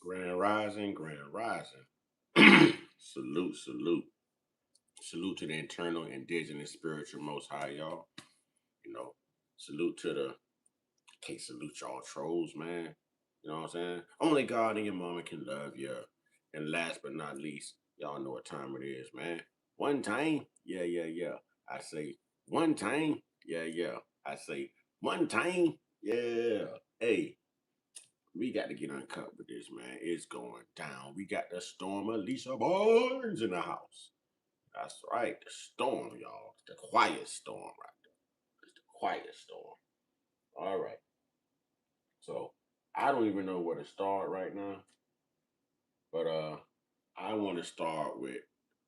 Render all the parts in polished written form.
Grand Rising, Grand Rising. Salute, salute. Salute to the internal, indigenous, spiritual most high, y'all. Salute to the, can't salute y'all trolls, man. You know what I'm saying? Only God and your mama can love you. And last but not least, y'all know what time it is, man. One time, yeah. I say one time, yeah. I say one time, yeah. Hey, we got to get uncut with this, man. It's going down. We got the storm Alicia Barnes in the house. That's right, the storm, y'all. The quiet storm right there. It's the quiet storm. All right. So I don't even know where to start right now, but I want to start with.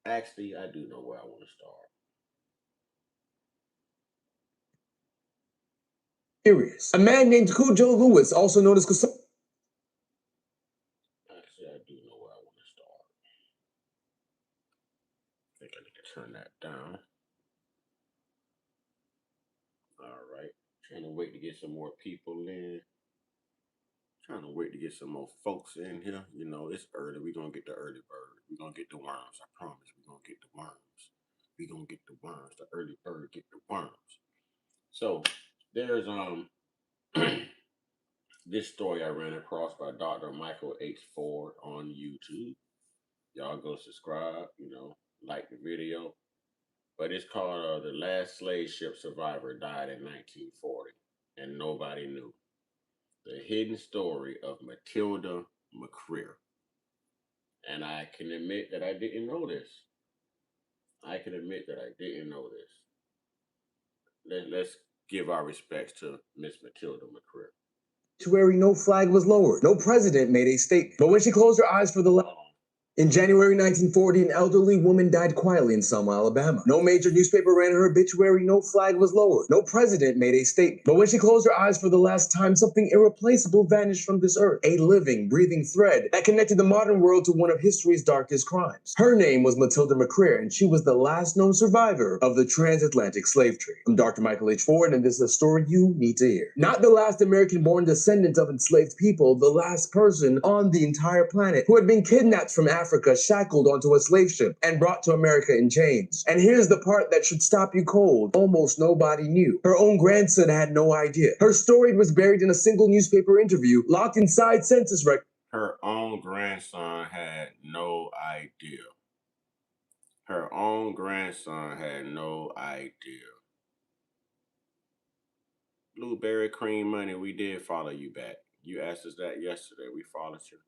Actually, I do know where I want to start. Serious. A man named Cujo Lewis, also known as Actually, I do know where I want to start. I think I need to turn that down. All right. Trying to wait to get some more people in. Trying to wait to get some more folks in here. You know, it's early. We're going to get the early bird. We're going to get the worms. I promise. We're going to get the worms. We're going to get the worms. The early bird get the worms. So, there's this story I ran across by Dr. Michael H. Ford on YouTube. Y'all go subscribe, like the video. But it's called The Last Slave Ship Survivor Died in 1940 and Nobody Knew. The Hidden Story of Matilda McCreer. And I can admit that I didn't know this. Let's give our respects to Miss Matilda McCreer. No flag was lowered. No president made a statement. But when she closed her eyes for the in January 1940, an elderly woman died quietly in Selma, Alabama. No major newspaper ran her obituary, no flag was lowered. No president made a statement. But when she closed her eyes for the last time, something irreplaceable vanished from this earth. A living, breathing thread that connected the modern world to one of history's darkest crimes. Her name was Matilda McCreer, and she was the last known survivor of the transatlantic slave trade. I'm Dr. Michael H. Ford, and this is a story you need to hear. Not the last American-born descendant of enslaved people, the last person on the entire planet who had been kidnapped from Africa, shackled onto a slave ship, and brought to America in chains. And here's the part that should stop you cold. Almost nobody knew. Her own grandson had no idea. Her story was buried in a single newspaper interview, locked inside census records. Her own grandson had no idea. Her own grandson had no idea. Blueberry cream money, we did follow you back. You asked us that yesterday. We followed you.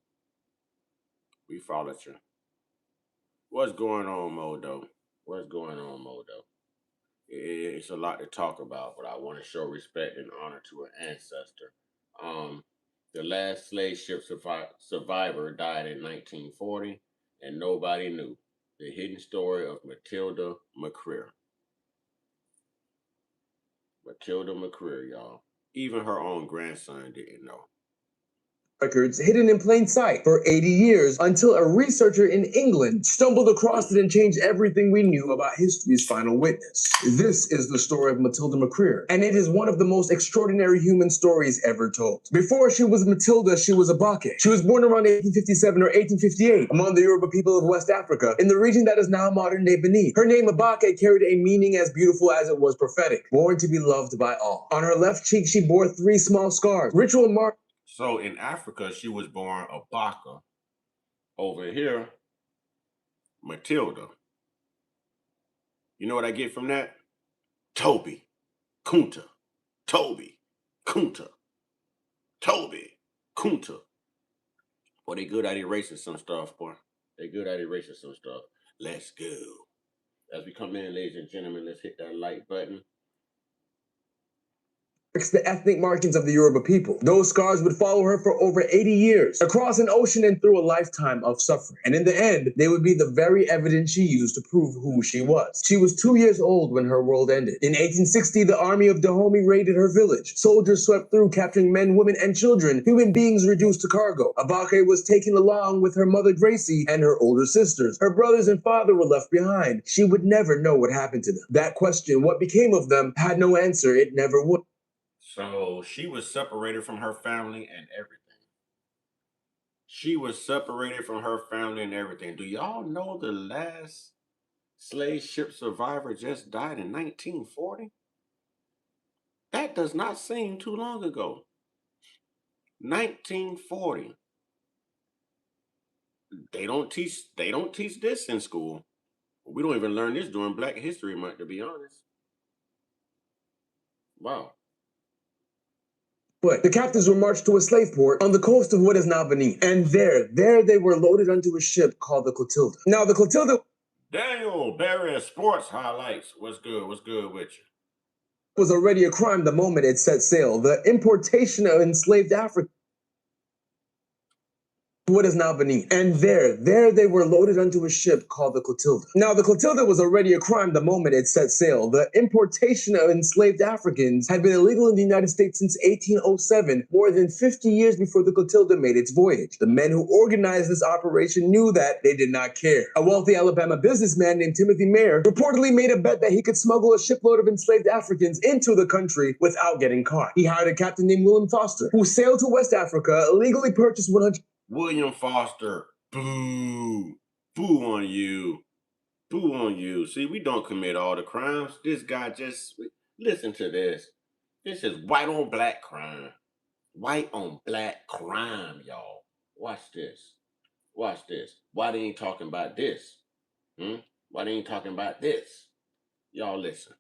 What's going on, Modo? It's a lot to talk about, but I want to show respect and honor to an ancestor. The last slave ship survivor died in 1940, and nobody knew. The hidden story of Matilda McCreer. Matilda McCreer, y'all. Even her own grandson didn't know. Records hidden in plain sight for 80 years until a researcher in England stumbled across it and changed everything we knew about history's final witness. This is the story of Matilda McCreer, and it is one of the most extraordinary human stories ever told. Before she was Matilda, she was Abake. She was born around 1857 or 1858 among the Yoruba people of West Africa in the region that is now modern-day Benin. Her name Abake carried a meaning as beautiful as it was prophetic, born to be loved by all. On her left cheek, she bore 3 small scars, ritual mark. So in Africa, she was born Abaka. Over here, Matilda. You know what I get from that? Toby, Kunta, Toby, Kunta, Toby, Kunta. Boy, they good at erasing some stuff, boy. Let's go. As we come in, ladies and gentlemen, let's hit that like button. The ethnic markings of the Yoruba people. Those scars would follow her for over 80 years, across an ocean and through a lifetime of suffering. And in the end, they would be the very evidence she used to prove who she was. She was 2 years old when her world ended. In 1860, the army of Dahomey raided her village. Soldiers swept through, capturing men, women, and children, human beings reduced to cargo. Abake was taken along with her mother Gracie and her older sisters. Her brothers and father were left behind. She would never know what happened to them. That question, what became of them, had no answer. It never would. So she was separated from her family and everything. She was separated from her family and everything. Do y'all know the last slave ship survivor just died in 1940? That does not seem too long ago. 1940. They don't teach this in school. We don't even learn this during Black History Month, to be honest. Wow. But the captives were marched to a slave port on the coast of what is now Benin. And there they were loaded onto a ship called the Clotilda. Now, the Clotilda Daniel Barry Sports Highlights. What's good? What's good with you? was already a crime the moment it set sail. The importation of enslaved Africans what is now Benin. And there they were loaded onto a ship called the Clotilda. Now, the Clotilda was already a crime the moment it set sail. The importation of enslaved Africans had been illegal in the United States since 1807, more than 50 years before the Clotilda made its voyage. The men who organized this operation knew that they did not care. A wealthy Alabama businessman named Timothy Mayer reportedly made a bet that he could smuggle a shipload of enslaved Africans into the country without getting caught. He hired a captain named William Foster, who sailed to West Africa, illegally purchased 100 William Foster. Boo. Boo on you. Boo on you. See, we don't commit all the crimes. This guy just, listen to this. This is white on black crime. White on black crime, y'all. Watch this. Watch this. Why they ain't talking about this? Why they ain't talking about this? Y'all listen.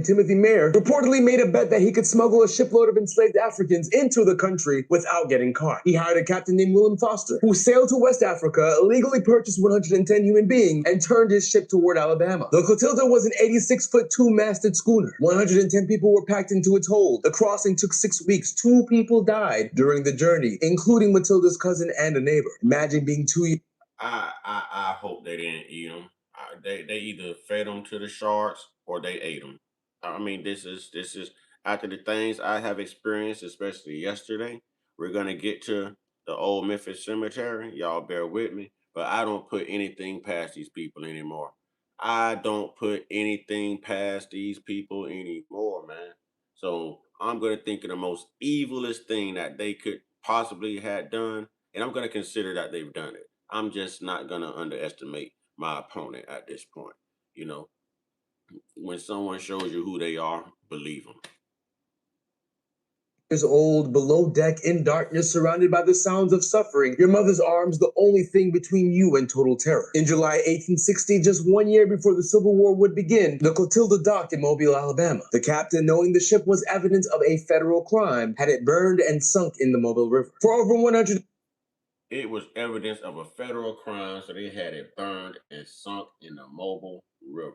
Timothy Mayer reportedly made a bet that he could smuggle a shipload of enslaved Africans into the country without getting caught. He hired a captain named William Foster, who sailed to West Africa, illegally purchased 110 human beings, and turned his ship toward Alabama. The Clotilda was an 86-foot, two-masted schooner. 110 people were packed into its hold. The crossing took 6 weeks. 2 people died during the journey, including Matilda's cousin and a neighbor. Imagine being 2 years. I hope they didn't eat them. They either fed them to the sharks or they ate them. I mean, this is after the things I have experienced, especially yesterday. We're gonna get to the old Memphis cemetery. Y'all bear with me, but I don't put anything past these people anymore. I don't put anything past these people anymore, man. So I'm gonna think of the most evilest thing that they could possibly had done, and I'm gonna consider that they've done it. I'm just not gonna underestimate my opponent at this point. You know, when someone shows you who they are, believe them. Years old, below deck, in darkness, surrounded by the sounds of suffering, your mother's arms the only thing between you and total terror. In July 1860, just 1 year before the Civil War would begin, the Clotilda docked in Mobile, Alabama. The captain, knowing the ship was evidence of a federal crime, had it burned and sunk in the Mobile River. For over 100 It was evidence of a federal crime, so they had it burned and sunk in the Mobile River.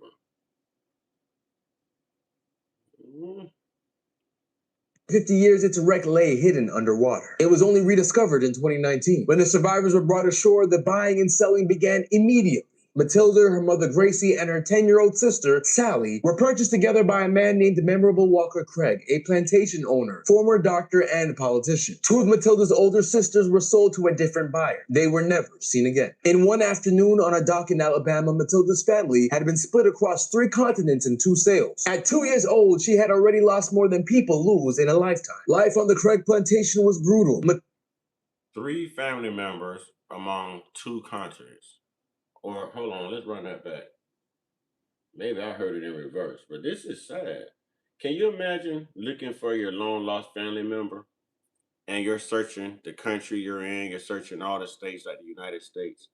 50 years, its wreck lay hidden underwater. It was only rediscovered in 2019. When the survivors were brought ashore, the buying and selling began immediately. Matilda, her mother Gracie, and her 10-year-old sister, Sally, were purchased together by a man named Memorable Walker Craig, a plantation owner, former doctor, and politician. 2 of Matilda's older sisters were sold to a different buyer. They were never seen again. In one afternoon on a dock in Alabama, Matilda's family had been split across 3 continents in 2 sails. At 2 years old, she had already lost more than people lose in a lifetime. Life on the Craig plantation was brutal. 3 family members among 2 continents. Or hold on, let's run that back. Maybe I heard it in reverse, but this is sad. Can you imagine looking for your long lost family member and you're searching the country you're in, you're searching all the states like the United States,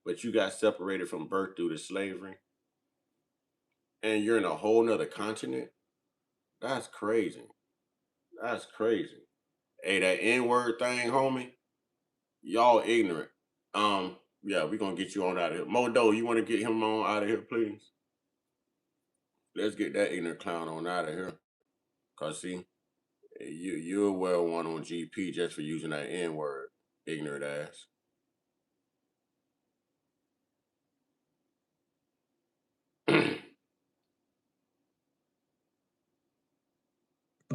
but you got separated from birth due to slavery and you're in a whole nother continent? That's crazy. That's crazy. Hey, that N-word thing, homie, y'all ignorant. Yeah, we're gonna get you on out of here. Modo, you wanna get him on out of here, please? Let's get that ignorant clown on out of here. Cause see, you're well one on GP just for using that N-word, ignorant ass.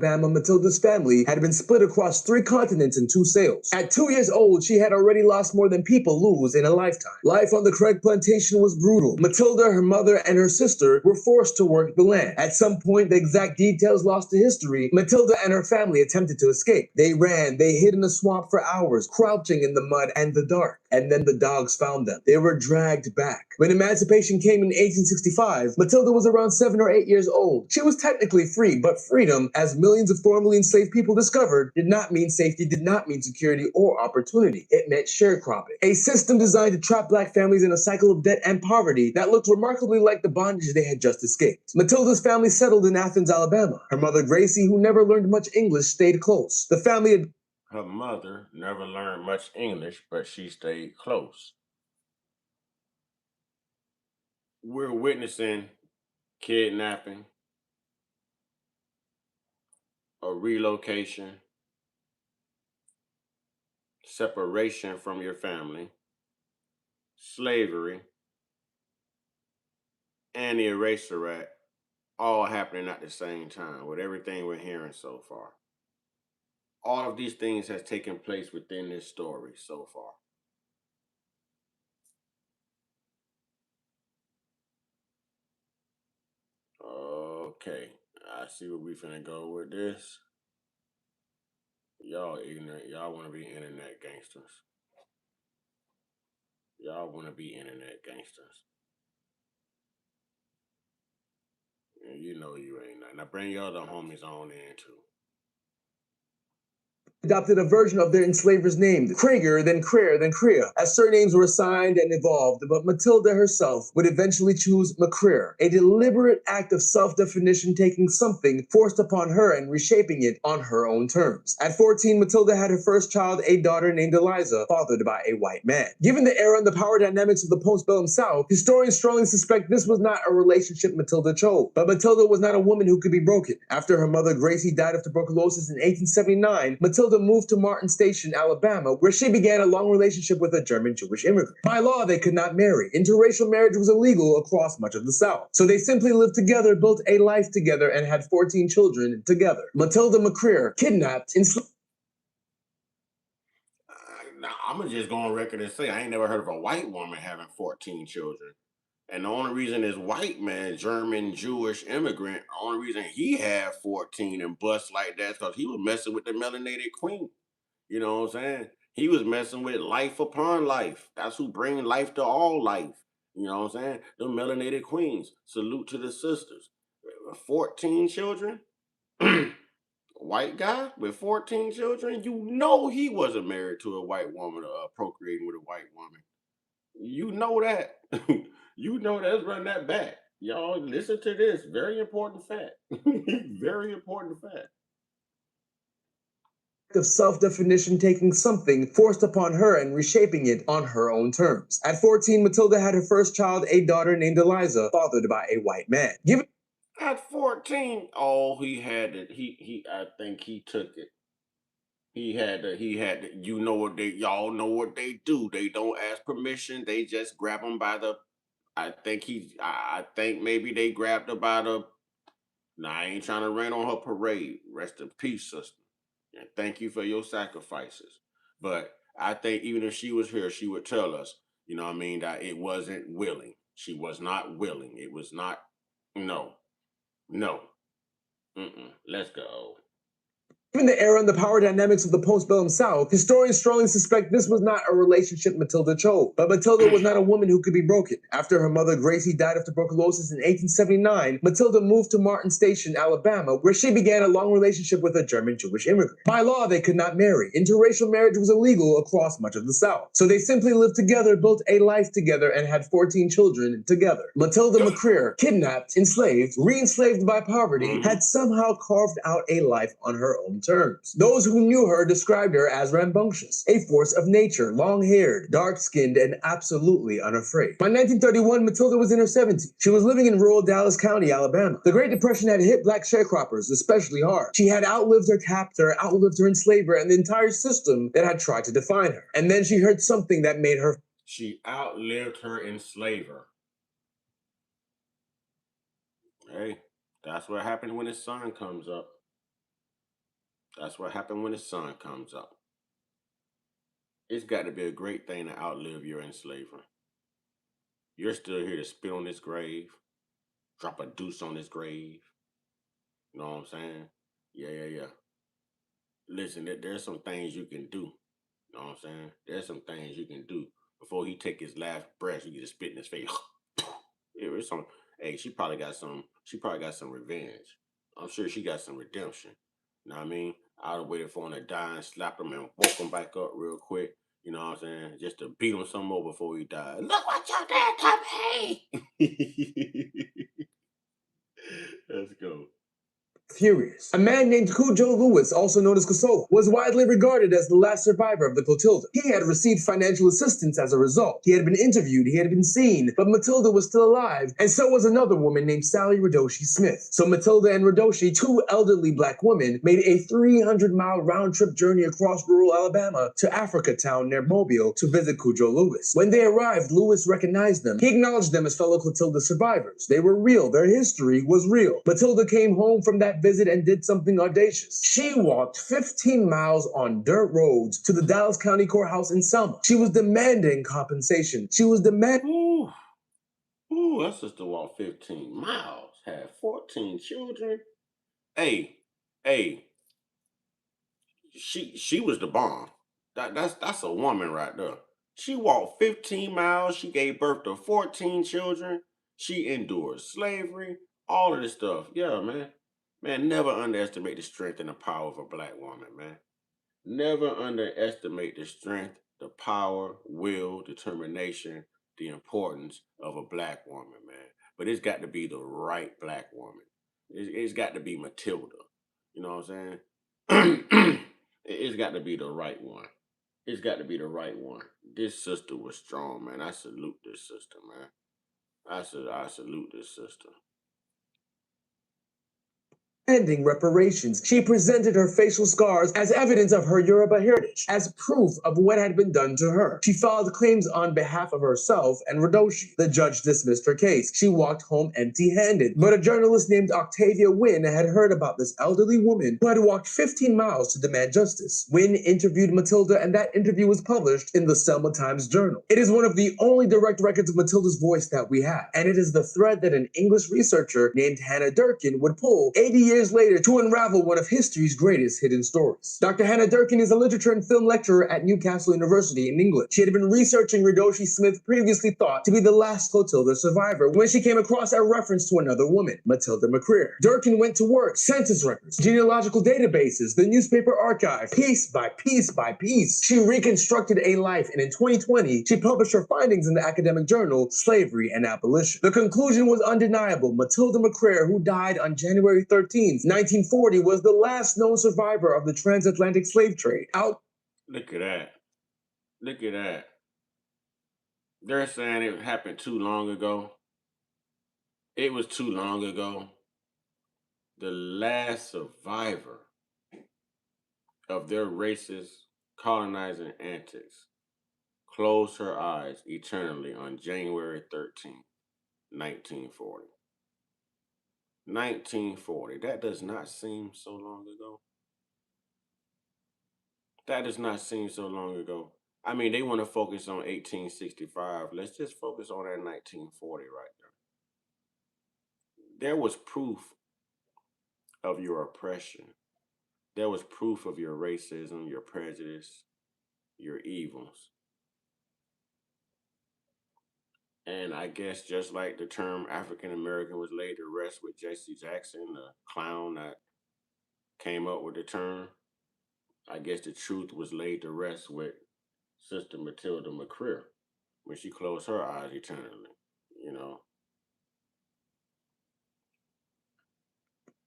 Alabama, Matilda's family had been split across 3 continents in 2 sales. At 2 years old, she had already lost more than people lose in a lifetime. Life on the Craig plantation was brutal. Matilda, her mother, and her sister were forced to work the land. At some point, the exact details lost to history, Matilda and her family attempted to escape. They ran, they hid in the swamp for hours, crouching in the mud and the dark. And then the dogs found them. They were dragged back. When emancipation came in 1865, Matilda was around 7 or 8 years old. She was technically free, but freedom, as millions of formerly enslaved people discovered, did not mean safety, did not mean security or opportunity. It meant sharecropping, a system designed to trap black families in a cycle of debt and poverty that looked remarkably like the bondage they had just escaped. Matilda's family settled in Athens, Alabama. Her mother, Gracie, who never learned much English, stayed close. The family had Her mother never learned much English, but she stayed close. We're witnessing kidnapping, a relocation, separation from your family, slavery, and the Eraser Act all happening at the same time with everything we're hearing so far. All of these things has taken place within this story so far. Okay, I see where we finna go with this. Y'all ignorant. Y'all want to be internet gangsters. Y'all want to be internet gangsters. And you know you ain't nothing. Now bring your other homies on in too. adopted a version of their enslaver's name, Krager, then Creer, then Crea, as surnames were assigned and evolved, but Matilda herself would eventually choose McCreer, a deliberate act of self-definition, taking something forced upon her and reshaping it on her own terms. At 14, Matilda had her first child, a daughter named Eliza, fathered by a white man. Given the era and the power dynamics of the postbellum South, historians strongly suspect this was not a relationship Matilda chose. But Matilda was not a woman who could be broken. After her mother Gracie died of tuberculosis in 1879, Matilda moved to Martin Station, Alabama, where she began a long relationship with a German Jewish immigrant. By law, they could not marry. Interracial marriage was illegal across much of the South. So they simply lived together, built a life together, and had 14 children together. Matilda McCreer, kidnapped, enslaved. Now, I'm gonna just go on record and say I ain't never heard of a white woman having 14 children. And the only reason this white man, German Jewish immigrant, the only reason he had 14 and bust like that is because he was messing with the melanated queen. You know what I'm saying? He was messing with life upon life. That's who bring life to all life. You know what I'm saying? The melanated queens. Salute to the sisters. 14 children? White guy with 14 children? You know he wasn't married to a white woman or procreating with a white woman. You know that. You know that's run that back. Y'all listen to this. Very important fact. Very important fact. Of self-definition, taking something forced upon her and reshaping it on her own terms. At 14, Matilda had her first child, a daughter named Eliza, fathered by a white man. Given At 14, oh, he had it. I think he took it. He had to, you know what y'all know what they do. They don't ask permission. They just grab him by the, I think maybe they grabbed her by the, now I ain't trying to rain on her parade. Rest in peace, sister. And thank you for your sacrifices. But I think even if she was here, she would tell us, you know what I mean, that it wasn't willing. She was not willing. It was not, no, no. Let's go. Given the era and the power dynamics of the postbellum South, historians strongly suspect this was not a relationship Matilda chose. But Matilda was not a woman who could be broken. After her mother Gracie died of tuberculosis in 1879, Matilda moved to Martin Station, Alabama, where she began a long relationship with a German Jewish immigrant. By law, they could not marry. Interracial marriage was illegal across much of the South. So they simply lived together, built a life together, and had 14 children together. Matilda McCreer, kidnapped, enslaved, re-enslaved by poverty, had somehow carved out a life on her own terms. Those who knew her described her as rambunctious, a force of nature, long-haired, dark-skinned, and absolutely unafraid. By 1931, Matilda was in her 70s. She was living in rural Dallas County, Alabama. The Great Depression had hit black sharecroppers especially hard. She had outlived her captor, outlived her enslaver, and the entire system that had tried to define her. And then she heard something that made her... She outlived her enslaver. Hey, that's what happens when the sun comes up. That's what happened when the sun comes up. It's got to be a great thing to outlive your enslaver. You're still here to spit on this grave, drop a deuce on this grave. You know what I'm saying? Yeah. Listen, there's some things you can do. You know what I'm saying? There's some things you can do before he take his last breath. You get to spit in his face. Yeah, it's some. Hey, she probably got some. She probably got some revenge. I'm sure she got some redemption. You know what I mean? I'd have waited for him to die and slap him and woke him back up real quick. You know what I'm saying? Just to beat him some more before he died. Look what your dad got me. Let's go. Furious. A man named Cujo Lewis, also known as Kosovo, was widely regarded as the last survivor of the Clotilda. He had received financial assistance as a result. He had been interviewed, he had been seen, but Matilda was still alive, and so was another woman named Sally Radoshi Smith. So Matilda and Radoshi, two elderly black women, made a 300-mile round-trip journey across rural Alabama to Africa Town near Mobile to visit Cujo Lewis. When they arrived, Lewis recognized them. He acknowledged them as fellow Clotilda survivors. They were real. Their history was real. Matilda came home from that visit and did something audacious. She walked 15 miles on dirt roads to the Dallas County Courthouse in Selma. She was demanding compensation. She was demanding. Ooh, that sister walked 15 miles, had 14 children. Hey, she was the bomb. That's a woman right there. She walked 15 miles. She gave birth to 14 children. She endured slavery. All of this stuff. Yeah, man. Man, never underestimate the strength and the power of a black woman, man. Never underestimate the strength, the power, will, determination, the importance of a black woman, man. But it's got to be the right black woman. It's got to be Matilda. You know what I'm saying? It's got to be the right one. It's got to be the right one. This sister was strong, man. I salute this sister, man. I salute this sister. Ending reparations. She presented her facial scars as evidence of her Yoruba heritage, as proof of what had been done to her. She filed claims on behalf of herself and Radoshi. The judge dismissed her case. She walked home empty-handed. But a journalist named Octavia Wynn had heard about this elderly woman who had walked 15 miles to demand justice. Wynn interviewed Matilda, and that interview was published in the Selma Times-Journal. It is one of the only direct records of Matilda's voice that we have, and it is the thread that an English researcher named Hannah Durkin would pull 80 years later to unravel one of history's greatest hidden stories. Dr. Hannah Durkin is a literature and film lecturer at Newcastle University in England. She had been researching Radoshi Smith, previously thought to be the last Clotilda survivor, when she came across a reference to another woman, Matilda McCreer. Durkin went to work, census records, genealogical databases, the newspaper archive, piece by piece by piece. She reconstructed a life, and in 2020, she published her findings in the academic journal, Slavery and Abolition. The conclusion was undeniable. Matilda McCreer, who died on January 13, 1940, was the last known survivor of the transatlantic slave trade. Look at that. Look at that. They're saying it happened too long ago. It was too long ago. The last survivor of their racist colonizing antics closed her eyes eternally on January 13th, 1940. 1940. That does not seem so long ago. That does not seem so long ago. I mean, they want to focus on 1865. Let's just focus on that 1940 right there. There was proof of your oppression. There was proof of your racism, your prejudice, your evils. And I guess just like the term African American was laid to rest with Jesse Jackson, the clown that came up with the term, I guess the truth was laid to rest with Sister Matilda McCreer when she closed her eyes eternally, you know.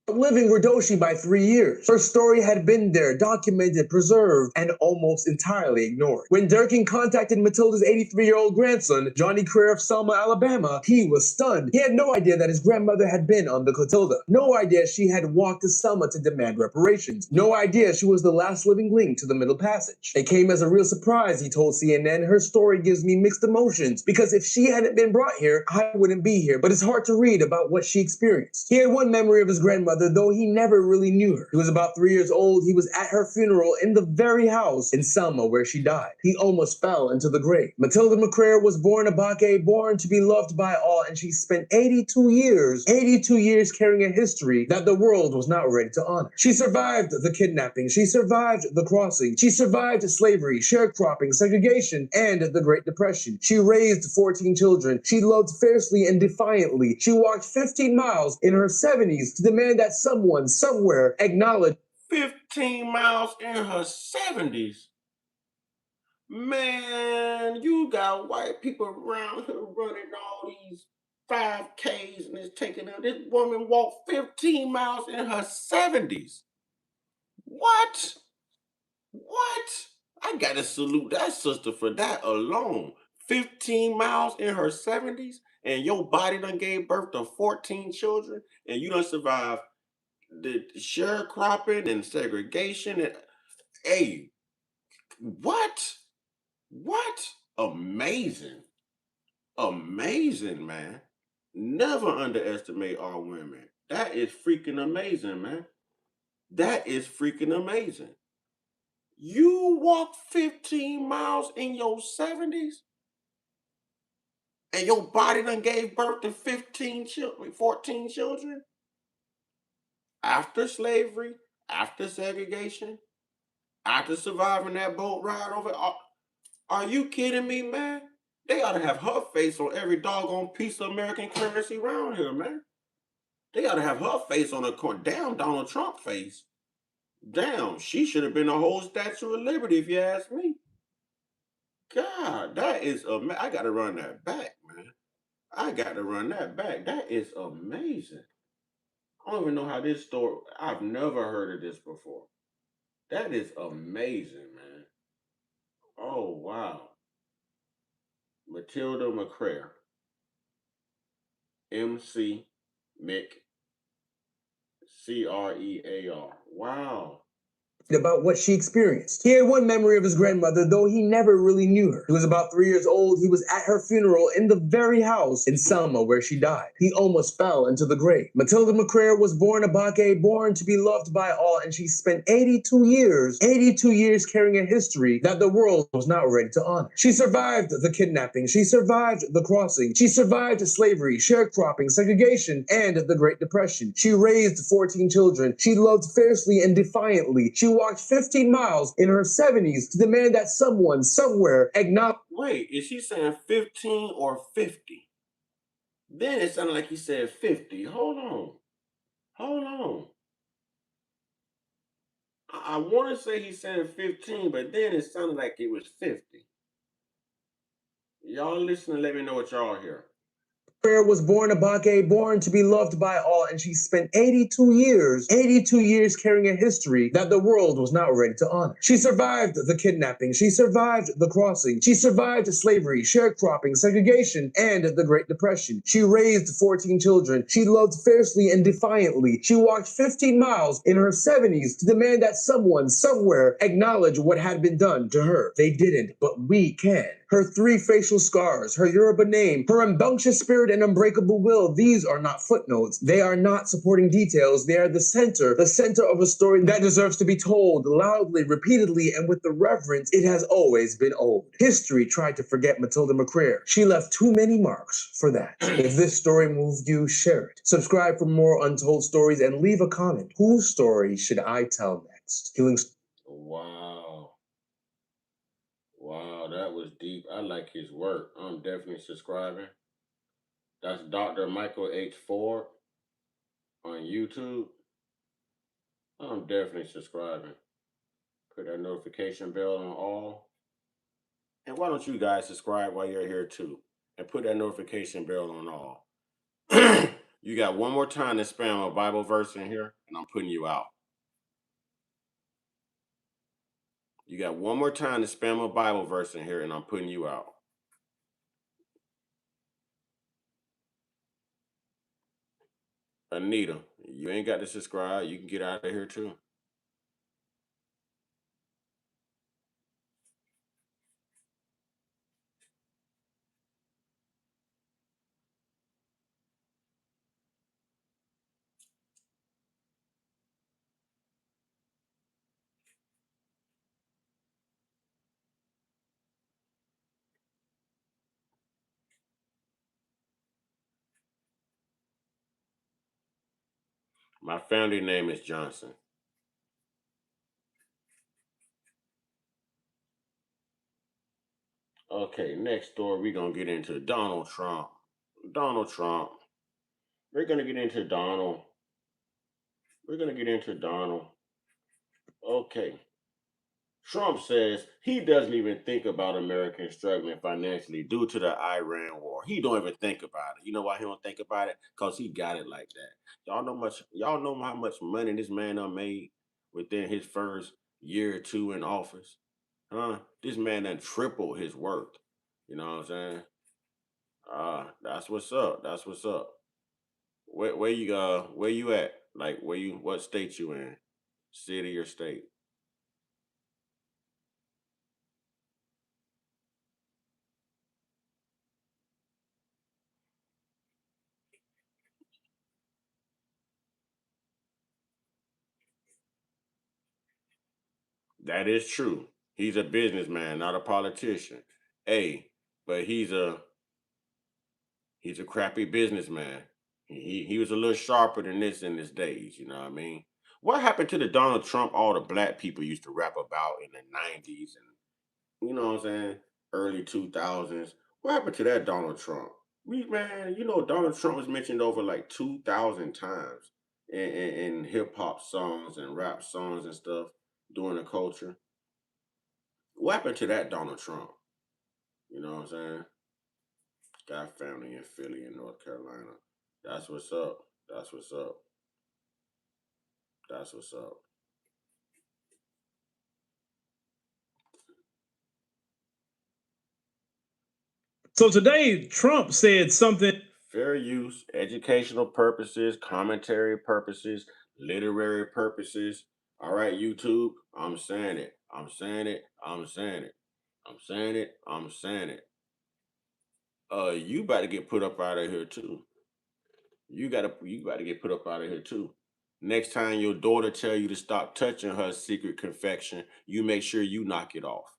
Outliving Radoshi by 3 years. Her story had been there, documented, preserved, and almost entirely ignored. When Durkin contacted Matilda's 83-year-old grandson, Johnny Creer of Selma, Alabama, he was stunned. He had no idea that his grandmother had been on the Clotilda. No idea she had walked to Selma to demand reparations. No idea she was the last living link to the Middle Passage. It came as a real surprise, he told CNN. Her story gives me mixed emotions, because if she hadn't been brought here, I wouldn't be here. But it's hard to read about what she experienced. He had one memory of his grandmother grandmother, though he never really knew her. He was about 3 years old. He was at her funeral in the very house in Selma where she died. He almost fell into the grave. Matilda McCreer was born a Bake, born to be loved by all, and she spent 82 years carrying a history that the world was not ready to honor. She survived the kidnapping. She survived the crossing. She survived slavery, sharecropping, segregation, and the Great Depression. She raised 14 children. She loved fiercely and defiantly. She walked 15 miles in her 70s to demand that someone, somewhere, acknowledge 15 miles in her 70s. Man, you got white people around here running all these 5Ks and it's taking them. This woman walked 15 miles in her 70s. What? What? I gotta salute that sister for that alone. 15 miles in her 70s, and your body done gave birth to 14 children, and you done survived the sharecropping and segregation. And hey, what? What? Amazing. Amazing, man. Never underestimate our women. That is freaking amazing, man. That is freaking amazing. You walked 15 miles in your 70s and your body done gave birth to 15 children, 14 children after slavery, after segregation, after surviving that boat ride over. Are you kidding me, man? They ought to have her face on every doggone piece of American currency around here, man. They ought to have her face on a damn Donald Trump face. Damn, she should have been a whole Statue of Liberty if you ask me. God, that is amazing. I got to run that back, man. I got to run that back. That is amazing. I don't even know how this story, I've never heard of this before. That is amazing, man. Oh, wow. Matilda McCreer. MC Mick. Crear. Wow. about what she experienced. He had one memory of his grandmother, though he never really knew her. He was about 3 years old. He was at her funeral in the very house in Selma where she died. He almost fell into the grave. Matilda McCreer was born a Bake, born to be loved by all, and she spent 82 years carrying a history that the world was not ready to honor. She survived the kidnapping. She survived the crossing. She survived slavery, sharecropping, segregation, and the Great Depression. She raised 14 children. She loved fiercely and defiantly. She walked 15 miles in her 70s to demand that someone, somewhere, acknowledge. Wait, is she saying 15 or 50? Then it sounded like he said 50. Hold on. Hold on. I want to say he said 15, but then it sounded like it was 50. Y'all listen and let me know what y'all hear. McCreer was born a Bake, born to be loved by all, and she spent 82 years carrying a history that the world was not ready to honor. She survived the kidnapping. She survived the crossing. She survived slavery, sharecropping, segregation, and the Great Depression. She raised 14 children. She loved fiercely and defiantly. She walked 15 miles in her 70s to demand that someone, somewhere, acknowledge what had been done to her. They didn't, but we can. Her 3 facial scars, her Yoruba name, her rambunctious spirit and unbreakable will, these are not footnotes. They are not supporting details. They are the center of a story that deserves to be told loudly, repeatedly, and with the reverence it has always been owed. History tried to forget Matilda McCreer. She left too many marks for that. If this story moved you, share it. Subscribe for more untold stories and leave a comment. Whose story should I tell next? Wow. Wow, that was deep. I like his work. I'm definitely subscribing. That's Dr. Michael H. Ford on YouTube. I'm definitely subscribing. Put that notification bell on all. And why don't you guys subscribe while you're here too? And put that notification bell on all. You got one more time to spam a Bible verse in here, and I'm putting you out. You got one more time to spam a Bible verse in here, and I'm putting you out. Anita, you ain't got to subscribe. You can get out of here too. My family name is Johnson. Okay, next story we're gonna get into Donald Trump. Donald Trump. We're gonna get into Donald. We're gonna get into Donald. Okay. Trump says he doesn't even think about Americans struggling financially due to the Iran war. He don't even think about it. You know why he don't think about it? Because he got it like that. Y'all know how much money this man done made within his first year or two in office. Huh? This man done tripled his worth. You know what I'm saying? That's what's up. That's what's up. Where you at? Like what state you in? City or state? That is true. He's a businessman, not a politician. Hey, but he's a crappy businessman. He was a little sharper than this in his days, you know what I mean? What happened to the Donald Trump all the black people used to rap about in the 90s and you know what I'm saying? Early 2000s. What happened to that Donald Trump? Man, Donald Trump was mentioned over like 2,000 times in hip hop songs and rap songs and stuff during the culture. What happened to that Donald Trump? You know what I'm saying? Got family in Philly and North Carolina. That's what's up. That's what's up. That's what's up. So today, Trump said something. Fair use, educational purposes, commentary purposes, literary purposes. All right, YouTube, I'm saying it. I'm saying it. I'm saying it. I'm saying it. I'm saying it. You about to get put up out of here too. You got to get put up out of here too. Next time your daughter tell you to stop touching her secret confection, you make sure you knock it off.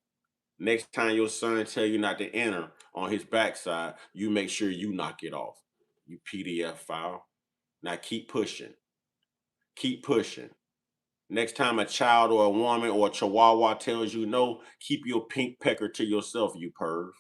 Next time your son tell you not to enter on his backside, you make sure you knock it off. You PDF file. Now keep pushing. Keep pushing. Next time a child or a woman or a chihuahua tells you no, keep your pink pecker to yourself, you perv.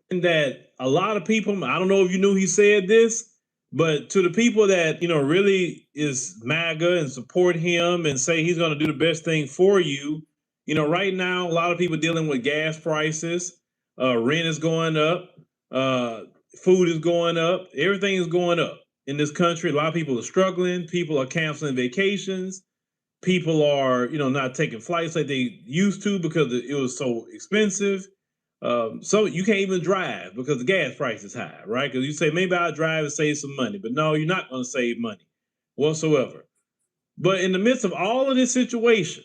That a lot of people, I don't know if you knew he said this, but to the people that, really is MAGA and support him and say he's going to do the best thing for you, right now, a lot of people dealing with gas prices, rent is going up, uh, food is going up, everything is going up in this country. A lot of people are struggling, people are canceling vacations, people are, not taking flights like they used to because it was so expensive. So you can't even drive because the gas price is high, right? Because you say maybe I'll drive and save some money, but no, you're not going to save money whatsoever. But in the midst of all of this situation,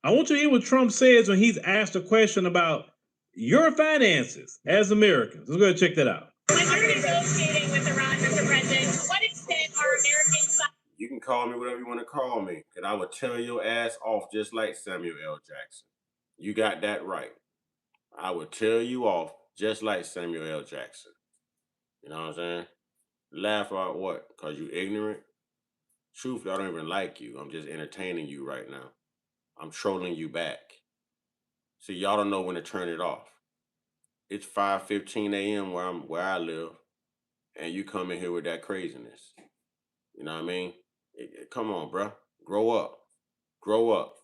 I want you to hear what Trump says when he's asked a question about your finances as Americans. Let's go ahead and check that out. When you're negotiating with Iran, Mr. President, to what extent are Americans? You can call me whatever you want to call me, and I will tell your ass off just like Samuel L. Jackson. You got that right. I would tell you off just like Samuel L. Jackson. You know what I'm saying? Laugh about what? Because you ignorant? Truthfully, I don't even like you. I'm just entertaining you right now. I'm trolling you back. See, y'all don't know when to turn it off. It's 5:15 a.m. where I live, and you come in here with that craziness. You know what I mean? Come on, bruh. Grow up. Grow up.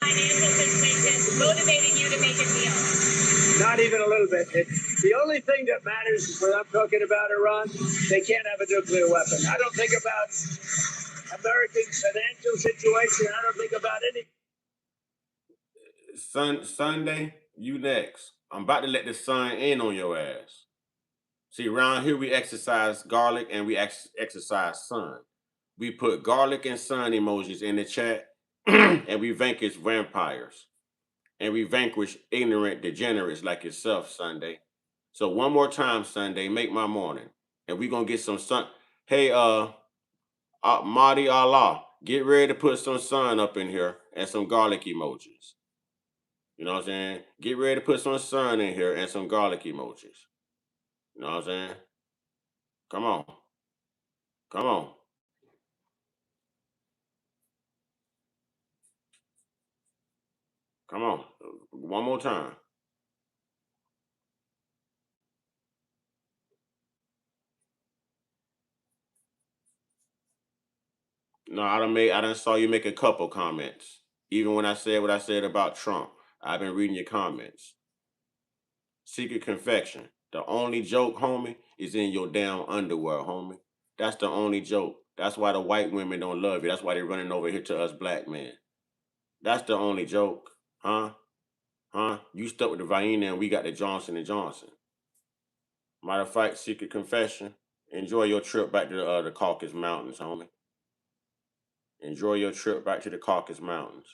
Financial situation motivating you to make a deal? Not even a little bit. The only thing that matters is when I'm talking about Iran, they can't have a nuclear weapon. I don't think about Americans' financial situation. I don't think about any. Sunday, you next. I'm about to let the sun in on your ass. See, around here we exercise garlic and we exercise sun. We put garlic and sun emojis in the chat and we vanquish vampires. And we vanquish ignorant degenerates like yourself, Sunday. So one more time, Sunday, make my morning. And we gonna get some sun. Hey, Mahdi Allah, Get ready to put some sun up in here and some garlic emojis. You know what I'm saying? Get ready to put some sun in here and some garlic emojis. You know what I'm saying? Come on. Come on. Come on. One more time. No, I done saw you make a couple comments. Even when I said what I said about Trump. I've been reading your comments. Secret confection. The only joke, homie, is in your damn underwear, homie. That's the only joke. That's why the white women don't love you. That's why they're running over here to us black men. That's the only joke. Huh? Huh? You stuck with the Vienna and we got the Johnson & Johnson. Matter of fact, secret confession. Enjoy your trip back to the Caucasus Mountains, homie. Enjoy your trip back to the Caucasus Mountains.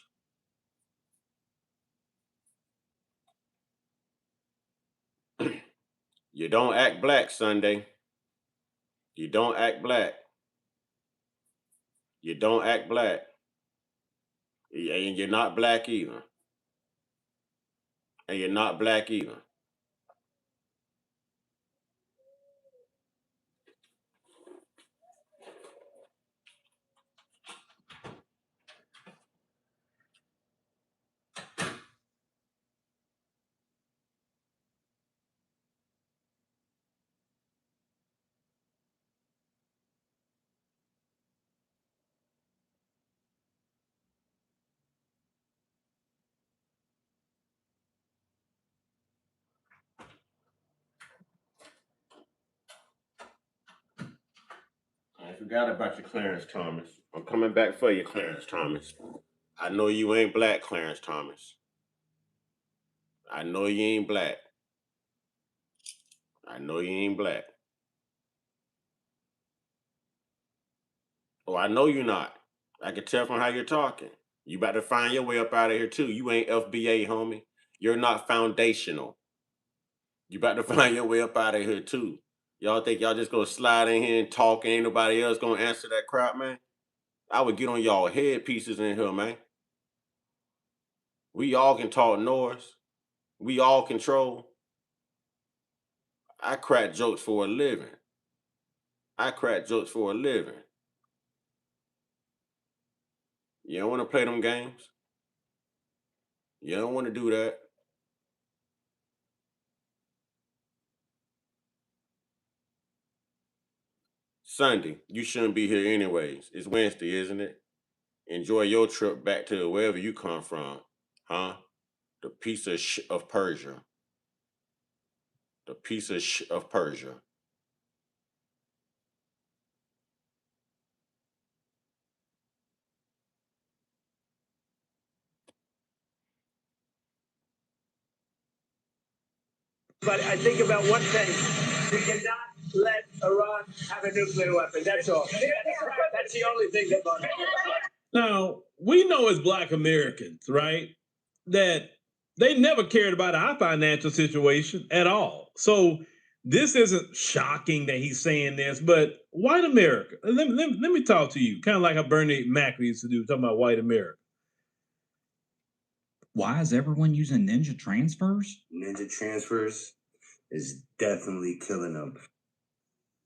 You don't act black, Sunday. You don't act black. You don't act black. And you're not black either. And you're not black either. I forgot about you, Clarence Thomas. I'm coming back for you, Clarence Thomas. I know you ain't black, Clarence Thomas. I know you ain't black. I know you ain't black. Oh, I know you're not. I can tell from how you're talking. You about to find your way up out of here too. You ain't FBA, homie. You're not foundational. You about to find your way up out of here too. Y'all think y'all just gonna slide in here and talk and ain't nobody else gonna answer that crap, man? I would get on y'all headpieces in here, man. We all can talk noise. We all control. I crack jokes for a living. I crack jokes for a living. You don't want to play them games. You don't want to do that. Sunday, you shouldn't be here anyways. It's Wednesday, isn't it? Enjoy your trip back to wherever you come from. Huh? The piece of of Persia. The piece of of Persia. But I think about one thing. We cannot let Iran have a nuclear weapon. That's all. That's the only thing that bothers me. Now, we know as Black Americans, right, that they never cared about our financial situation at all. So this isn't shocking that he's saying this, but white America, let me talk to you, kind of like how Bernie Mac used to do, talking about white America. Why is everyone using ninja transfers? Ninja transfers is definitely killing them.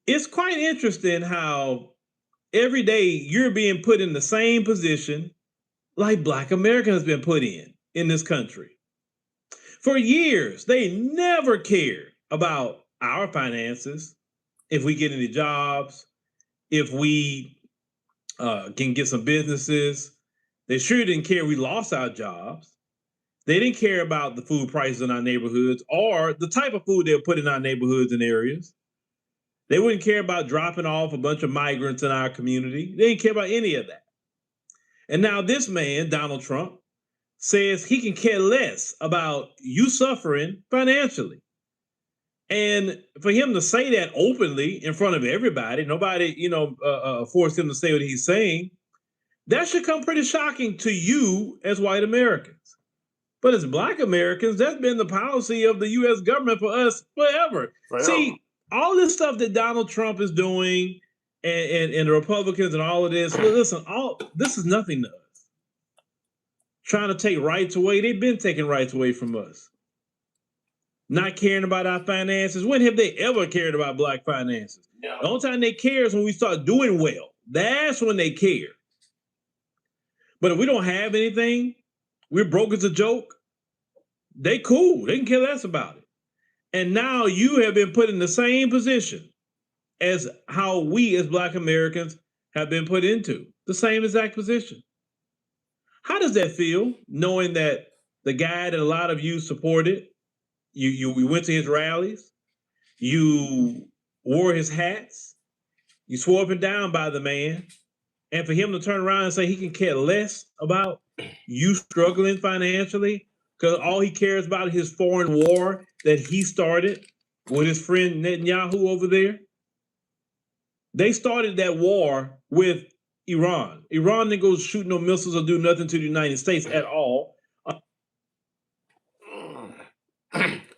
It's quite interesting how every day you're being put in the same position like Black America has been put in this country. For years, they never cared about our finances, if we get any jobs, if we can get some businesses. They sure didn't care we lost our jobs. They didn't care about the food prices in our neighborhoods or the type of food they would put in our neighborhoods and areas. They wouldn't care about dropping off a bunch of migrants in our community. They didn't care about any of that. And now this man, Donald Trump, says he can care less about you suffering financially. And for him to say that openly in front of everybody, nobody, forced him to say what he's saying, that should come pretty shocking to you as white Americans. But as Black Americans, that's been the policy of the U.S. government for us forever. See, all this stuff that Donald Trump is doing, and the Republicans and all of this. Listen, this is nothing to us. Trying to take rights away. They've been taking rights away from us. Not caring about our finances. When have they ever cared about Black finances? No. The only time they care is when we start doing well. That's when they care. But if we don't have anything, we're broke as a joke, they cool. They can care less about it. And now you have been put in the same position as how we as Black Americans have been put into. The same exact position. How does that feel, knowing that the guy that a lot of you supported, we went to his rallies, you wore his hats, you swore up and down by the man, and for him to turn around and say he can care less about you struggling financially because all he cares about is his foreign war that he started with his friend Netanyahu over there? They started that war with Iran. Iran didn't go shoot no missiles or do nothing to the United States at all.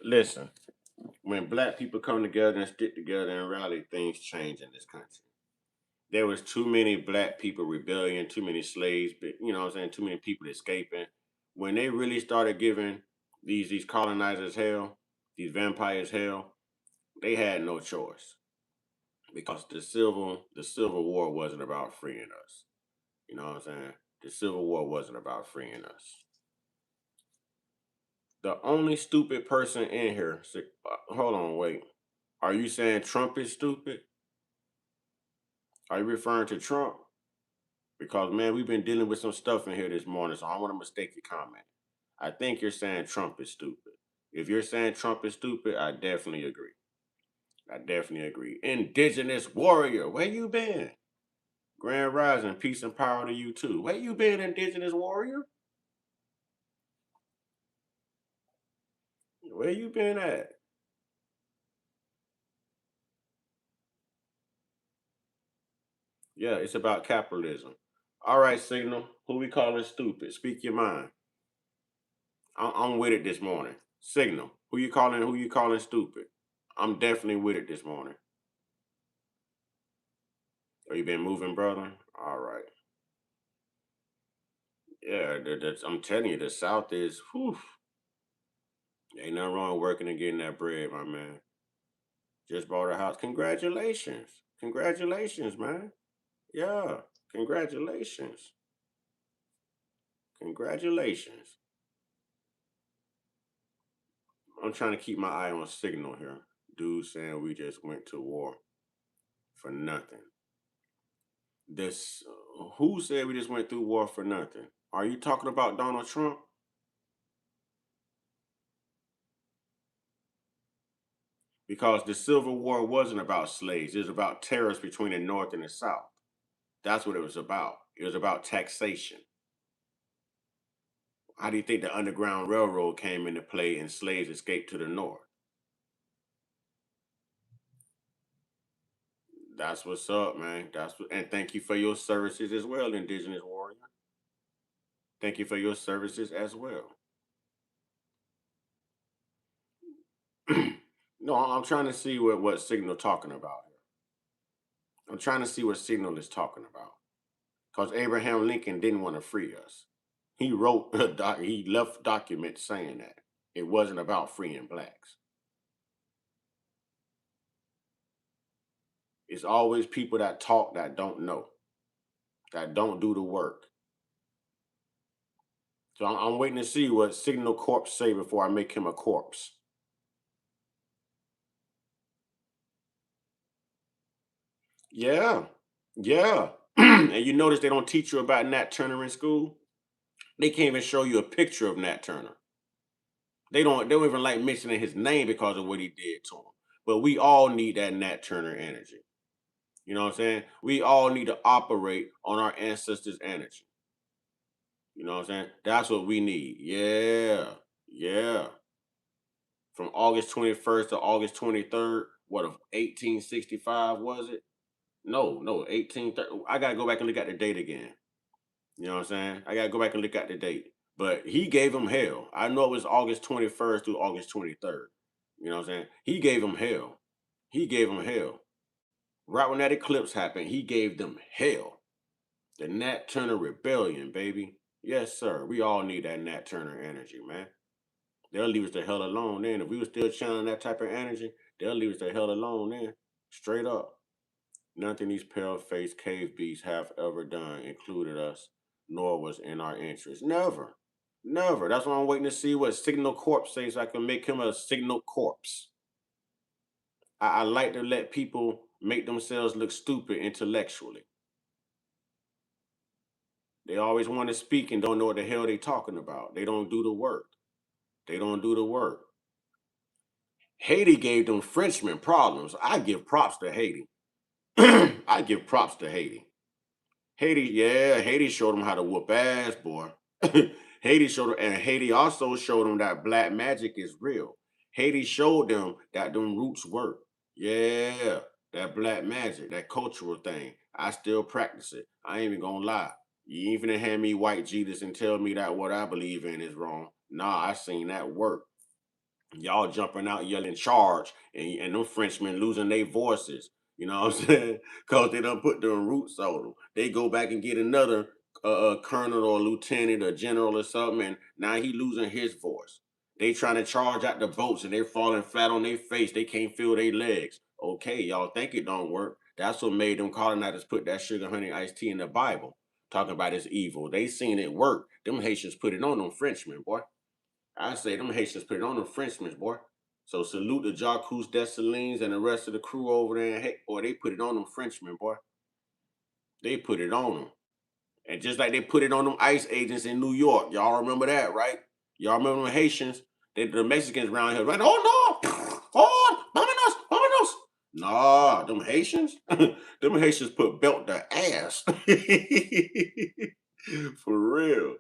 Listen, when Black people come together and stick together and rally, things change in this country. There was too many Black people rebellion, too many slaves, but you know what I'm saying, too many people escaping. When they really started giving these colonizers hell, these vampires hell, they had no choice. Because the Civil War wasn't about freeing us. You know what I'm saying? The Civil War wasn't about freeing us. The only stupid person in here, hold on, wait. Are you saying Trump is stupid? Are you referring to Trump? Because, man, we've been dealing with some stuff in here this morning, so I don't want to mistake your comment. I think you're saying Trump is stupid. If you're saying Trump is stupid, I definitely agree. I definitely agree. Indigenous warrior, where you been? Grand Rising, peace and power to you too. Where you been, Indigenous warrior? Where you been at? Yeah, it's about capitalism. All right, Signal. Who we calling stupid? Speak your mind. I'm with it this morning. Signal. Who you calling stupid? I'm definitely with it this morning. Oh, you been moving, brother? All right. Yeah, I'm telling you, the South is, whew. Ain't nothing wrong with working and getting that bread, my man. Just bought a house. Congratulations. Congratulations, man. Yeah. Congratulations. Congratulations. I'm trying to keep my eye on Signal here. Dude saying we just went to war for nothing. This, who said we just went through war for nothing? Are you talking about Donald Trump? Because the Civil War wasn't about slaves. It was about terrorists between the North and the South. That's what it was about. It was about taxation. How do you think the Underground Railroad came into play and slaves escaped to the North? That's what's up, man. And thank you for your services as well, Indigenous warrior. Thank you for your services as well. No, I'm trying to see what Signal talking about here. I'm trying to see what Signal is talking about. Because Abraham Lincoln didn't want to free us. He wrote he left documents saying that it wasn't about freeing blacks. It's always people that talk that don't know, that don't do the work. So I'm waiting to see what Signal Corpse say before I make him a corpse. Yeah, yeah. And you notice they don't teach you about Nat Turner in school. They can't even show you a picture of Nat Turner. They don't even like mentioning his name because of what he did to him. But we all need that Nat Turner energy. You know what I'm saying? We all need to operate on our ancestors' energy. You know what I'm saying? That's what we need. Yeah. Yeah. From August 21st to August 23rd, what of 1865 was it? No, 1830. I gotta go back and look at the date again. You know what I'm saying? I gotta go back and look at the date. But he gave him hell. I know it was August 21st through August 23rd. You know what I'm saying? He gave him hell. He gave him hell. Right when that eclipse happened, he gave them hell. The Nat Turner Rebellion, baby. Yes, sir. We all need that Nat Turner energy, man. They'll leave us the hell alone then. If we were still channeling that type of energy, they'll leave us the hell alone then. Straight up. Nothing these pale-faced cave beasts have ever done included us, nor was in our interest. Never. Never. That's why I'm waiting to see what Signal Corp says so I can make him a Signal Corpse. I like to let people make themselves look stupid intellectually. They always want to speak and don't know what the hell they talking about. They don't do the work. They don't do the work. Haiti gave them Frenchmen problems. I give props to Haiti. I give props to Haiti. Haiti showed them how to whoop ass, boy. Haiti showed them, and Haiti also showed them that black magic is real. Haiti showed them that them roots work. Yeah, that black magic, that cultural thing. I still practice it. I ain't even gonna lie. You ain't finna hand me white Jesus and tell me that what I believe in is wrong. Nah, I seen that work. Y'all jumping out yelling charge and them Frenchmen losing their voices. You know what I'm saying? Because they done put their roots on them. They go back and get another colonel or lieutenant or general or something, and now he losing his voice. They trying to charge out the boats and they're falling flat on their face. They can't feel their legs. Okay, y'all think it don't work. That's what made them colonizers put that sugar, honey, iced tea in the Bible. Talking about it's evil. They seen it work. Them Haitians put it on them Frenchmen, boy. I say them Haitians put it on them Frenchmen, boy. So salute the Jacques Dessalines and the rest of the crew over there. Hey, boy, they put it on them Frenchmen, boy. They put it on them. And just like they put it on them ICE agents in New York. Y'all remember that, right? Y'all remember them Haitians? The Mexicans around here, right? Oh, no. Oh, vámonos, vámonos. Nah, them Haitians? Them Haitians put belt to ass. For real.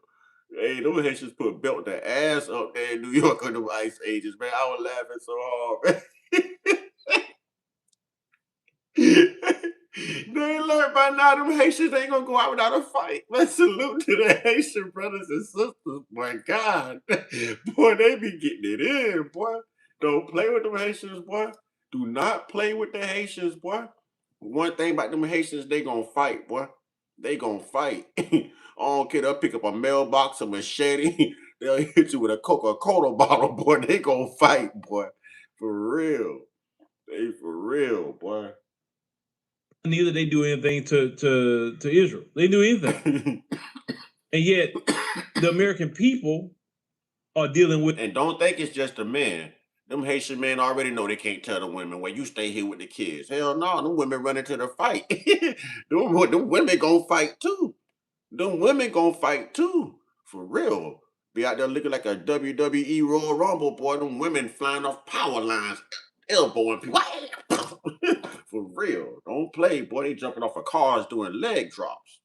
Hey, them Haitians put belt the ass up there in New York on them ICE agents, man. I was laughing so hard, man. They ain't learned by now them Haitians ain't gonna go out without a fight. Man, salute to the Haitian brothers and sisters, boy. God, boy, they be getting it in, boy. Don't play with them Haitians, boy. Do not play with the Haitians, boy. One thing about them Haitians, they gonna fight, boy. They gonna fight. I don't care. They'll pick up a mailbox, a machete. They'll hit you with a Coca-Cola bottle, boy. They gonna fight, boy. For real. They for real, boy. Neither they do anything to Israel. They do anything. And yet the American people are dealing with. And don't think it's just the men. Them Haitian men already know they can't tell the women, well, you stay here with the kids. Hell no, them women running to the fight. them women gonna fight too. Them women gonna fight too. For real. Be out there looking like a WWE Royal Rumble, boy. Them women flying off power lines, elbowing people. For real. Don't play, boy. They jumping off of cars doing leg drops.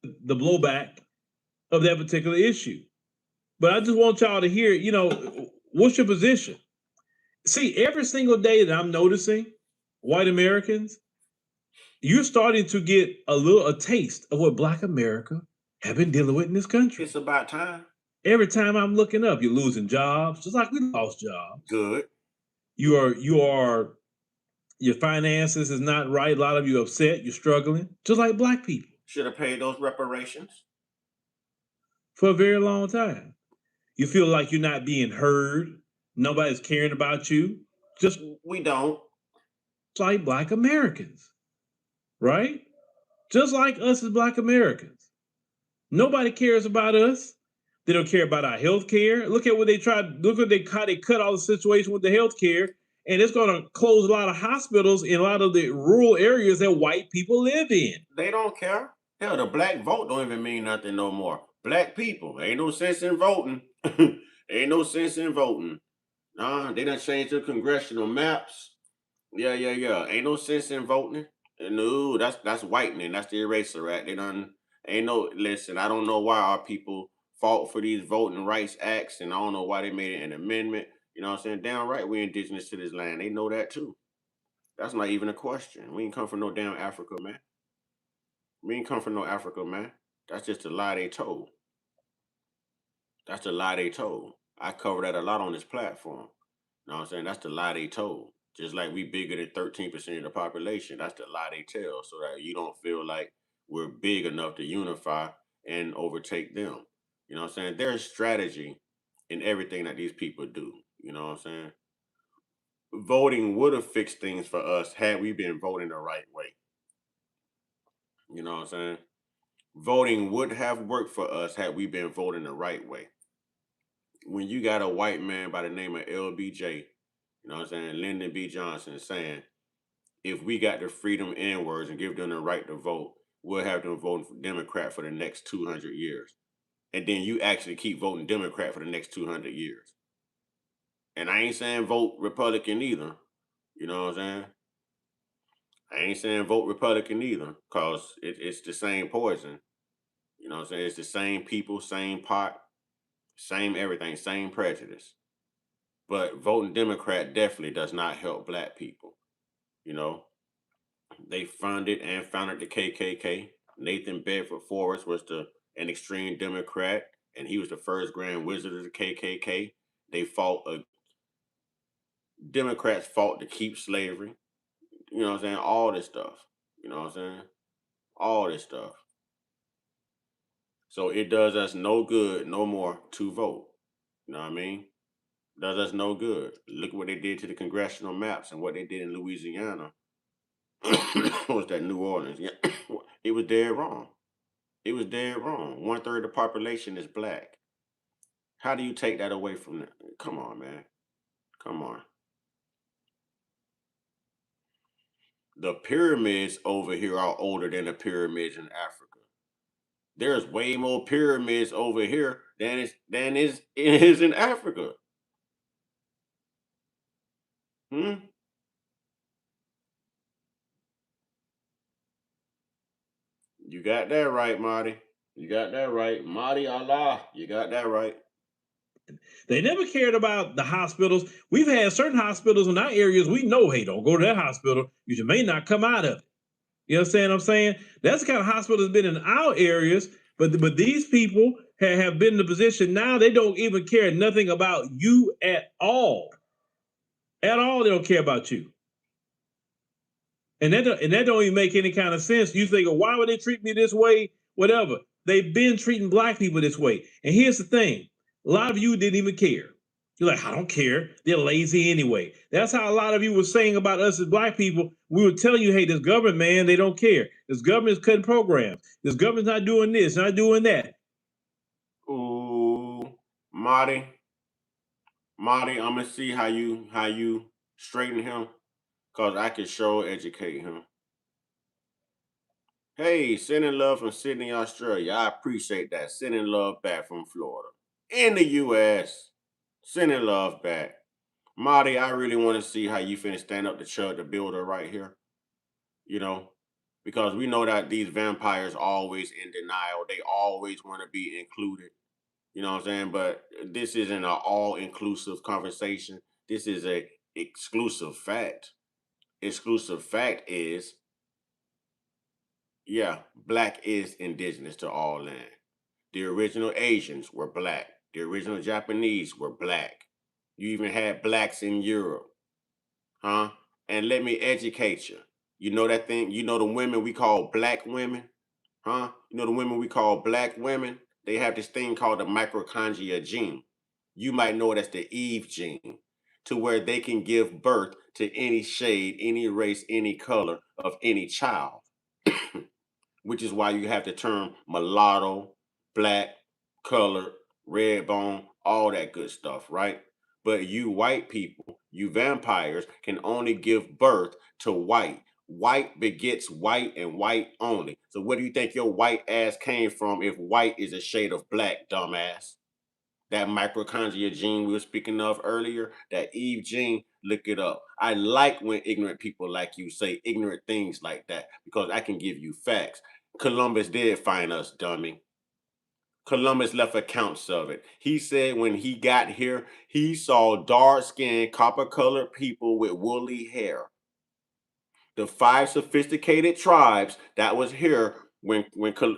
The blowback of that particular issue. But I just want y'all to hear, what's your position? See, every single day that I'm noticing white Americans, you're starting to get a taste of what Black America have been dealing with in this country. It's about time. Every time I'm looking up, you're losing jobs, just like we lost jobs. Good. Your finances is not right. A lot of you upset, you're struggling, just like Black people. Should have paid those reparations. For a very long time. You feel like you're not being heard. Nobody's caring about you. Just we don't. It's like Black Americans, right? Just like us as Black Americans. Nobody cares about us. They don't care about our health care. Look at what they tried. Look what they cut all the situation with the health care. And it's going to close a lot of hospitals in a lot of the rural areas that white people live in. They don't care. Hell, the black vote don't even mean nothing no more. Black people, ain't no sense in voting. Ain't no sense in voting. Nah, they done changed the congressional maps. Yeah. Ain't no sense in voting. No, that's whitening. That's the eraser act. They done listen, I don't know why our people fought for these voting rights acts, and I don't know why they made it an amendment. You know what I'm saying? Damn right we indigenous to this land. They know that too. That's not even a question. We ain't come from no damn Africa, man. We ain't come from no Africa, man. That's just a lie they told. That's the lie they told. I cover that a lot on this platform. You know what I'm saying? That's the lie they told. Just like we bigger than 13% of the population. That's the lie they tell, so that you don't feel like we're big enough to unify and overtake them. You know what I'm saying? There's strategy in everything that these people do. You know what I'm saying? Voting would have fixed things for us had we been voting the right way. You know what I'm saying? Voting would have worked for us had we been voting the right way. When you got a white man by the name of LBJ, you know what I'm saying, Lyndon B. Johnson saying, if we got the freedom N words and give them the right to vote, we'll have them voting for Democrat for the next 200 years. And then you actually keep voting Democrat for the next 200 years. And I ain't saying vote Republican either. You know what I'm saying? I ain't saying vote Republican either, because it's the same poison. You know what I'm saying? It's the same people, same pot, same everything, same prejudice. But voting Democrat definitely does not help black people. You know, they funded and founded the KKK. Nathan Bedford Forrest was an extreme Democrat, and he was the first Grand Wizard of the KKK. Democrats fought to keep slavery. You know what I'm saying? All this stuff. You know what I'm saying? All this stuff. So it does us no good no more to vote. You know what I mean? Does us no good. Look what they did to the congressional maps and what they did in Louisiana. Was that New Orleans? Yeah, it was dead wrong. It was dead wrong. 1/3 of the population is black. How do you take that away from them? Come on, man. Come on. The pyramids over here are older than the pyramids in Africa. There's way more pyramids over here than is in Africa. Hmm? You got that right, Marty. You got that right. Marty Allah. You got that right. They never cared about the hospitals. We've had certain hospitals in our areas. We know, hey, don't go to that hospital. You may not come out of it. You understand what I'm saying? That's the kind of hospital that's been in our areas. But these people have been in the position now they don't even care nothing about you at all. At all, they don't care about you. And that don't even make any kind of sense. You think, why would they treat me this way? Whatever. They've been treating black people this way. And here's the thing. A lot of you didn't even care. You're like, I don't care. They're lazy anyway. That's how a lot of you were saying about us as black people. We were telling you, hey, this government, man, they don't care. This government is cutting programs. This government's not doing this, not doing that. Ooh, Marty. Marty, I'm gonna see how you straighten him. Cause I can sure educate him. Hey, sending love from Sydney, Australia. I appreciate that. Sending love back from Florida. In the US. Sending love back. Marty, I really want to see how you finna stand up to Chud the Builder right here. You know, because we know that these vampires always in denial. They always want to be included. You know what I'm saying? But this isn't an all-inclusive conversation. This is a exclusive fact. Exclusive fact is, yeah, black is indigenous to all land. The original Asians were black. The original Japanese were black. You even had blacks in Europe. Huh? And let me educate you. You know that thing? You know the women we call black women? Huh? You know the women we call black women? They have this thing called the mitochondria gene. You might know it as the Eve gene, to where they can give birth to any shade, any race, any color of any child. Which is why you have the term mulatto, black, colored, red bone, all that good stuff, right? But you white people, you vampires, can only give birth to white. White begets white and white only. So where do you think your white ass came from if white is a shade of black, dumbass? That mitochondria gene we were speaking of earlier, that Eve gene, look it up. I like when ignorant people like you say ignorant things like that because I can give you facts. Columbus did find us, dummy. Columbus left accounts of it. He said when he got here, he saw dark-skinned, copper-colored people with woolly hair. The 5 sophisticated tribes that was here when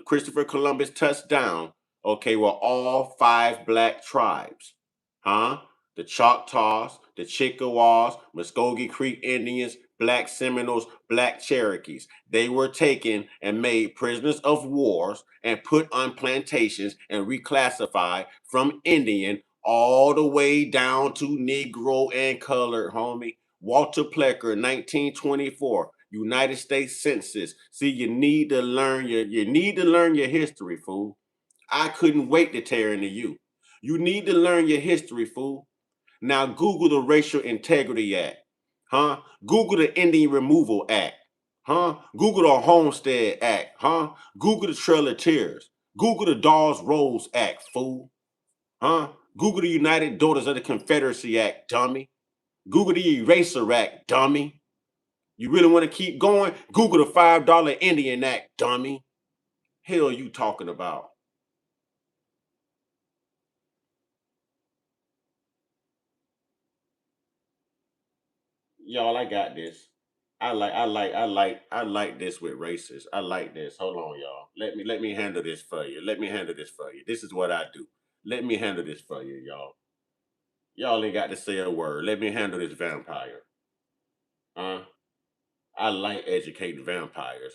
Christopher Columbus touched down, okay, were all 5 black tribes. Huh? the Choctaws, the Chickasaws, Muskogee Creek Indians, Black Seminoles, Black Cherokees. They were taken and made prisoners of wars and put on plantations and reclassified from Indian all the way down to Negro and colored, homie. Walter Plecker, 1924, United States Census. See, you need to learn your history, fool. I couldn't wait to tear into you. You need to learn your history, fool. Now Google the Racial Integrity Act. Huh? Google the Indian Removal Act. Huh? Google the Homestead Act. Huh? Google the Trail of Tears. Google the Dawes Rolls Act, fool. Huh? Google the United Daughters of the Confederacy Act, dummy. Google the Eraser Act, dummy. You really want to keep going? Google the $5 Indian Act, dummy. Hell you talking about? Y'all, I got this. I like this with racists. I like this. Hold on, y'all. Let me handle this for you. Let me handle this for you. This is what I do. Let me handle this for you, y'all. Y'all ain't got to say a word. Let me handle this vampire. Huh? I like educating vampires.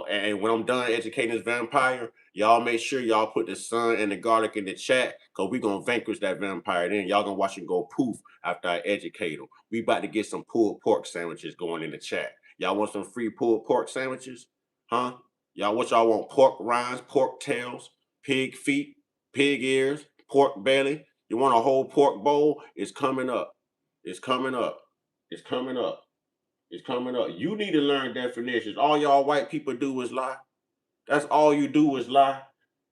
And when I'm done educating this vampire, y'all make sure y'all put the sun and the garlic in the chat, because we going to vanquish that vampire. Then y'all going to watch him go poof after I educate him. We about to get some pulled pork sandwiches going in the chat. Y'all want some free pulled pork sandwiches? Huh? Y'all want pork rinds, pork tails, pig feet, pig ears, pork belly? You want a whole pork bowl? It's coming up. It's coming up. It's coming up. It's coming up. You need to learn definitions. All y'all white people do is lie. That's all you do is lie.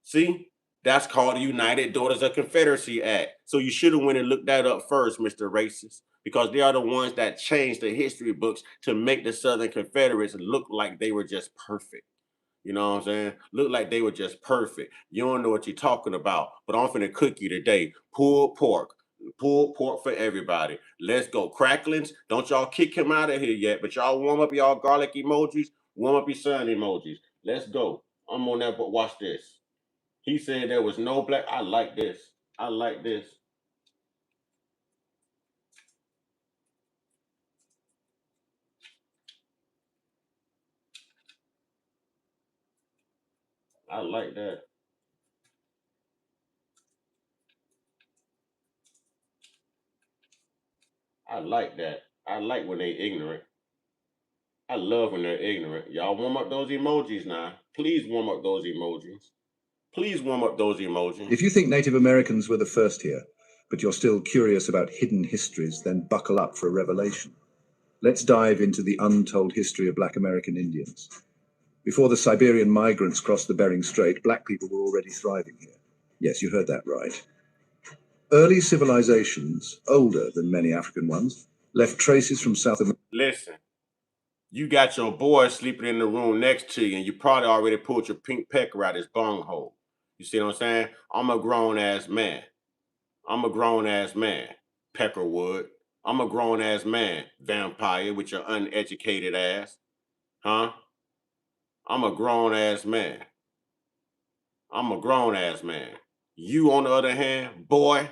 See? That's called the United Daughters of Confederacy Act. So you should have went and looked that up first, Mr. Racist, because they are the ones that changed the history books to make the Southern Confederates look like they were just perfect. You know what I'm saying? Look like they were just perfect. You don't know what you're talking about, but I'm finna cook you today. Pulled pork. Pulled pork for everybody. Let's go. Cracklings, don't y'all kick him out of here yet, but y'all warm up y'all garlic emojis, warm up your sun emojis. Let's go. I'm on that, but watch this. He said there was no black. I like this. I like this. I like that. I like that. I like when they ignorant. I love when they're ignorant. Y'all warm up those emojis now. Please warm up those emojis. Please warm up those emojis. If you think Native Americans were the first here, but you're still curious about hidden histories, then buckle up for a revelation. Let's dive into the untold history of Black American Indians. Before the Siberian migrants crossed the Bering Strait, Black people were already thriving here. Yes, you heard that right. Early civilizations, older than many African ones, left traces from South America. Listen, you got your boy sleeping in the room next to you, and you probably already pulled your pink pecker out his bunghole. You see what I'm saying? I'm a grown ass man. I'm a grown ass man, Peckerwood. I'm a grown ass man, vampire, with your uneducated ass. Huh? I'm a grown ass man. I'm a grown ass man. You, on the other hand, boy,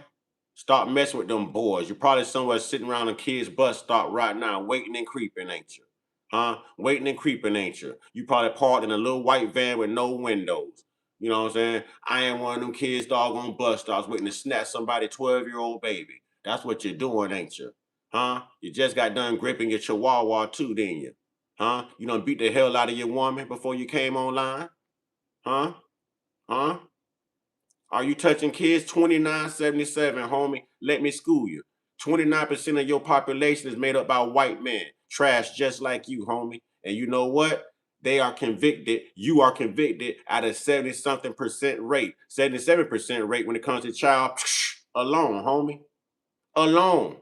stop messing with them boys. You're probably somewhere sitting around a kid's bus stop right now, waiting and creeping, ain't you? Huh? Waiting and creeping, ain't you? You probably parked in a little white van with no windows. You know what I'm saying? I ain't one of them kids doggone bus stops waiting to snatch somebody 12-year-old baby. That's what you're doing, ain't you? Huh? You just got done gripping your chihuahua too, didn't you? Huh? You done beat the hell out of your woman before you came online? Huh? Huh? Are you touching kids? 2977, homie. Let me school you. 29% of your population is made up by white men. Trash just like you, homie. And you know what? They are convicted. You are convicted at a 70-something percent rate. 77% rate when it comes to child alone, homie. Alone.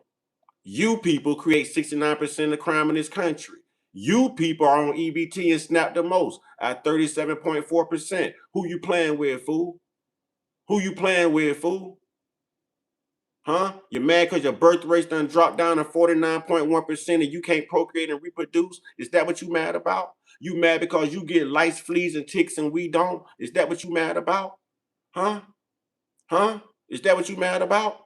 You people create 69% of crime in this country. You people are on EBT and SNAP the most at 37.4%. Who you playing with, fool? Who you playing with, fool? Huh? You mad because your birth rate's done dropped down to 49.1% and you can't procreate and reproduce? Is that what you mad about? You mad because you get lice, fleas, and ticks and we don't? Is that what you mad about? Huh? Huh? Is that what you mad about?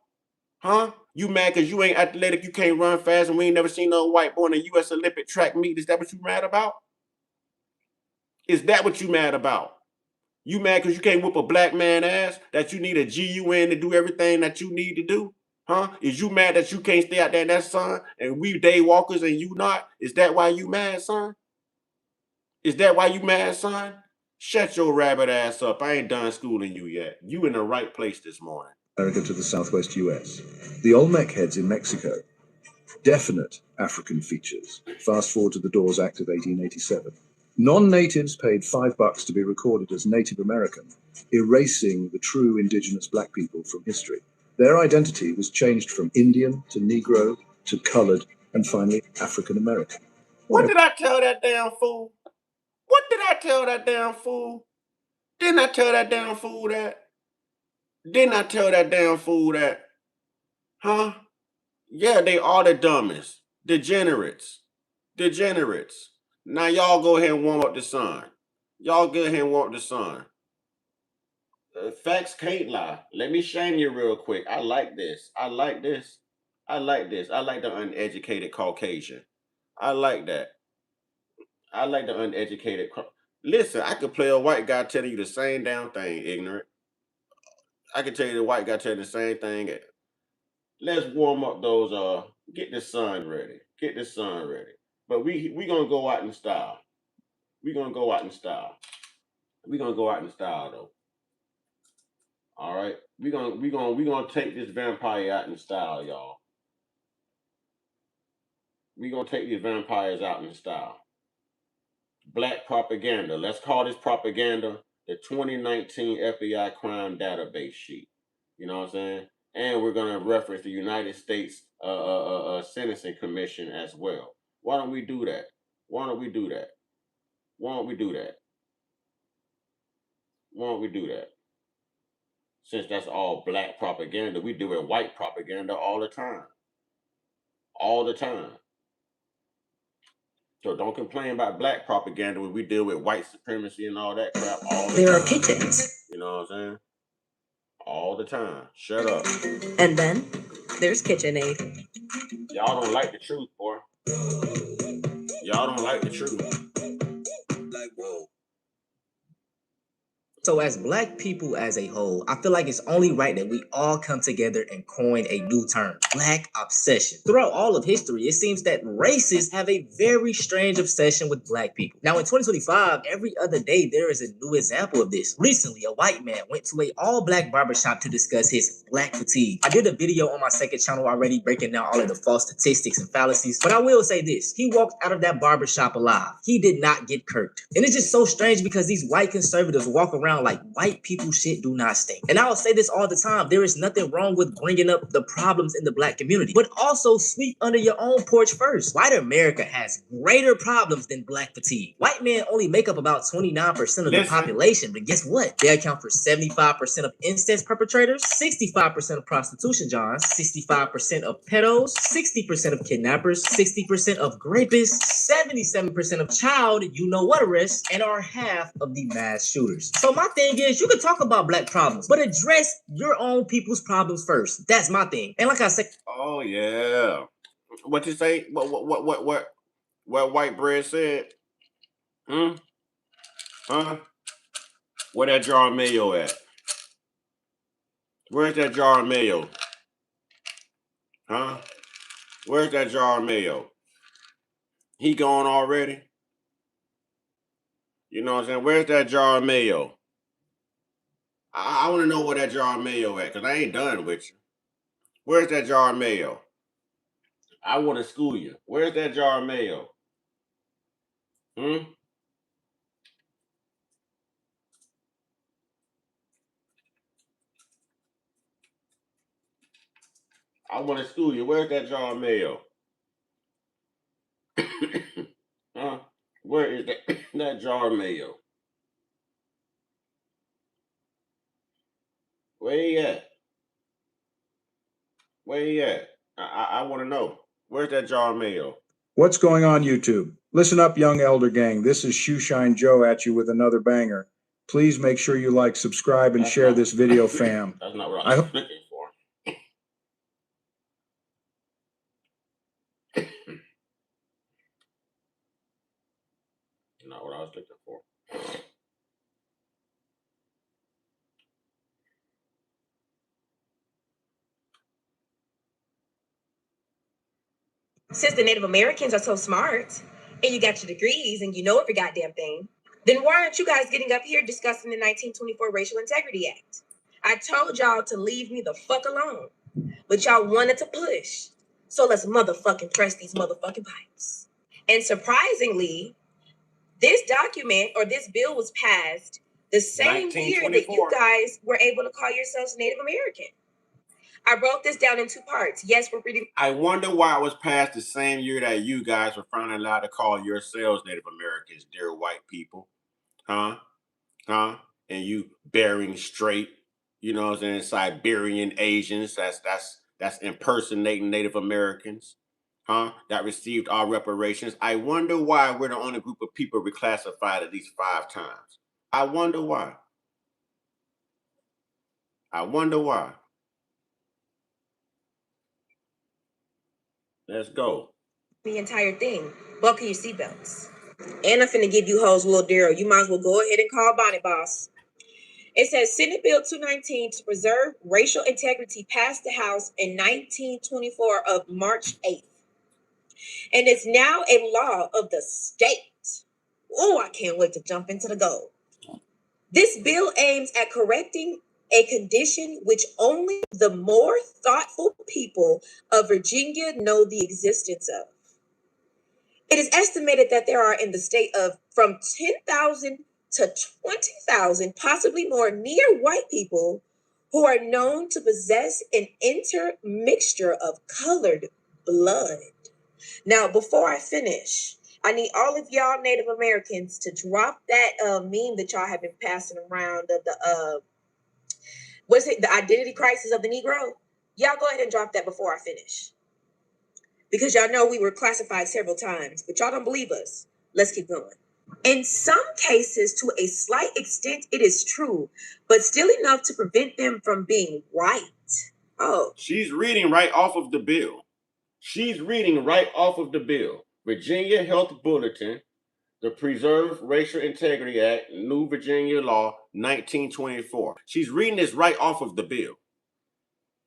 Huh? You mad because you ain't athletic, you can't run fast, and we ain't never seen no white boy in a U.S. Olympic track meet. Is that what you mad about? Is that what you mad about? You mad because you can't whoop a black man ass, that you need a GUN to do everything that you need to do? Huh? Is you mad that you can't stay out there in that sun and we day walkers and you not? Is that why you mad, son? Is that why you mad, son? Shut your rabbit ass up. I ain't done schooling you yet. You in the right place this morning. America to the southwest US. The Olmec heads in Mexico. Definite African features. Fast forward to the Dawes Act of 1887. Non-natives paid $5 to be recorded as Native American, erasing the true indigenous black people from history. Their identity was changed from Indian to Negro to colored and finally African American. What did I tell that damn fool? What did I tell that damn fool? Didn't I tell that damn fool that? Didn't I tell that damn fool that? Huh? Yeah, they are the dumbest. Degenerates. Degenerates. Now y'all go ahead and warm up the sun. Y'all go ahead and warm up the sun. Facts can't lie. Let me shame you real quick. I like this. I like this. I like this. I like the uneducated Caucasian. I like that. I like the uneducated. Listen, I could play a white guy telling you the same damn thing, ignorant. I can tell you the white guy telling you the same thing. Let's warm up those, get the sun ready. Get the sun ready. But we gonna go out in style. We gonna go out in style. We gonna go out in style though. All right. We gonna take this vampire out in style, y'all. We gonna take these vampires out in style. Black propaganda. Let's call this propaganda the 2019 FBI crime database sheet. You know what I'm saying? And we're gonna reference the United States Sentencing Commission as well. Why don't we do that? Why don't we do that? Why don't we do that? Why don't we do that? Since that's all black propaganda, we do it white propaganda all the time. All the time. So don't complain about black propaganda when we deal with white supremacy and all that crap all the time. There are kitchens. You know what I'm saying? All the time. Shut up. And then there's KitchenAid. Y'all don't like the truth, boy. Y'all don't like the truth. Like, whoa. So as black people as a whole, I feel like it's only right that we all come together and coin a new term, black obsession. Throughout all of history, it seems that racists have a very strange obsession with black people. Now in 2025, every other day, there is a new example of this. Recently, a white man went to an all-black barbershop to discuss his black fatigue. I did a video on my second channel already breaking down all of the false statistics and fallacies, but I will say this, he walked out of that barbershop alive. He did not get kirked. And it's just so strange because these white conservatives walk around like white people shit do not stink. And I will say this all the time, there is nothing wrong with bringing up the problems in the black community, but also sweep under your own porch first. White America has greater problems than black fatigue. White men only make up about 29% of the population, but guess what? They account for 75% of incest perpetrators, 65% of prostitution johns, 65% of pedos, 60% of kidnappers, 60% of rapists, 77% of child you-know-what arrests, and are half of the mass shooters. So my thing is, you can talk about black problems, but address your own people's problems first. That's my thing. And like I said, oh yeah, what you say? What white bread said? Huh? Where that jar of mayo at? Where's that jar of mayo? Huh? Where's that jar of mayo? He gone already? You know what I'm saying? Where's that jar of mayo? I want to know where that jar of mayo at, because I ain't done with you. Where's that jar of mayo? I want to school you. Where's that jar of mayo? I want to school you. Where's that jar of mayo? Huh? Where is that jar of mayo? Where he at? Where he at? I want to know. Where's that jar of mayo? What's going on, YouTube? Listen up, young elder gang. This is Shoeshine Joe at you with another banger. Please make sure you like, subscribe, and share this video, fam. That's not what I was looking for. not what I was looking for. Since the Native Americans are so smart, and you got your degrees and you know every goddamn thing, then why aren't you guys getting up here discussing the 1924 Racial Integrity Act? I told y'all to leave me the fuck alone, but y'all wanted to push. So let's motherfucking press these motherfucking pipes. And surprisingly, this document or this bill was passed the same year that you 1924. guys were able to call yourselves Native American. I broke this down in two parts. Yes, we're reading. I wonder why it was passed the same year that you guys were finally allowed to call yourselves Native Americans, dear white people. Huh? And you Bering Strait, you know what I'm saying, Siberian Asians, that's impersonating Native Americans, that received our reparations. I wonder why we're the only group of people reclassified at least 5 times. I wonder why. I wonder why. Let's go. The entire thing. Buckle your seatbelts. And I'm finna give you hoes a little Daryl. You might as well go ahead and call Bonnie Boss. It says Senate Bill 219 to preserve racial integrity passed the House in 1924 of March 8th. And it's now a law of the state. Oh, I can't wait to jump into the gold. This bill aims at correcting a condition which only the more thoughtful people of Virginia know the existence of. It is estimated that there are in the state of from 10,000 to 20,000, possibly more, near white people who are known to possess an intermixture of colored blood. Now, before I finish, I need all of y'all Native Americans to drop that meme that y'all have been passing around of the what's it, the identity crisis of the Negro. Y'all go ahead and drop that before I finish. Because y'all know we were classified several times, but y'all don't believe us. Let's keep going. In some cases, to a slight extent, it is true, but still enough to prevent them from being white. Oh. She's reading right off of the bill. She's reading right off of the bill. Virginia Health Bulletin, the Preserve Racial Integrity Act, New Virginia Law, 1924. She's reading this right off of the bill.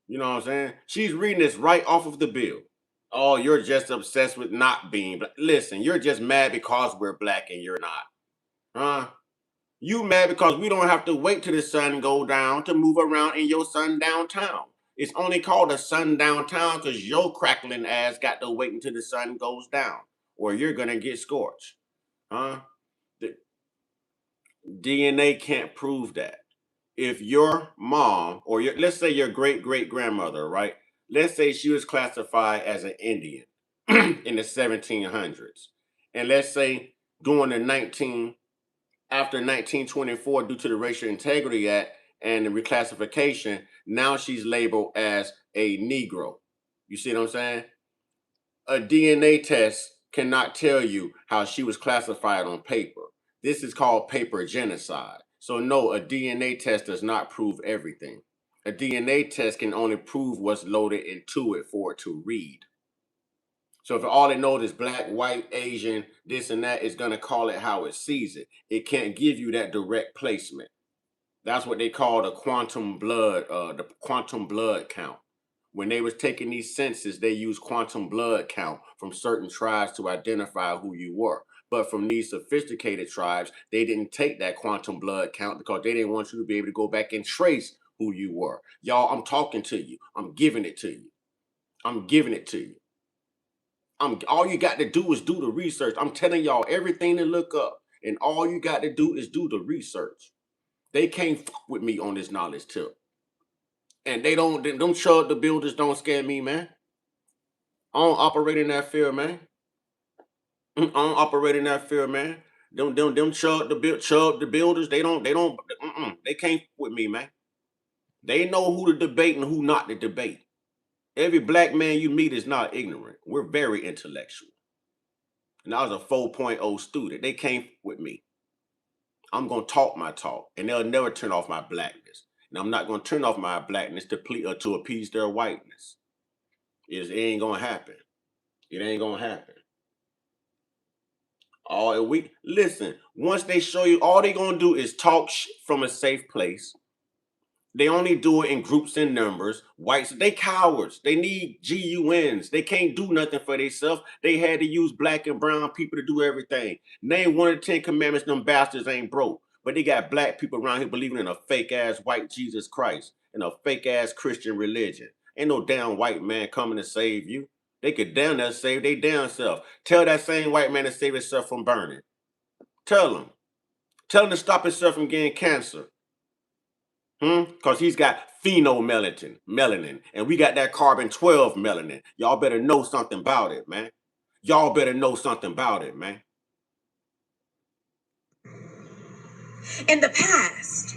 You know what I'm saying? She's reading this right off of the bill. Oh, you're just obsessed with not being black. Listen, you're just mad because we're black and you're not. You mad because we don't have to wait till the sun go down to move around in your sundown town. It's only called a sundown town because your crackling ass got to wait until the sun goes down or you're going to get scorched. The DNA can't prove that. If your mom or let's say your great-great-grandmother, right? Let's say she was classified as an Indian in the 1700s. And let's say during the after 1924, due to the Racial Integrity Act and the reclassification, now she's labeled as a Negro. You see what I'm saying? A DNA test cannot tell you how she was classified on paper. This is called paper genocide. So no, a DNA test does not prove everything. A DNA test can only prove what's loaded into it for it to read. So if all it knows is black, white, Asian, this and that, it's going to call it how it sees it. It can't give you that direct placement. That's what they call the quantum blood count. When they was taking these census, they used quantum blood count from certain tribes to identify who you were. But from these sophisticated tribes, they didn't take that quantum blood count because they didn't want you to be able to go back and trace who you were. Y'all, I'm talking to you. I'm giving it to you. I'm giving it to you. All you got to do is do the research. I'm telling y'all everything to look up. And all you got to do is do the research. They can't fuck with me on this knowledge tip. And them chug the builders don't scare me, man. I don't operate in that fear, man. I don't operate in that fear, man. Them chug the builders, they can't with me, man. They know who to debate and who not to debate. Every black man you meet is not ignorant. We're very intellectual. And I was a 4.0 student. They can't with me. I'm going to talk my talk, and they'll never turn off my blackness. And I'm not going to turn off my blackness to appease their whiteness. It ain't going to happen. It ain't going to happen. All we listen. Once they show you, all they gonna do is talk from a safe place. They only do it in groups and numbers. Whites, they cowards. They need GUNs. They can't do nothing for themselves. They had to use black and brown people to do everything. Name one of the 10 commandments, them bastards ain't broke. But they got black people around here believing in a fake ass white Jesus Christ and a fake ass Christian religion. Ain't no damn white man coming to save you. They could damn near save their damn self. Tell that same white man to save himself from burning. Tell him. Tell him to stop himself from getting cancer. Because he's got melanin, and we got that carbon 12 melanin. Y'all better know something about it, man. Y'all better know something about it, man. In the past,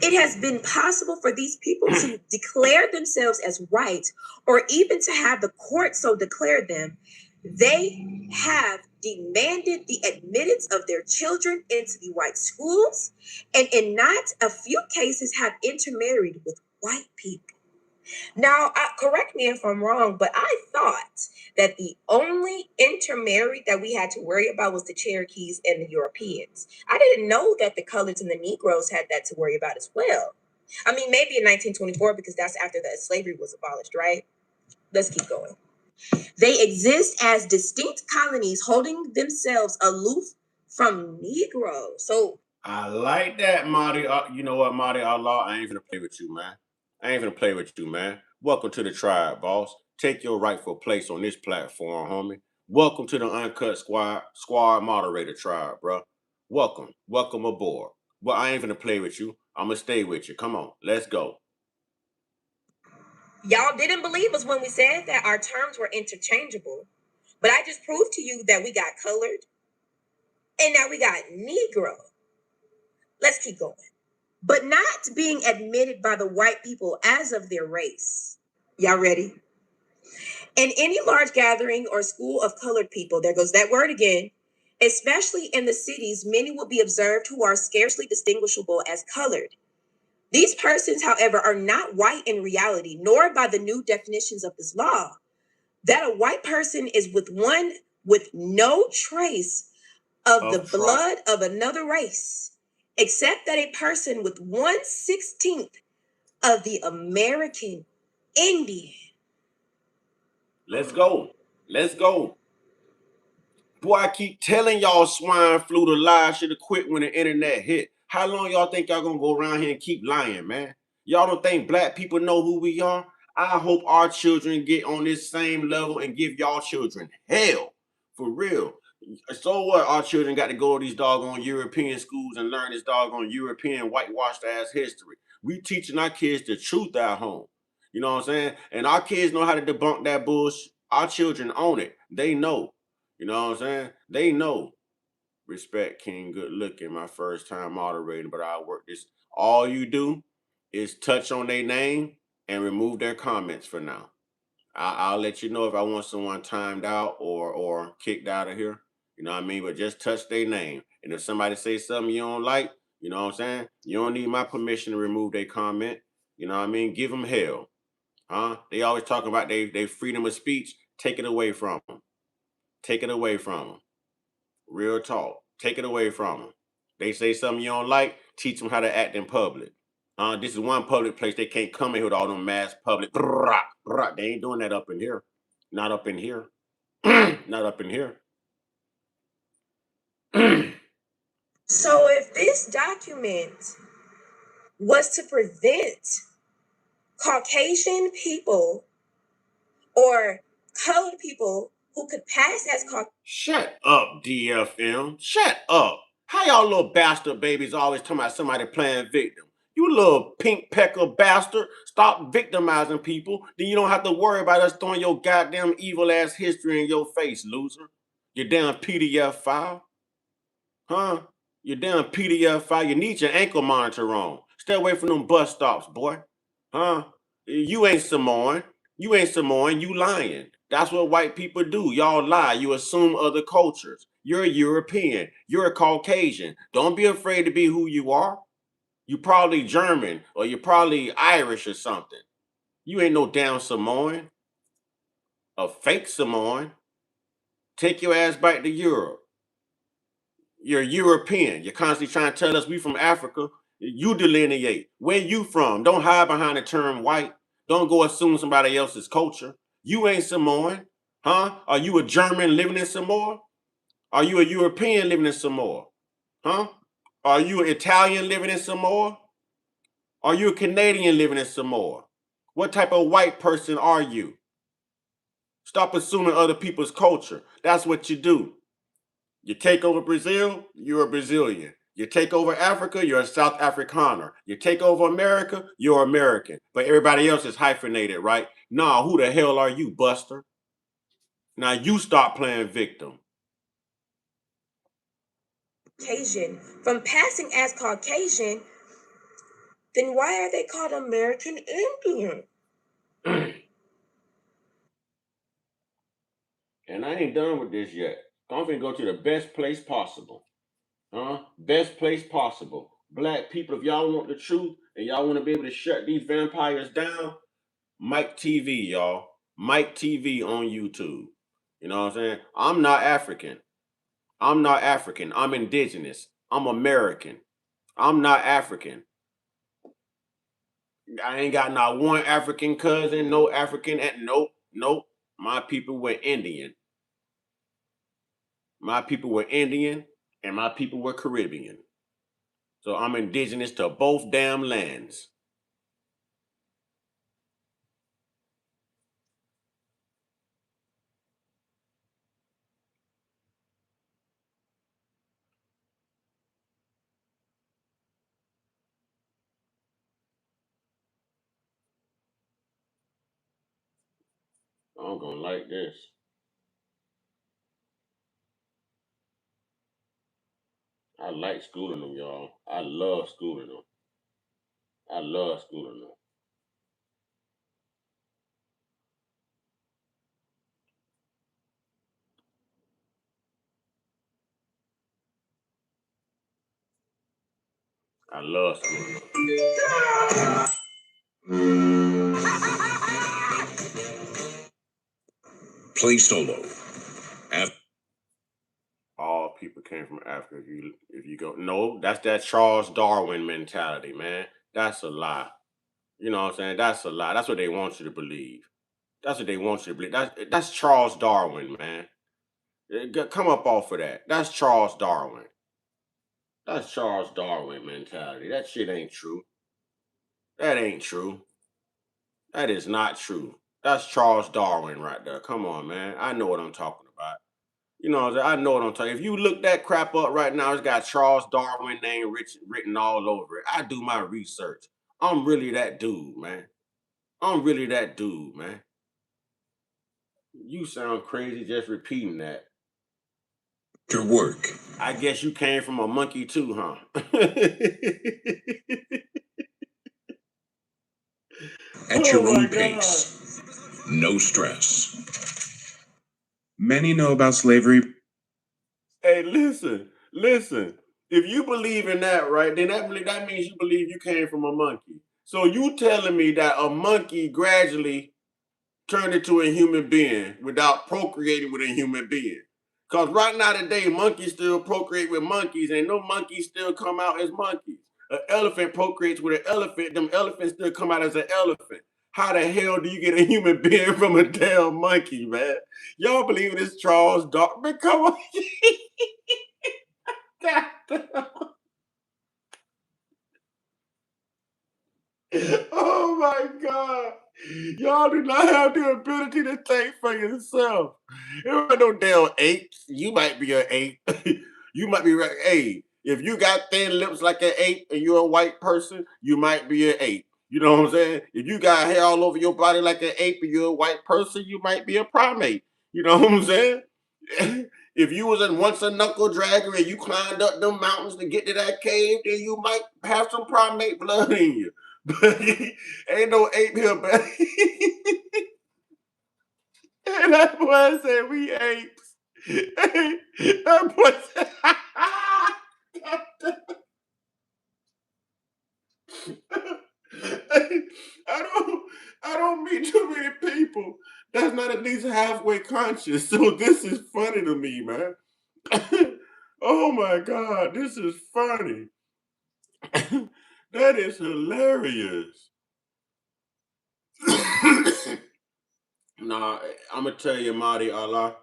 it has been possible for these people to declare themselves as white, or even to have the court so declare them. They have demanded the admittance of their children into the white schools, and in not a few cases have intermarried with white people. Now, correct me if I'm wrong, but I thought that the only intermarried that we had to worry about was the Cherokees and the Europeans. I didn't know that the coloreds and the Negroes had that to worry about as well. I mean, maybe in 1924, because that's after that slavery was abolished, right? Let's keep going. They exist as distinct colonies holding themselves aloof from Negroes. So I like that, Marty. You know what, Marty Allah? I ain't gonna play with you, man. I ain't gonna play with you, man. Welcome to the tribe, boss. Take your rightful place on this platform, homie. Welcome to the Uncut Squad moderator tribe, bro. Welcome aboard. Well, I ain't gonna play with you. I'm gonna stay with you. Come on, let's go. y'all didn't believe us when we said that our terms were interchangeable. But I just proved to you that we got colored and now we got Negro. Let's keep going. But not being admitted by the white people as of their race. Y'all ready? In any large gathering or school of colored people, there goes that word again, especially in the cities, many will be observed who are scarcely distinguishable as colored. These persons, however, are not white in reality, nor by the new definitions of this law. That a white person is with no trace of the blood of another race, except that a person with 1/16 of the American Indian. Let's go. Let's go. Boy, I keep telling y'all swine flu the lie should have quit when the internet hit. How long y'all think y'all gonna go around here and keep lying, man? Y'all don't think black people know who we are? I hope our children get on this same level and give y'all children hell. For real. So what? Our children got to go to these doggone European schools and learn this doggone European whitewashed ass history. We teaching our kids the truth at home. You know what I'm saying? And our kids know how to debunk that bullshit. Our children own it. They know. You know what I'm saying? They know. Respect King Good Looking, my first time moderating, but I work this. All you do is touch on their name and remove their comments for now. I'll let you know if I want someone timed out or kicked out of here. You know what I mean? But just touch their name. And if somebody say something you don't like, you know what I'm saying? You don't need my permission to remove their comment. You know what I mean? Give them hell. Huh? They always talk about they freedom of speech. Take it away from them. Take it away from them. Real talk. Take it away from them. They say something you don't like, teach them how to act in public. This is one public place they can't come in here with all them mass public. They ain't doing that up in here. Not up in here. Not up in here. So if this document was to prevent Caucasian people or colored people who could pass as Caucasian. Shut up, DFM. Shut up. How y'all little bastard babies always talking about somebody playing victim? You little pink pecker bastard. Stop victimizing people. Then you don't have to worry about us throwing your goddamn evil ass history in your face, loser. Your damn PDF file. Huh? Your damn PDF file. You need your ankle monitor on. Stay away from them bus stops, boy. Huh? You ain't Samoan. You ain't Samoan. You lying. That's what white people do. Y'all lie. You assume other cultures. You're a European. You're a Caucasian. Don't be afraid to be who you are. You probably German or you're probably Irish or something. You ain't no damn Samoan. A fake Samoan. Take your ass back to Europe. You're European. You're constantly trying to tell us we from Africa. You delineate. Where you from? Don't hide behind the term white. Don't go assume somebody else's culture. You ain't Samoan, huh? Are you a German living in Samoa? Are you a European living in Samoa? Huh? Are you an Italian living in Samoa? Are you a Canadian living in Samoa? What type of white person are you? Stop assuming other people's culture. That's what you do. You take over Brazil, you're a Brazilian. You take over Africa, you're a South Afrikaner. You take over America, you're American. But everybody else is hyphenated, right? Nah, who the hell are you, Buster? Now you start playing victim. Caucasian from passing as Caucasian, then why are they called American Indian? And I ain't done with this yet. I'm gonna go to the best place possible. Best place possible. Black people, if y'all want the truth and y'all want to be able to shut these vampires down, Mike TV, y'all. Mike TV on YouTube. You know what I'm saying? I'm not African. I'm not African. I'm indigenous. I'm American. I'm not African. I ain't got not one African cousin, no African. Nope. My people were Indian. My people were Indian and my people were Caribbean. So I'm indigenous to both damn lands. I'm gonna like this. I like schooling them, y'all. I love schooling them. I love schooling them. I love schooling them. Play solo. All people came from Africa. If you go, no, that's that Charles Darwin mentality, man. That's a lie. You know what I'm saying? That's a lie. That's what they want you to believe. That's what they want you to believe. That's Charles Darwin, man. Come up off of that. That's Charles Darwin. That's Charles Darwin mentality. That shit ain't true. That ain't true. That is not true. That's Charles Darwin right there. Come on, man. I know what I'm talking about. You know, I know what I'm talking. If you look that crap up right now, it's got Charles Darwin name written all over it. I do my research. I'm really that dude, man. I'm really that dude, man. You sound crazy just repeating that. Your work. I guess you came from a monkey too, huh? At your own pace. No stress. Many know about slavery. Hey, listen. If you believe in that, right, then that means you believe you came from a monkey. So you telling me that a monkey gradually turned into a human being without procreating with a human being? Because right now today, monkeys still procreate with monkeys, and no monkeys still come out as monkeys. An elephant procreates with an elephant, them elephants still come out as an elephant. How the hell do you get a human being from a damn monkey, man? Y'all believe this Charles Darwin? Come on. Oh my God. Y'all do not have the ability to think for yourself. There are no damn apes. You might be an ape. You might be right. Hey, if you got thin lips like an ape and you're a white person, you might be an ape. You know what I'm saying? If you got hair all over your body like an ape and you're a white person, you might be a primate. You know what I'm saying? If you was once a knuckle dragger and you climbed up them mountains to get to that cave, then you might have some primate blood in you. But ain't no ape here, but and that boy said we apes. That boy said, I don't meet too many people that's not at least halfway conscious. So this is funny to me, man. Oh my God, this is funny. That is hilarious. Nah, I'm gonna tell you, Mahdi Allah,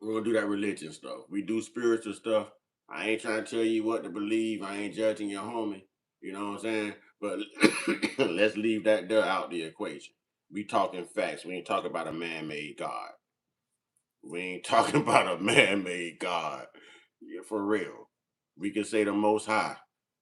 we're gonna do that religion stuff. We do spiritual stuff. I ain't trying to tell you what to believe. I ain't judging your homie. You know what I'm saying? But let's leave that there out the equation. We talking facts. We ain't talking about a man-made God. We ain't talking about a man-made God. Yeah, for real. We can say the Most High,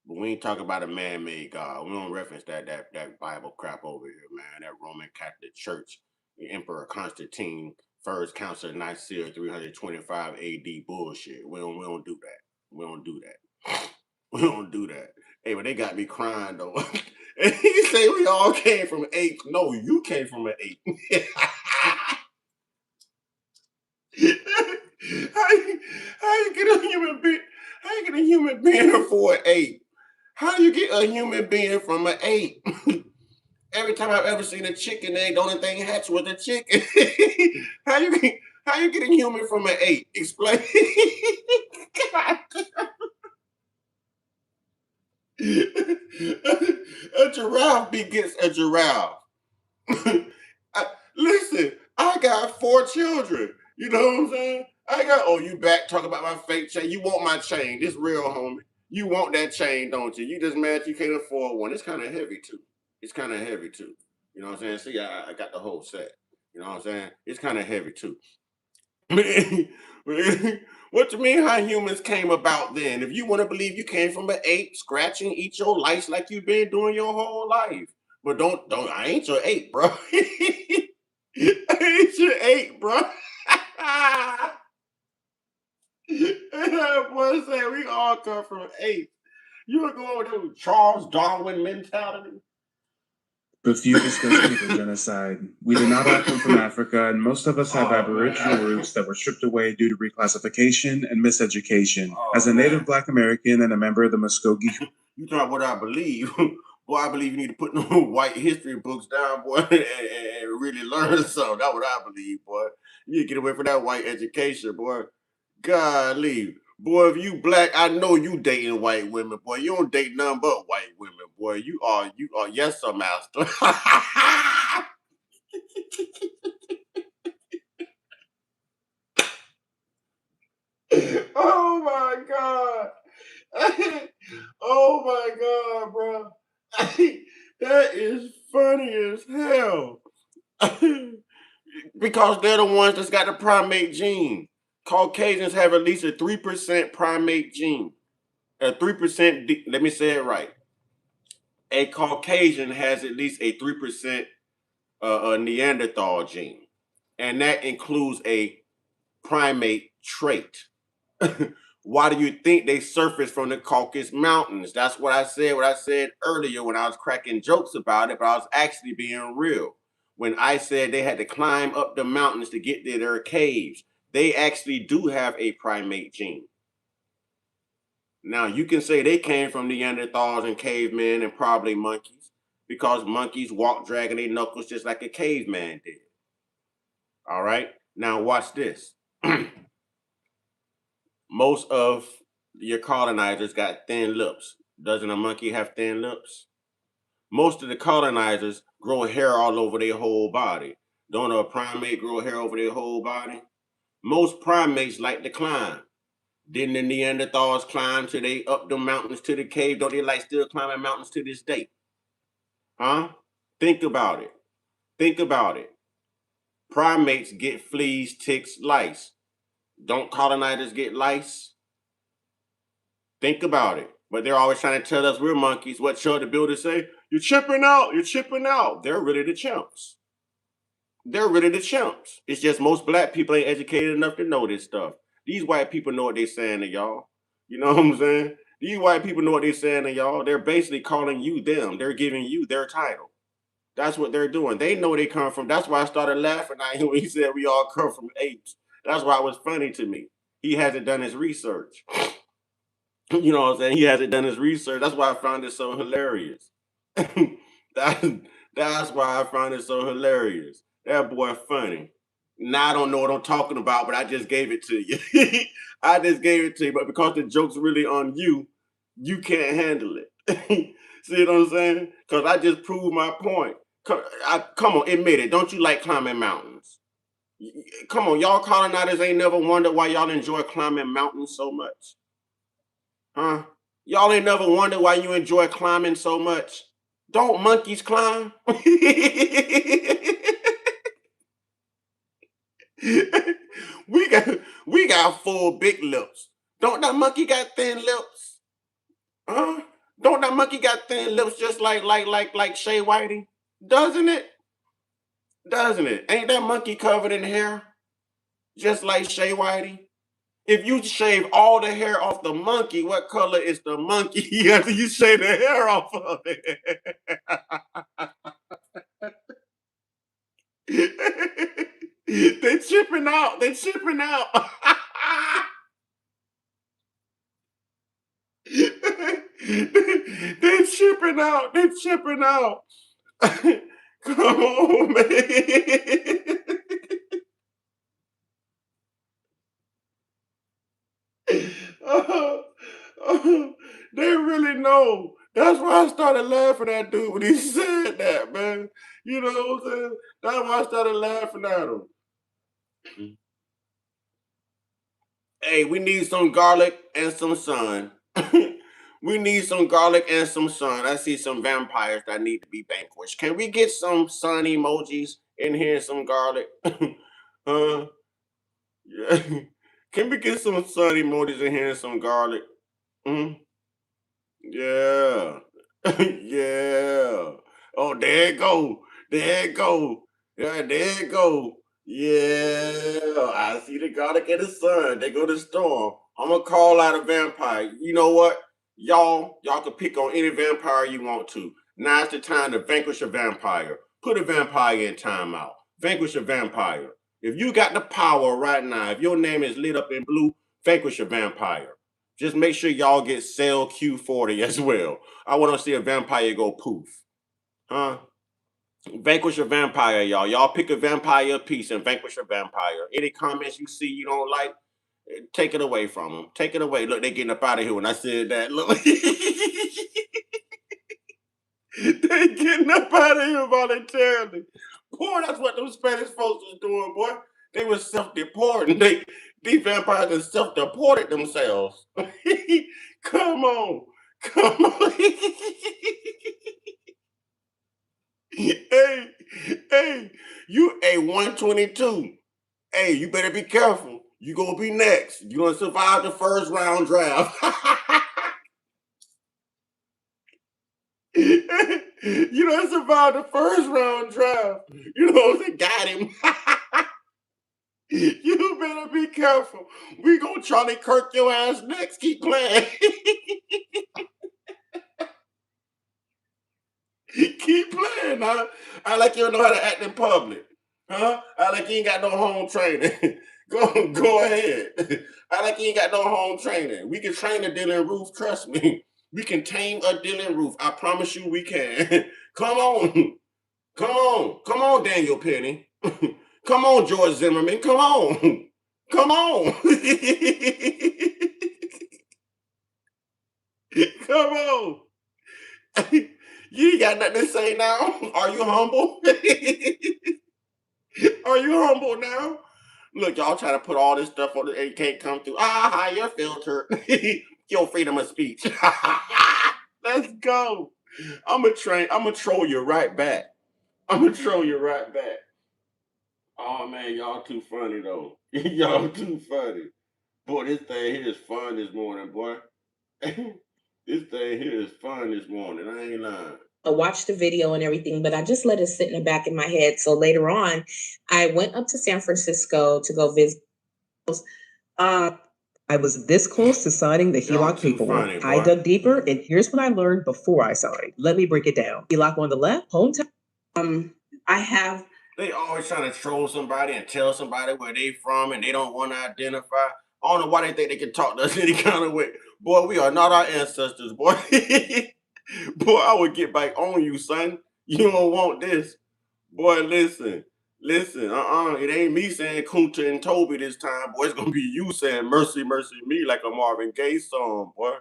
but we ain't talking about a man-made God. We don't reference that Bible crap over here, man. That Roman Catholic Church, the Emperor Constantine, First Council of Nicaea, 325 AD bullshit. We don't do that. We don't do that. We don't do that. Hey, but they got me crying though. And he say we all came from apes. No, you came from an ape. How you get a human being? How you get a human being for an ape? How do you get a human being from an ape? Every time I've ever seen a chicken egg, the only thing hatched was a chicken. how you get a human from an ape? Explain. A giraffe begets a giraffe. Listen, I got 4 children. You know what I'm saying? You back talking about my fake chain. You want my chain. This real, homie. You want that chain, don't you? You just mad you can't afford one. It's kind of heavy, too. It's kind of heavy, too. You know what I'm saying? See, I got the whole set. You know what I'm saying? It's kind of heavy, too. What you mean how humans came about then? If you want to believe you came from an ape, scratch and eat your lice like you've been doing your whole life. But don't, I ain't your ape, bro. I ain't your ape, bro. That boy said we all come from apes. You were going with Charles Darwin mentality? But few discuss paper genocide. We did not all come from Africa, and most of us have Aboriginal roots that were stripped away due to reclassification and miseducation. As a native Black American and a member of the Muskogee. You talking what I believe? Boy, I believe you need to put no white history books down, boy, and really learn something. That's what I believe, boy. You need to get away from that white education, boy. Golly. Boy, if you Black, I know you dating white women, boy. You don't date none but white women, boy. You are, yes, sir, master. Oh my God. Oh my God, bro. That is funny as hell. Because they're the ones that's got the primate gene. Caucasians have at least a 3% primate gene. A 3%, let me say it right. A Caucasian has at least a 3% a Neanderthal gene. And that includes a primate trait. Why do you think they surfaced from the Caucasus Mountains? That's what I said earlier when I was cracking jokes about it, but I was actually being real. When I said they had to climb up the mountains to get to their caves, they actually do have a primate gene. Now, you can say they came from Neanderthals and cavemen and probably monkeys, because monkeys walk dragging their knuckles just like a caveman did. All right? Now, watch this. Most of your colonizers got thin lips. Doesn't a monkey have thin lips? Most of the colonizers grow hair all over their whole body. Don't a primate grow hair over their whole body? Most primates like to climb. Didn't the Neanderthals climb till they up the mountains to the cave? Don't they like still climbing mountains to this day? Huh? Think about it. Think about it. Primates get fleas, ticks, lice. Don't colonizers get lice? Think about it. But they're always trying to tell us we're monkeys. What show the builders say? You're chipping out. You're chipping out. They're really the chimps. They're really the chimps. It's just most Black people ain't educated enough to know this stuff. These white people know what they're saying to y'all. You know what I'm saying? These white people know what they're saying to y'all. They're basically calling you them. They're giving you their title. That's what they're doing. They know where they come from. That's why I started laughing at him when he said we all come from apes. That's why it was funny to me. He hasn't done his research. You know what I'm saying? He hasn't done his research. That's why I found it so hilarious. That's why I found it so hilarious. That boy funny. Now I don't know what I'm talking about, but I just gave it to you. I just gave it to you, but because the joke's really on you, you can't handle it. See what I'm saying? Because I just proved my point. Come on, admit it. Don't you like climbing mountains? Come on, y'all colonizers ain't never wondered why y'all enjoy climbing mountains so much. Huh? Y'all ain't never wondered why you enjoy climbing so much. Don't monkeys climb? we got full big lips. Don't that monkey got thin lips? Huh? Don't that monkey got thin lips just like Shay Whitey? Doesn't it? Doesn't it? Ain't that monkey covered in hair? Just like Shay Whitey? If you shave all the hair off the monkey, what color is the monkey after you shave the hair off of it? They chipping out. They chipping out. They're chipping out. They're chipping out. Come on, man. Oh, oh, they really know. That's why I started laughing at dude when he said that, man. You know what I'm saying? That's why I started laughing at him. Hey, we need some garlic and some sun. We need some garlic and some sun. I see some vampires that need to be vanquished. Can we get some sun emojis in here and some garlic? Yeah. Can we get some sun emojis in here and some garlic? Mm? Yeah. Yeah. Oh, there it go. There it go. Yeah, there it go. Yeah. I see the garlic and the sun. They go to the storm. I'm gonna call out a vampire. You know what? Y'all can pick on any vampire you want to. Now's the time to vanquish a vampire. Put a vampire in timeout. Vanquish a vampire. If you got the power right now, if your name is lit up in blue, vanquish a vampire. Just make sure y'all get Cell Q40 as well. I want to see a vampire go poof. Huh? Vanquish a vampire, y'all. Y'all pick a vampire piece and vanquish a vampire. Any comments you see you don't like, take it away from them. Take it away. Look, they getting up out of here when I said that. Look. They getting up out of here voluntarily. Boy, that's what those Spanish folks was doing, boy. They were self-deporting. These vampires have self-deported themselves. Come on. Come on. Hey, you A122. Hey, you better be careful. You gonna be next. You gonna survive the first round draft. You don't survive the first round draft. You know what I'm saying? Got him. You better be careful. We gonna Charlie Kirk your ass next. Keep playing. Keep playing, huh? I like you don't know how to act in public. Huh? I like you ain't got no home training. Go ahead. I like you ain't got no home training. We can train a Dylan Roof, trust me. We can tame a Dylan Roof. I promise you we can. Come on. Come on. Come on, Daniel Penny. Come on, George Zimmerman. Come on. Come on. Come on. You ain't got nothing to say now. Are you humble? Are you humble now? Look, y'all trying to put all this stuff on it and can't come through. You're filtered. Your freedom of speech. Let's go. I'm gonna troll you right back. I'm gonna troll you right back. Oh man, y'all too funny though. Y'all too funny. Boy, this thing here is fun this morning, boy. This thing here is fun this morning. I ain't lying. I watched the video and everything, but I just let it sit in the back of my head. So later on, I went up to San Francisco to go visit. I was this close to signing the Y'all HELOC too paperwork. funny, I boy. dug deeper, and here's what I learned before I signed. Let me break it down. HELOC on the left, hometown. I have. They always trying to troll somebody and tell somebody where they from, and they don't want to identify. I don't know why they think they can talk to us any kind of way. Boy, we are not our ancestors, boy. Boy, I would get back on you, son. You don't want this. Boy, listen. Listen, it ain't me saying Kunta and Toby this time, boy. It's gonna be you saying "Mercy, Mercy Me" like a Marvin Gaye song, boy.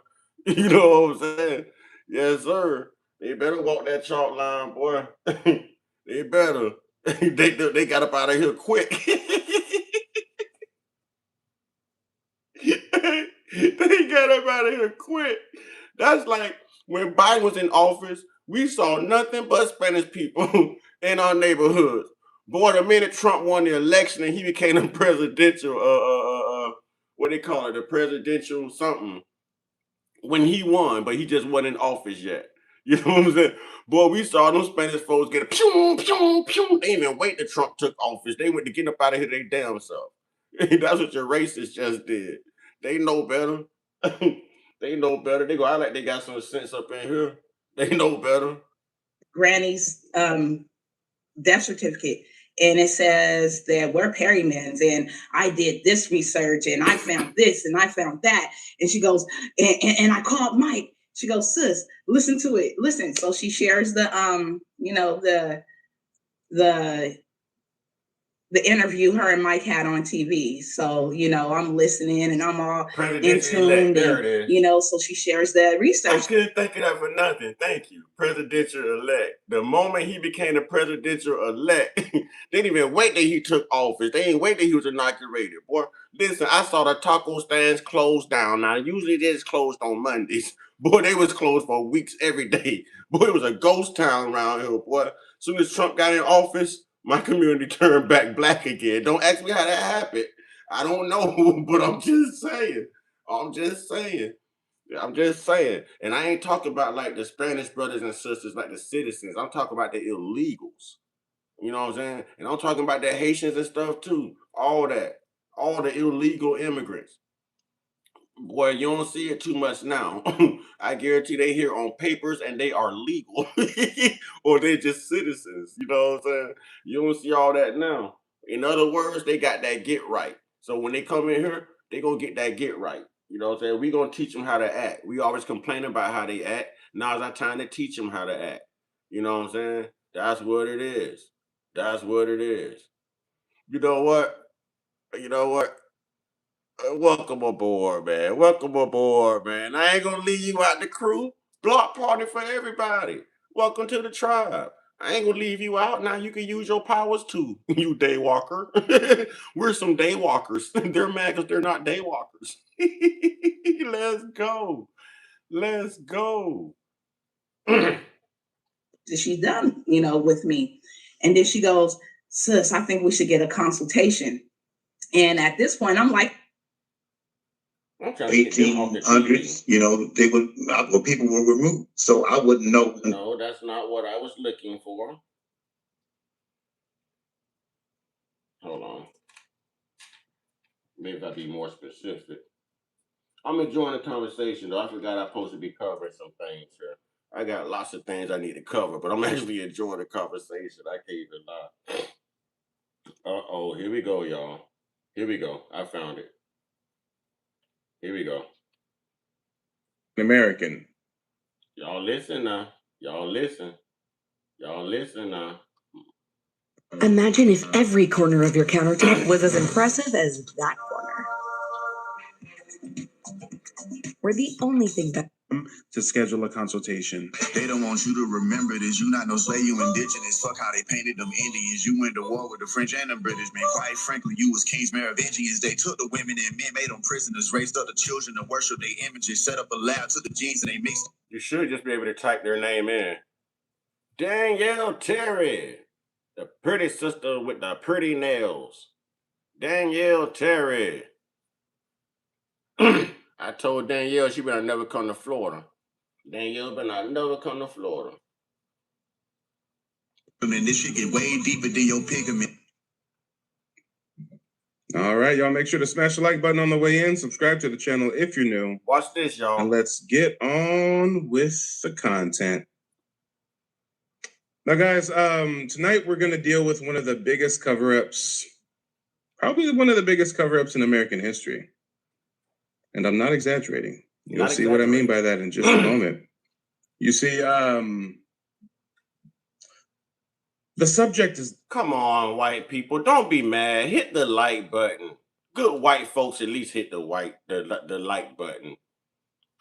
You know what I'm saying? Yes, sir. They better walk that chalk line, boy. They better. They got up out of here quick. They got up out of here quick. That's like when Biden was in office, we saw nothing but Spanish people in our neighborhoods. Boy, the minute Trump won the election and he became a presidential, what they call it, the presidential something, when he won, but he just wasn't in office yet. You know what I'm saying? Boy, we saw those Spanish folks get a pew, pew, pew. They didn't even wait till Trump took office. They went to get up out of here they damn self. That's what your racists just did. They know better. They know better. They go out like they got some sense up in here. They know better. Granny's death certificate, and it says that we're Perrymans, and I did this research, and I found this, and I found that. And she goes, and I called Mike. She goes, sis, listen to it. Listen. So she shares the the interview her and Mike had on TV. So, I'm listening and I'm all in tune. There it is. So she shares the research. I couldn't think of that for nothing. Thank you. Presidential elect. The moment he became the presidential elect, they didn't even wait till he took office. They didn't wait till he was inaugurated. Boy, listen, I saw the taco stands closed down. Now, usually they just closed on Mondays. Boy, they was closed for weeks every day. Boy, it was a ghost town around here, boy. As soon as Trump got in office, my community turned back black again. Don't ask me how that happened. I don't know, but I'm just saying. I'm just saying. And I ain't talking about like the Spanish brothers and sisters, like the citizens. I'm talking about the illegals. You know what I'm saying? And I'm talking about the Haitians and stuff too. All that. All the illegal immigrants. Boy, you don't see it too much now. I guarantee they here on papers and they are legal. Or they're just citizens. You know what I'm saying? You don't see all that now. In other words, they got that get right. So when they come in here, they gonna get that get right. You know what I'm saying? We gonna teach them how to act. We always complain about how they act. Now is our time to teach them how to act. You know what I'm saying? That's what it is. That's what it is. You know what? You know what? Welcome aboard, man. Welcome aboard, man. I ain't gonna leave you out the crew. Block party for everybody. Welcome to the tribe. I ain't gonna leave you out. Now you can use your powers too, you day walker. We're some day walkers. They're mad because they're not day walkers. Let's go. Let's go. She's done, with me. And then she goes, sis, I think we should get a consultation. And at this point, I'm like, 1800s, they would, well, people were removed. So I wouldn't know. No, that's not what I was looking for. Hold on. Maybe if I be more specific. I'm enjoying the conversation, though. I forgot I'm supposed to be covering some things here. I got lots of things I need to cover, but I'm actually enjoying the conversation. I can't even lie. Uh-oh, here we go, y'all. Here we go. I found it. Here we go. American. Y'all listen now. Y'all listen. Y'all listen now. Imagine if every corner of your countertop was as impressive as that corner. We're the only thing that... To schedule a consultation. They don't want you to remember this. You not no slave, you indigenous. Fuck how they painted them Indians. You went to war with the French and the British, man. Quite frankly, you was kings Merovingians. They took the women and men, made them prisoners, raised up the children to worship their images, set up a lab to the genes and they mixed. You should just be able to type their name in. Danielle Terry. The pretty sister with the pretty nails. Danielle Terry. I told Danielle she better never come to Florida. Danielle better never come to Florida. And this shit get way deeper than your pigment. All right, y'all make sure to smash the like button on the way in. Subscribe to the channel if you're new. Watch this, y'all. And let's get on with the content. Now, guys, tonight we're going to deal with one of the biggest cover-ups, probably one of the biggest cover-ups in American history. And I'm not exaggerating. You'll see what I mean by that in just a moment. You see, The subject is Come on, white people, don't be mad. Hit the like button. Good white folks at least hit the like button.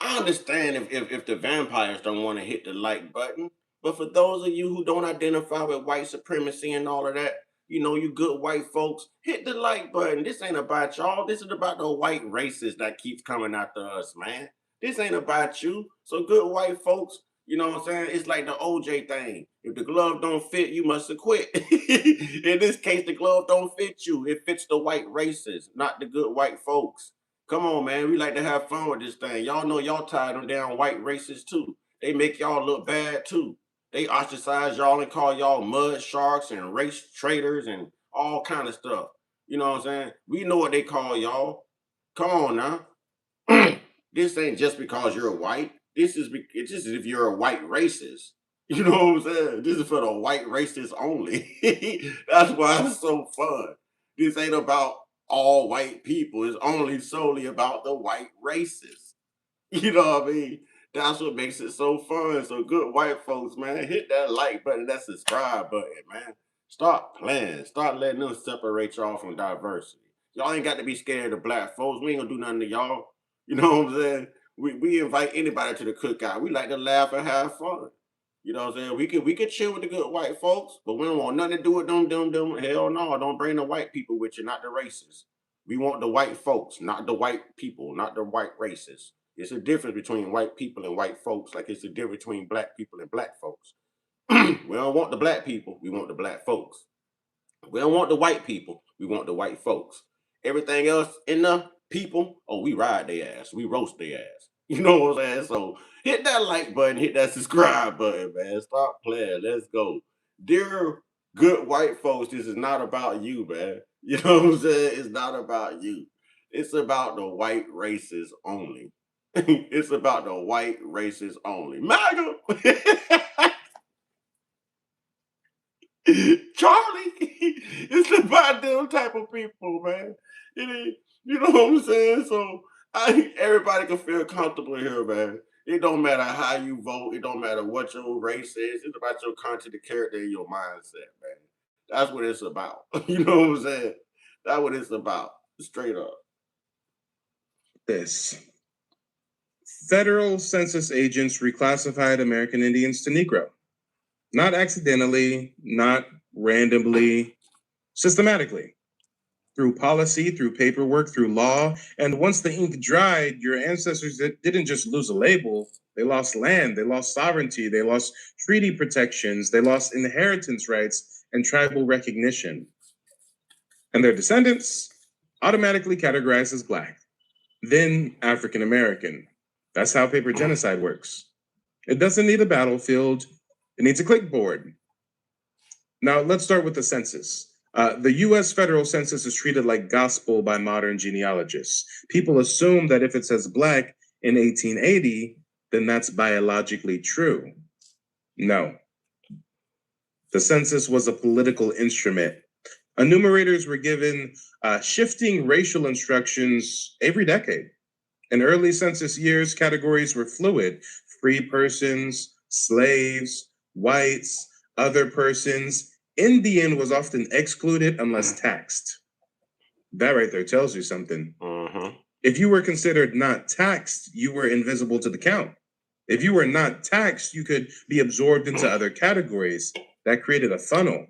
I understand if the vampires don't want to hit the like button, but for those of you who don't identify with white supremacy and all of that, you good white folks, hit the like button. This ain't about y'all. This is about the white racist that keeps coming after us, man. This ain't about you. So good white folks, you know what I'm saying? It's like the OJ thing. If the glove don't fit, you must have quit. In this case, the glove don't fit you. It fits the white racist, not the good white folks. Come on, man. We like to have fun with this thing. Y'all know y'all tired of them damn white racists too. They make y'all look bad too. They ostracize y'all and call y'all mud sharks and race traitors and all kind of stuff. You know what I'm saying? We know what they call y'all. Come on now. This ain't just because you're white. It's just if you're a white racist. You know what I'm saying? This is for the white racists only. That's why it's so fun. This ain't about all white people. It's only solely about the white racists. You know what I mean? That's what makes it so fun. So good white folks, man, hit that like button, that subscribe button, man. Start playing. Start letting them separate y'all from diversity. Y'all ain't got to be scared of black folks. We ain't gonna do nothing to y'all. You know what I'm saying? We invite anybody to the cookout. We like to laugh and have fun. You know what I'm saying? We could chill with the good white folks, but we don't want nothing to do with them. Hell no, don't bring the white people with you, not the racists. We want the white folks, not the white people, not the white racists. It's a difference between white people and white folks, like it's a difference between black people and black folks. We don't want the black people, we want the black folks. We don't want the white people, we want the white folks. Everything else in the people, oh, we ride their ass, we roast their ass. You know what I'm saying? So hit that like button, hit that subscribe button, man. Stop playing. Let's go. Dear good white folks, this is not about you, man. You know what I'm saying? It's not about you. It's about the white races only. It's about the white races only. MAGA! Charlie, it's about them type of people, man. It ain't, you know what I'm saying? So everybody can feel comfortable here, man. It don't matter how you vote. It don't matter what your race is. It's about your content, the character, and your mindset, man. That's what it's about. You know what I'm saying? That's what it's about. Straight up. this. Federal census agents reclassified American Indians to Negro. Not accidentally, not randomly, systematically. Through policy, through paperwork, through law. And once the ink dried, your ancestors didn't just lose a label, they lost land, they lost sovereignty, they lost treaty protections, they lost inheritance rights and tribal recognition. And their descendants automatically categorized as Black, then African American. That's how paper genocide works. It doesn't need a battlefield, it needs a clipboard. Now, let's start with the census. The US federal census is treated like gospel by modern genealogists. People assume that if it says Black in 1880, then that's biologically true. No. The census was a political instrument. Enumerators were given shifting racial instructions every decade. In early census years, categories were fluid: free persons, slaves, whites, other persons. Indian was often excluded unless taxed. That right there tells you something. If you were considered not taxed, you were invisible to the count. If you were not taxed, you could be absorbed into other categories. That created a funnel.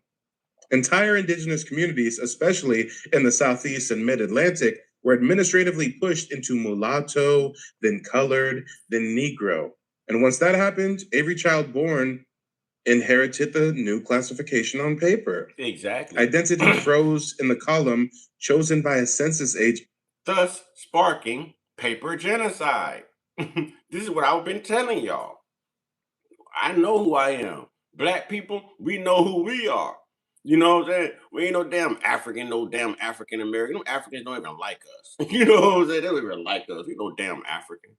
Entire indigenous communities, especially in the Southeast and Mid-Atlantic, were administratively pushed into mulatto, then colored, then Negro. And once that happened, every child born inherited the new classification on paper. Exactly. Identity froze in the column chosen by a census agent, thus sparking paper genocide. This is what I've been telling y'all. I know who I am. Black people, we know who we are. You know what I'm saying? We ain't no damn African, no damn African American. No Africans don't even like us. You know what I'm saying? They don't even like us. We no damn African.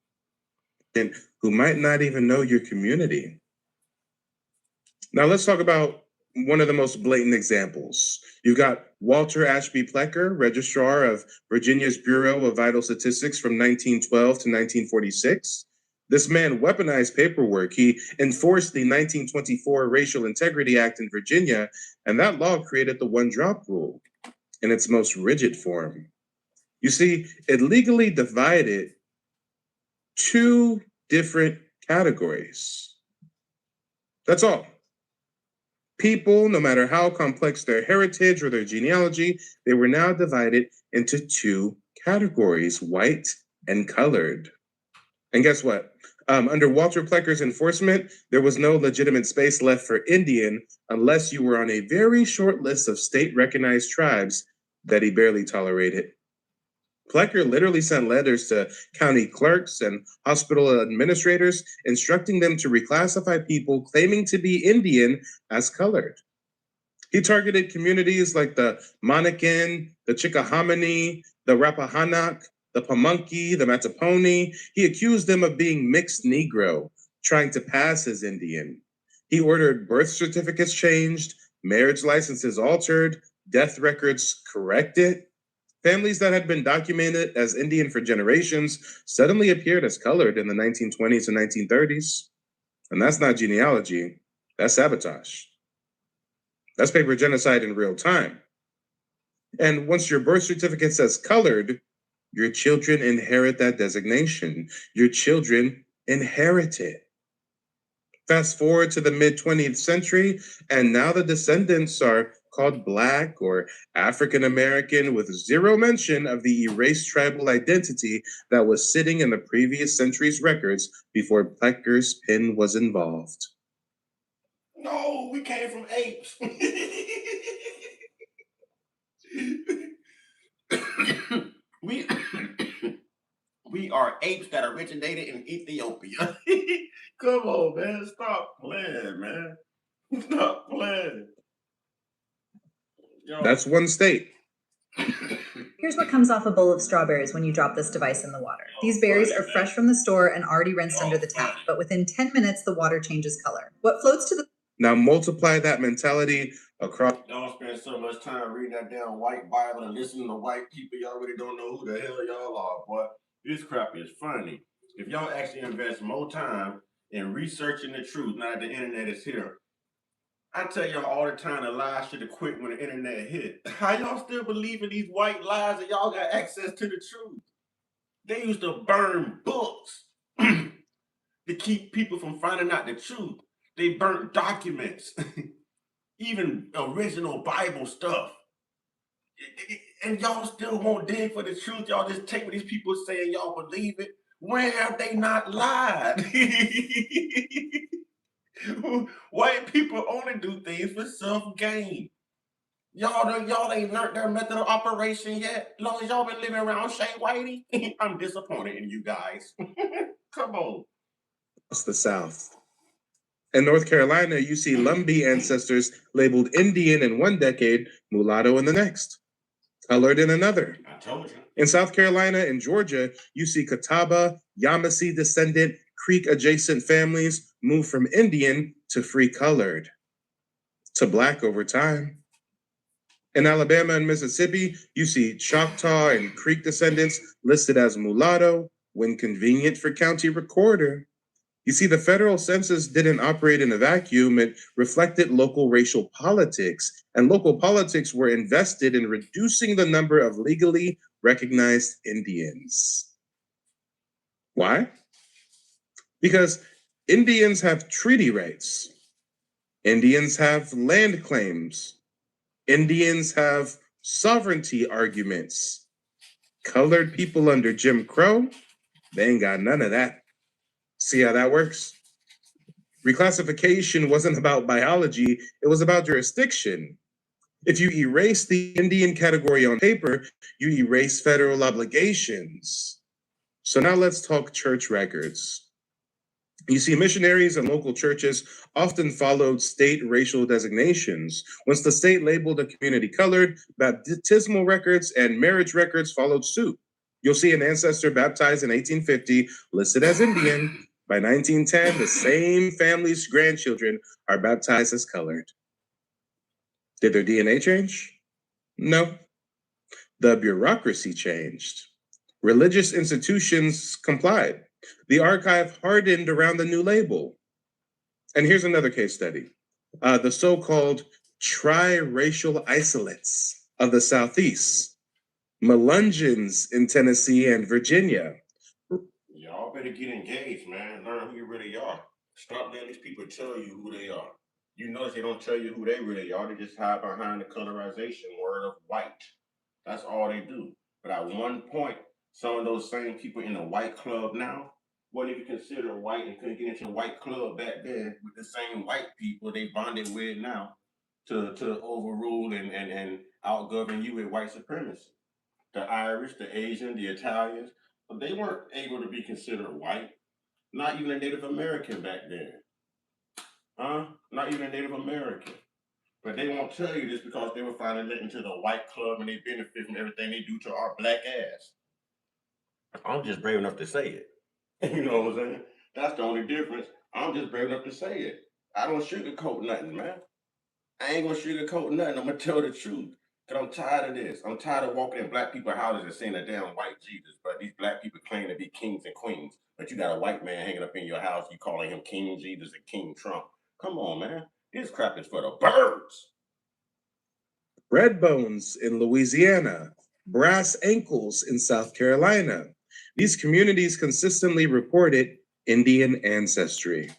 who might not even know your community. Now let's talk about one of the most blatant examples. You've got Walter Ashby Plecker, registrar of Virginia's Bureau of Vital Statistics from 1912 to 1946. This man weaponized paperwork. He enforced the 1924 Racial Integrity Act in Virginia, and that law created the one-drop rule in its most rigid form. You see, it legally divided two different categories. That's all. People, no matter how complex their heritage or their genealogy, they were now divided into two categories, white and colored. And guess what? Under Walter Plecker's enforcement, there was no legitimate space left for Indian unless you were on a very short list of state-recognized tribes that he barely tolerated. Plecker literally sent letters to county clerks and hospital administrators instructing them to reclassify people claiming to be Indian as colored. He targeted communities like the Monacan, the Chickahominy, the Rappahannock, the Pamunkey, the Mattapony. He accused them of being mixed Negro, trying to pass as Indian. He ordered birth certificates changed, marriage licenses altered, death records corrected. Families that had been documented as Indian for generations suddenly appeared as colored in the 1920s and 1930s. And that's not genealogy, that's sabotage. That's paper genocide in real time. And once your birth certificate says colored, your children inherit that designation. Your children inherit it. Fast forward to the mid-20th century, and now the descendants are called Black or African American with zero mention of the erased tribal identity that was sitting in the previous century's records before Plecker's pen was involved. No, we came from apes. we are apes that originated in Ethiopia. Come on, man. Stop playing, man. Stop playing. Yo. That's one state. Here's what comes off a bowl of strawberries when you drop this device in the water. These berries are fresh from the store and already rinsed under the tap, but within 10 minutes, the water changes color. What floats to the... Now multiply that mentality across... Y'all spend so much time reading that damn white Bible and listening to white people. Y'all really don't know who the hell y'all are, boy. This crap is funny. If y'all actually invest more time in researching the truth, now that the internet is here, I tell y'all all the time the lies should have quit when the internet hit. How y'all still believe in these white lies that y'all got access to the truth? They used to burn books to keep people from finding out the truth. They burnt documents, even original Bible stuff. And y'all still won't dig for the truth. Y'all just take what these people say and y'all believe it. When have they not lied? White people only do things for self-gain. Y'all ain't learned their method of operation yet. As long as y'all been living around Shane Whitey, I'm disappointed in you guys. Come on. It's the South. In North Carolina, you see Lumbee ancestors labeled Indian in one decade, mulatto in the next, colored in another. I told you. In South Carolina and Georgia, you see Catawba, Yamasee descendant, Creek adjacent families move from Indian to free colored, to Black over time. In Alabama and Mississippi, you see Choctaw and Creek descendants listed as mulatto when convenient for county recorder. You see, the federal census didn't operate in a vacuum. It reflected local racial politics, and local politics were invested in reducing the number of legally recognized Indians. Why? Because Indians have treaty rights. Indians have land claims. Indians have sovereignty arguments. Colored people under Jim Crow, they ain't got none of that. See how that works? Reclassification wasn't about biology, it was about jurisdiction. If you erase the Indian category on paper, you erase federal obligations. So now let's talk church records. You see, missionaries and local churches often followed state racial designations. Once the state labeled a community colored, baptismal records and marriage records followed suit. You'll see an ancestor baptized in 1850 listed as Indian. By 1910, the same family's grandchildren are baptized as colored. Did their DNA change? No. The bureaucracy changed. Religious institutions complied. The archive hardened around the new label. And here's another case study. The so-called tri-racial isolates of the Southeast, Melungeons in Tennessee and Virginia. Y'all better get engaged, man. Learn who you really are. Stop letting these people tell you who they are. You notice they don't tell you who they really are. They just hide behind the colonization word of white. That's all they do. But at one point, some of those same people in the white club now weren't even considered white and couldn't get into the white club back then with the same white people they bonded with now to overrule and outgovern you with white supremacy. The Irish, the Asian, the Italians, but they weren't able to be considered white. Not even a Native American back then. Not even a Native American. But they won't tell you this because they were finally let into the white club and they benefit from everything they do to our black ass. I'm just brave enough to say it. You know what I'm saying? That's the only difference. I'm just brave enough to say it. I don't sugarcoat nothing, man. I ain't gonna sugarcoat nothing. I'm gonna tell the truth. Cause I'm tired of this. I'm tired of walking in black people's houses and seeing a damn white Jesus. But these black people claim to be kings and queens. But you got a white man hanging up in your house. You calling him King Jesus and King Trump. Come on, man. This crap is for the birds. Red bones in Louisiana, brass ankles in South Carolina. These communities consistently reported Indian ancestry.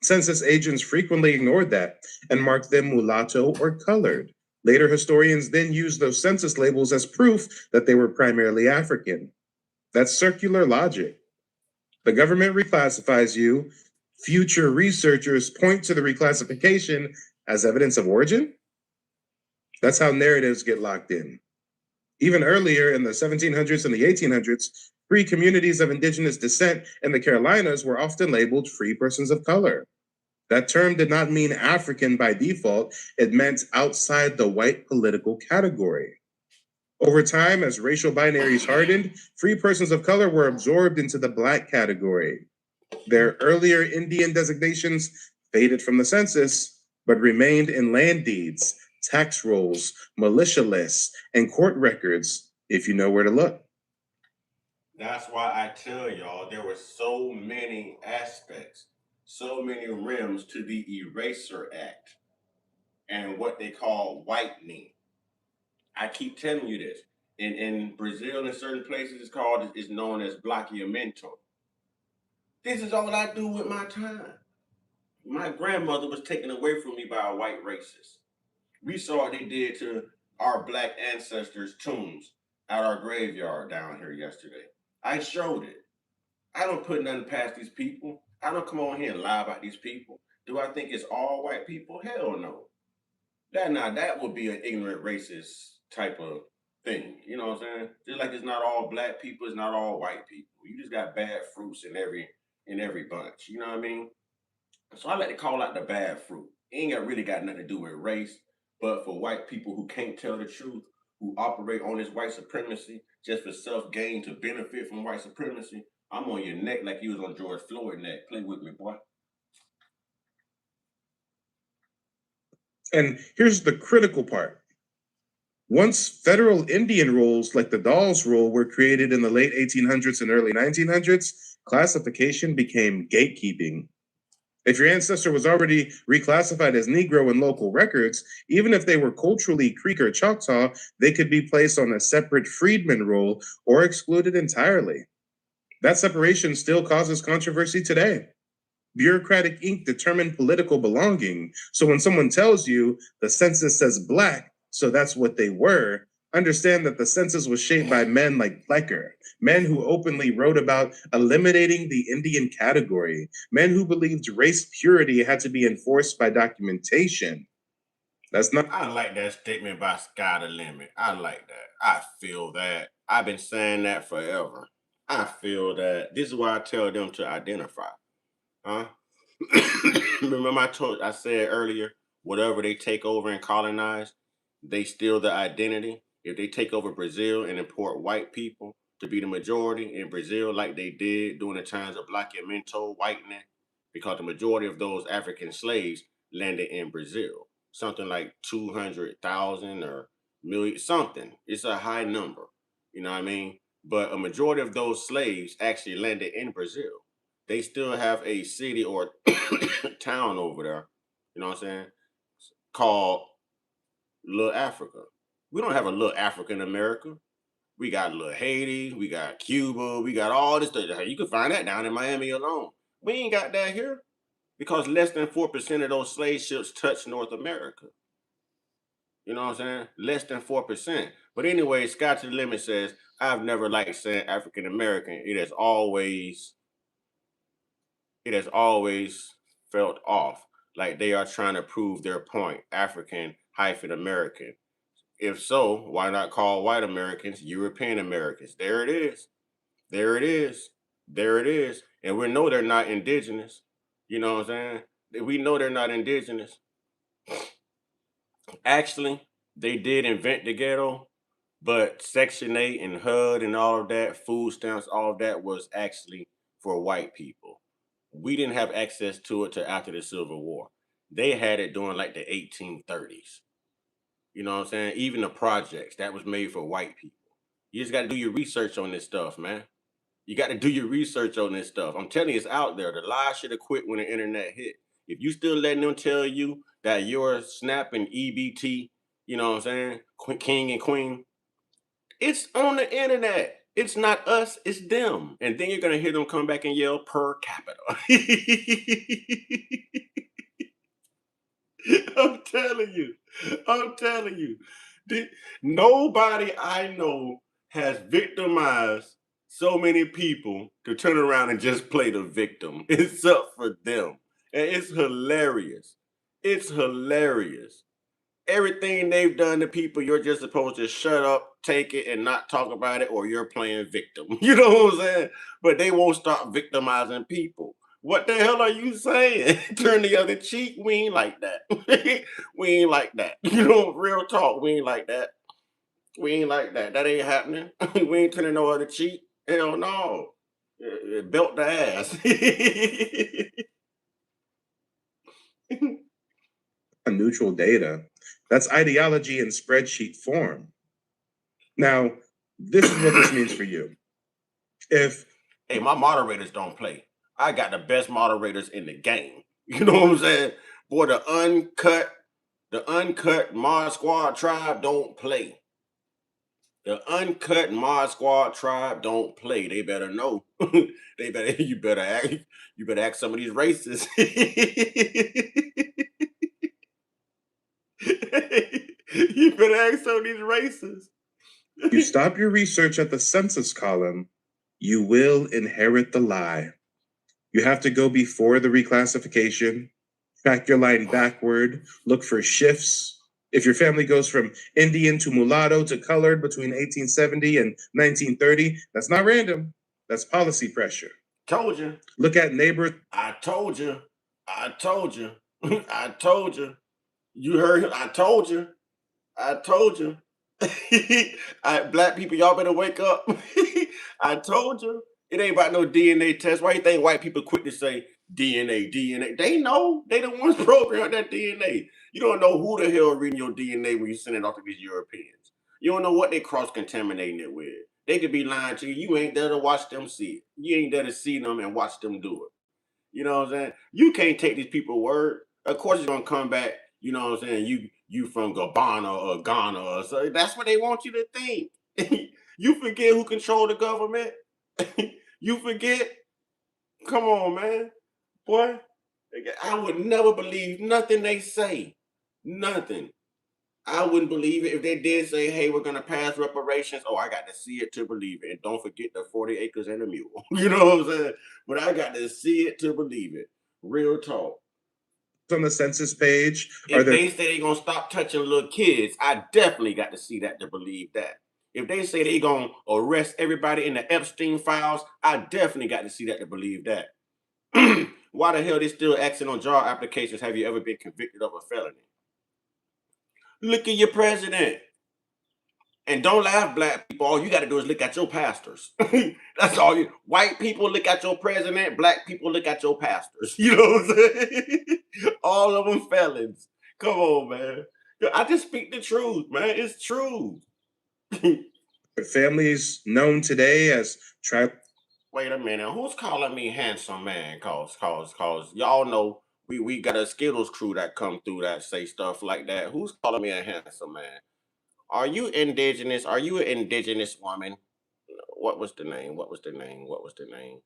Census agents frequently ignored that and marked them mulatto or colored. Later historians then used those census labels as proof that they were primarily African. That's circular logic. The government reclassifies you. Future researchers point to the reclassification as evidence of origin. That's how narratives get locked in. Even earlier in the 1700s and the 1800s, free communities of indigenous descent in the Carolinas were often labeled free persons of color. That term did not mean African by default, it meant outside the white political category. Over time, as racial binaries hardened, free persons of color were absorbed into the black category. Their earlier Indian designations faded from the census, but remained in land deeds, tax rolls, militia lists, and court records, if you know where to look. That's why I tell y'all there were so many aspects, so many rims to the Eraser Act and what they call whitening. I keep telling you this. In Brazil, in certain places, it's known as bloqueamento. This is all I do with my time. My grandmother was taken away from me by a white racist. We saw what they did to our black ancestors' tombs at our graveyard down here yesterday. I showed it. I don't put nothing past these people. I don't come on here and lie about these people. Do I think it's all white people? Hell no. That would be an ignorant racist type of thing. You know what I'm saying? Just like it's not all black people, it's not all white people. You just got bad fruits in every bunch. You know what I mean? So I like to call out the bad fruit. It ain't really got nothing to do with race, but for white people who can't tell the truth, who operate on this white supremacy just for self-gain to benefit from white supremacy, I'm on your neck like you was on George Floyd's neck. Play with me, boy. And here's the critical part. Once federal Indian rules like the Dawes Rule were created in the late 1800s and early 1900s, classification became gatekeeping. If your ancestor was already reclassified as Negro in local records, even if they were culturally Creek or Choctaw, they could be placed on a separate freedman roll or excluded entirely. That separation still causes controversy today. Bureaucratic ink determined political belonging. So when someone tells you the census says black, so that's what they were, understand that the census was shaped by men like Plecker, men who openly wrote about eliminating the Indian category, men who believed race purity had to be enforced by documentation. That's not. I like that statement by Sky the Limit. I like that. I feel that. I've been saying that forever. I feel that. This is why I tell them to identify. Huh? Remember I said earlier, whatever they take over and colonize, they steal the identity. If they take over Brazil and import white people to be the majority in Brazil, like they did during the times of bloqueamento whitening, because the majority of those African slaves landed in Brazil, something like 200,000 or million, something. It's a high number. You know what I mean? but a majority of those slaves actually landed in Brazil. They still have a city or town over there, you know what I'm saying, called Little Africa. We don't have a Little Africa in America. We got Little Haiti, we got Cuba, we got all this stuff. You can find that down in Miami alone. We ain't got that here because less than 4% of those slave ships touch North America. You know what I'm saying? Less than 4%. But anyway, Sky to the Limit says, I've never liked saying African American. It has always felt off, like they are trying to prove their point, African-American. If so, why not call white Americans European Americans? There it is. There it is. There it is. And we know they're not indigenous. You know what I'm saying? We know they're not indigenous. Actually, they did invent the ghetto, but Section 8 and HUD and all of that, food stamps, all of that was actually for white people. We didn't have access to it till after the Civil War. They had it during like the 1830s. You know what I'm saying? Even the projects, that was made for white people. You just got to do your research on this stuff, man. You got to do your research on this stuff. I'm telling you, it's out there. The lies should have quit when the internet hit. If you still letting them tell you that you're Snap and EBT, you know what I'm saying, king and queen, it's on the internet. It's not us, it's them. And then you're going to hear them come back and yell per capita. I'm telling you. I'm telling you. Nobody I know has victimized so many people to turn around and just play the victim, except for them. And it's hilarious. It's hilarious. Everything they've done to people, you're just supposed to shut up, take it, and not talk about it, or you're playing victim. You know what I'm saying? But they won't stop victimizing people. What the hell are you saying? Turn the other cheek? We ain't like that. We ain't like that. You know, real talk, we ain't like that. We ain't like that. That ain't happening. We ain't turning no other cheek. Hell no. It belt the ass. Neutral data. That's ideology in spreadsheet form. Now, this is what this means for you. Hey, my moderators don't play. I got the best moderators in the game. You know what I'm saying? Boy, the uncut Mod Squad tribe don't play. The uncut Mod Squad tribe don't play. They better know. You better ask some of these racists. You better ask some of these racists. You stop your research at the census column, you will inherit the lie. You have to go before the reclassification, track your line backward, look for shifts. If your family goes from Indian to mulatto to colored between 1870 and 1930, that's not random. That's policy pressure. Told you. Look at neighbors. I told you. I told you. I told you. You heard him. I told you. I told you. Black people, y'all better wake up. I told you. It ain't about no DNA test. Why you think white people quick to say DNA? They know. They the ones programmed that DNA. You don't know who the hell reading your DNA when you send it off to these Europeans. You don't know what they cross-contaminating it with. They could be lying to you. You ain't there to watch them see it. You ain't there to see them and watch them do it. You know what I'm saying? You can't take these people's word. Of course, you're gonna come back. You know what I'm saying? You from Gabbana or Ghana or so. That's what they want you to think. You forget who control the government. You forget. Come on, man, boy. I would never believe nothing they say. Nothing. I wouldn't believe it if they did say, hey, we're going to pass reparations. Oh, I got to see it to believe it. And don't forget the 40 acres and a mule. You know what I'm saying? But I got to see it to believe it. Real talk. On the census page, if they say they're going to stop touching little kids, I definitely got to see that to believe that. If they say they're going to arrest everybody in the Epstein files, I definitely got to see that to believe that. Why the hell they still asking on job applications, have you ever been convicted of a felony? Look at your president. And don't laugh, black people. All you got to do is look at your pastors. That's all you. White people look at your president. Black people look at your pastors. You know what I'm saying? All of them felons. Come on, man. I just speak the truth, man. It's true. Families known today as tribal. Wait a minute. Who's calling me handsome man? Cause y'all know we got a Skittles crew that come through that say stuff like that. Who's calling me a handsome man? Are you indigenous? Are you an indigenous woman? What was the name? What was the name? What was the name?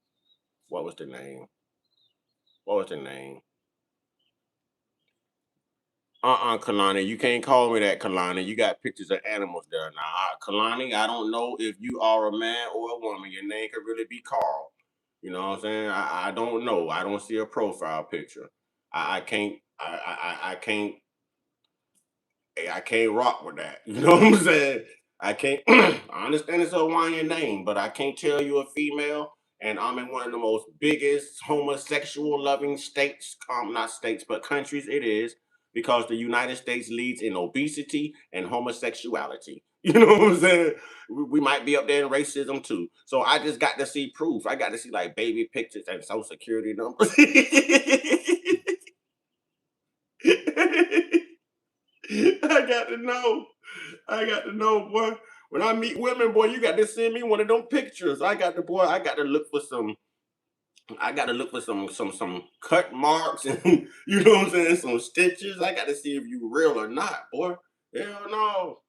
What was the name? What was the name? Kalani, you can't call me that, Kalani. You got pictures of animals there. Now, Kalani, I don't know if you are a man or a woman. Your name could really be Carl. You know what I'm saying? I don't know. I don't see a profile picture. I can't. I can't rock with that. You know what I'm saying? I can't. I understand it's a Hawaiian name, but I can't tell you a female. And I'm in one of the most biggest homosexual loving states, not states, but countries it is, because the United States leads in obesity and homosexuality. You know what I'm saying? We might be up there in racism too. So I just got to see proof. I got to see like baby pictures and social security numbers. I got to know. I got to know, boy. When I meet women, boy, you got to send me one of them pictures. I got to look for some. I got to look for some cut marks and you know what I'm saying, some stitches. I got to see if you real or not, boy. Hell no,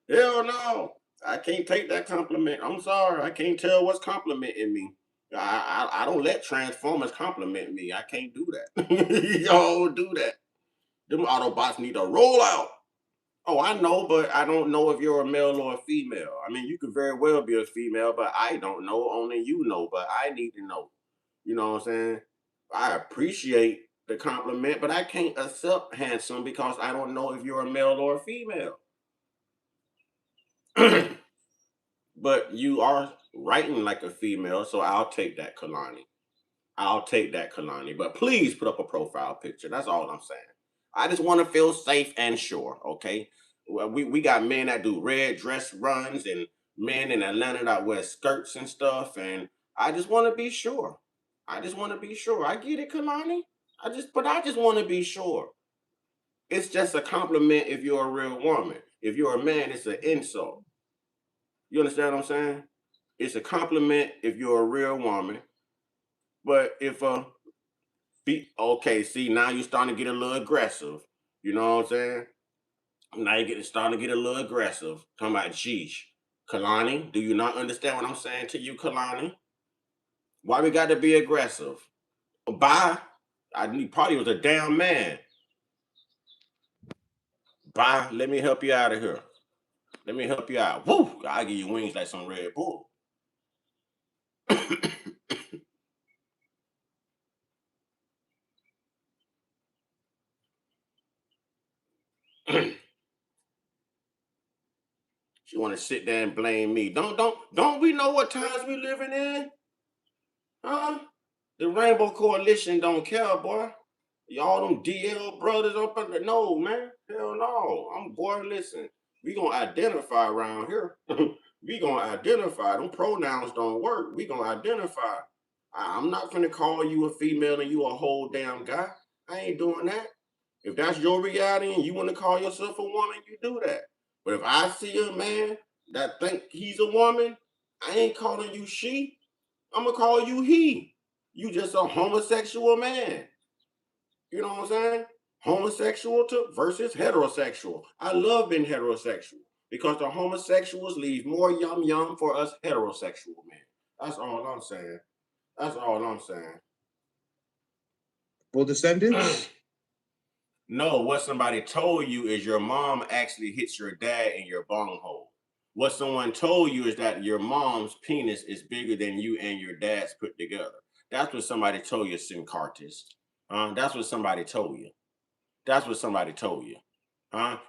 hell no. I can't take that compliment. I'm sorry. I can't tell what's complimenting me. I don't let Transformers compliment me. I can't do that. Y'all do that. Them Autobots need to roll out. Oh, I know, but I don't know if you're a male or a female. I mean, you could very well be a female, but I don't know. Only you know, but I need to know. You know what I'm saying? I appreciate the compliment, but I can't accept handsome because I don't know if you're a male or a female. But you are writing like a female, so I'll take that, Kalani. I'll take that, Kalani. But please put up a profile picture. That's all I'm saying. I just want to feel safe and sure, okay? Well, we got men that do red dress runs and men in Atlanta that wear skirts and stuff, and I just want to be sure. I just want to be sure. I get it, Kalani. I just want to be sure. It's just a compliment if you're a real woman. If you're a man, it's an insult. You understand what I'm saying? It's a compliment if you're a real woman. But if okay, see, now you're starting to get a little aggressive. You know what I'm saying? Now you're starting to get a little aggressive. Talking about, geesh. Kalani, do you not understand what I'm saying to you, Kalani? Why we got to be aggressive? Bye. Probably was a damn man. Bye. Let me help you out of here. Let me help you out. Woo! I'll give you wings like some Red Bull. She want to sit there and blame me. Don't we know what times we living in? Huh? The Rainbow Coalition don't care, boy. Y'all them DL brothers up under. No, man. Hell no. Boy, listen. We gonna identify around here. We gonna identify. Them pronouns don't work. We gonna identify. I'm not gonna call you a female and you a whole damn guy. I ain't doing that. If that's your reality and you want to call yourself a woman, you do that. But if I see a man that think he's a woman, I ain't calling you she. I'm gonna call you he. You just a homosexual man. You know what I'm saying? Homosexual versus heterosexual. I love being heterosexual because the homosexuals leave more yum yum for us heterosexual men. That's all I'm saying. That's all I'm saying. Full descendants? No, what somebody told you is your mom actually hits your dad in your bunghole. What someone told you is that your mom's penis is bigger than you and your dad's put together. That's what somebody told you, Sincartis. That's what somebody told you. That's what somebody told you.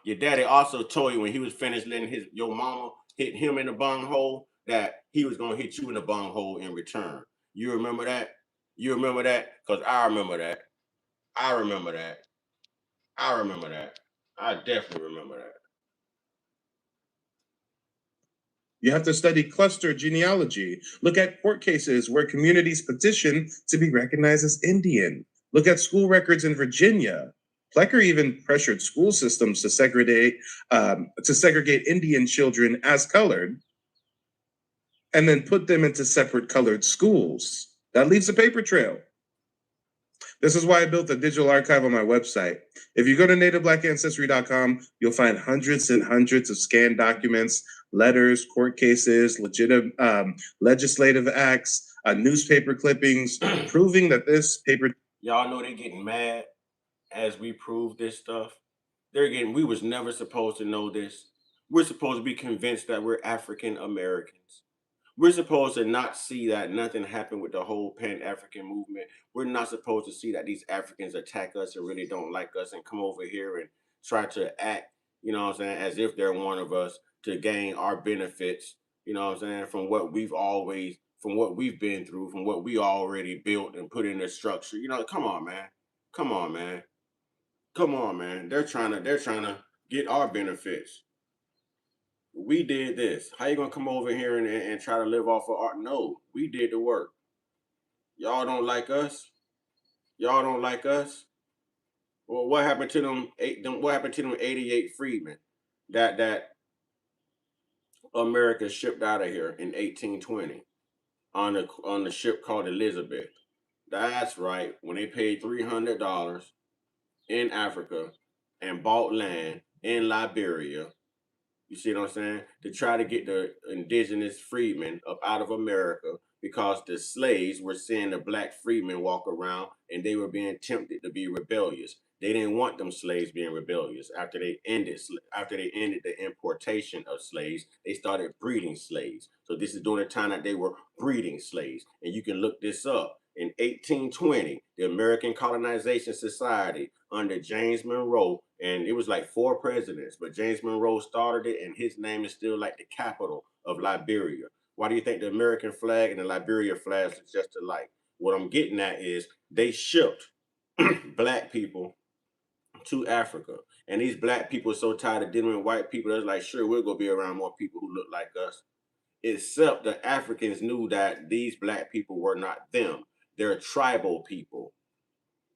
Your daddy also told you when he was finished letting your mama hit him in the bunghole that he was gonna hit you in the bunghole in return. You remember that? You remember that? Because I remember that. I remember that. I remember that. I definitely remember that. You have to study cluster genealogy. Look at court cases where communities petition to be recognized as Indian. Look at school records in Virginia. Plecker even pressured school systems to segregate Indian children as colored. and then put them into separate colored schools. That leaves a paper trail. This is why I built a digital archive on my website. If you go to nativeblackancestry.com, you'll find hundreds and hundreds of scanned documents, letters, court cases, legislative acts, newspaper clippings, proving that this paper... Y'all know they're getting mad as we prove this stuff. We was never supposed to know this. We're supposed to be convinced that we're African Americans. We're supposed to not see that nothing happened with the whole Pan-African movement. We're not supposed to see that these Africans attack us and really don't like us and come over here and try to act, you know what I'm saying, as if they're one of us to gain our benefits, you know what I'm saying, from what we've been through, from what we already built and put in the structure. You know, come on, man. Come on, man. Come on, man. They're trying to get our benefits. We did this. How you gonna come over here and try to live off of art? No, we did the work. Y'all don't like us. Y'all don't like us. Well, what happened to them? What happened to them 88 freedmen that America shipped out of here in 1820 on the ship called Elizabeth? That's right. When they paid $300 in Africa and bought land in Liberia. You see what I'm saying? To try to get the indigenous freedmen up out of America because the slaves were seeing the black freedmen walk around and they were being tempted to be rebellious. They didn't want them slaves being rebellious. After they ended the importation of slaves, they started breeding slaves. So this is during the time that they were breeding slaves. And you can look this up. In 1820, the American Colonization Society under James Monroe, and it was like 4 presidents, but James Monroe started it, and his name is still like the capital of Liberia. Why do you think the American flag and the Liberia flag is just alike? What I'm getting at is they shipped black people to Africa, and these black people are so tired of dealing with white people, they're like, sure, we'll go be around more people who look like us. Except the Africans knew that these black people were not them. They're tribal people.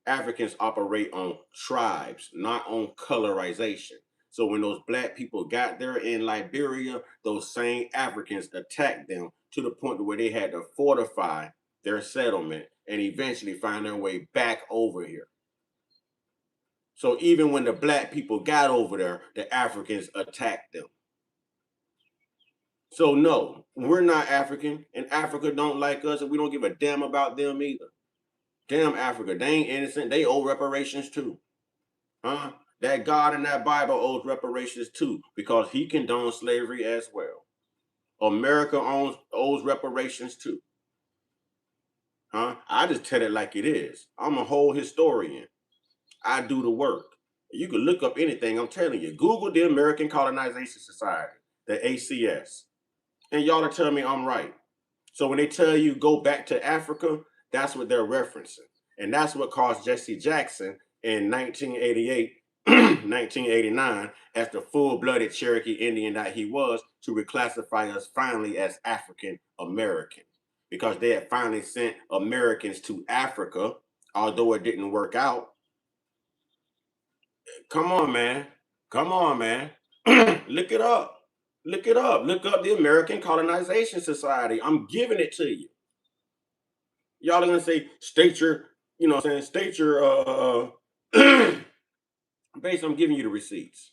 Africans operate on tribes, not on colorization. So when those black people got there in Liberia, those same Africans attacked them to the point where they had to fortify their settlement and eventually find their way back over here. So even when the black people got over there, the Africans attacked them. So no, we're not African, and Africa don't like us, and we don't give a damn about them either. Damn Africa, they ain't innocent. They owe reparations too. Huh? That God in that Bible owes reparations too, because he condoned slavery as well. America owes reparations too. Huh? I just tell it like it is. I'm a whole historian. I do the work. You can look up anything, I'm telling you. Google the American Colonization Society, the ACS. And y'all are telling me I'm right. So when they tell you go back to Africa, that's what they're referencing. And that's what caused Jesse Jackson in 1988, 1989, as the full-blooded Cherokee Indian that he was, to reclassify us finally as African American. Because they had finally sent Americans to Africa, although it didn't work out. Come on, man. Come on, man. Look it up. Look it up. Look up the American Colonization Society. I'm giving it to you. Y'all are gonna say, state your, you know what I'm saying, state your basically I'm giving you the receipts.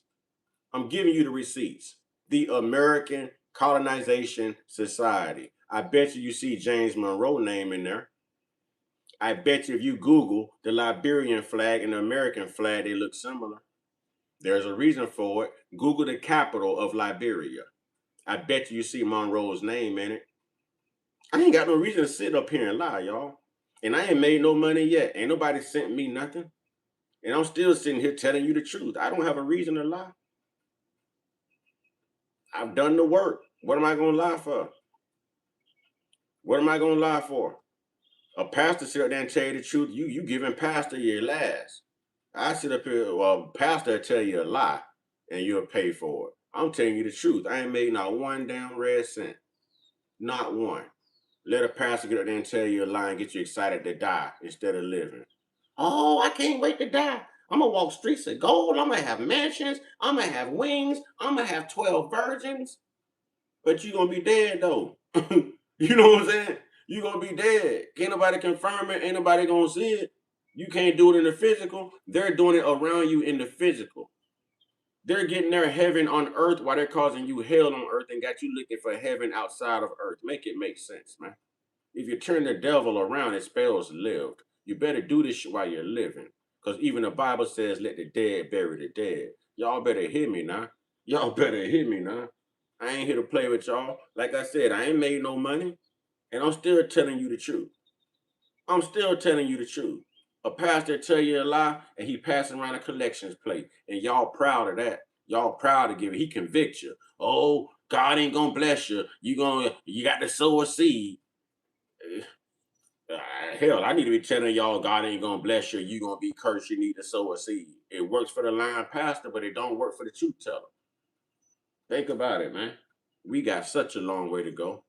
I'm giving you the receipts. The American Colonization Society. I bet you see James Monroe name in there. I bet you if you Google the Liberian flag and the American flag, they look similar. There's a reason for it. Google the capital of Liberia. I bet you see Monroe's name in it. I ain't got no reason to sit up here and lie, y'all. And I ain't made no money yet. Ain't nobody sent me nothing. And I'm still sitting here telling you the truth. I don't have a reason to lie. I've done the work. What am I going to lie for? What am I going to lie for? A pastor sit up there and tell you the truth. You giving pastor your last. I sit up here, well, pastor will tell you a lie and you'll pay for it. I'm telling you the truth. I ain't made not one damn red cent. Not one. Let a pastor get up there and tell you a lie and get you excited to die instead of living. Oh, I can't wait to die. I'm going to walk streets of gold. I'm going to have mansions. I'm going to have wings. I'm going to have 12 virgins. But you're going to be dead, though. You know what I'm saying? You're going to be dead. Can't nobody confirm it. Ain't nobody going to see it. You can't do it in the physical. They're doing it around you in the physical. They're getting their heaven on earth while they're causing you hell on earth and got you looking for heaven outside of earth. Make it make sense, man. If you turn the devil around, it spells lived. You better do this shit while you're living. Because even the Bible says, let the dead bury the dead. Y'all better hear me now. Y'all better hear me now. I ain't here to play with y'all. Like I said, I ain't made no money. And I'm still telling you the truth. I'm still telling you the truth. A pastor tell you a lie and he passing around a collections plate. And y'all proud of that. Y'all proud to give it. He convict you. Oh, God ain't gonna bless you. You got to sow a seed. Hell, I need to be telling y'all God ain't gonna bless you. You gonna be cursed. You need to sow a seed. It works for the lying pastor, but it don't work for the truth teller. Think about it, man. We got such a long way to go.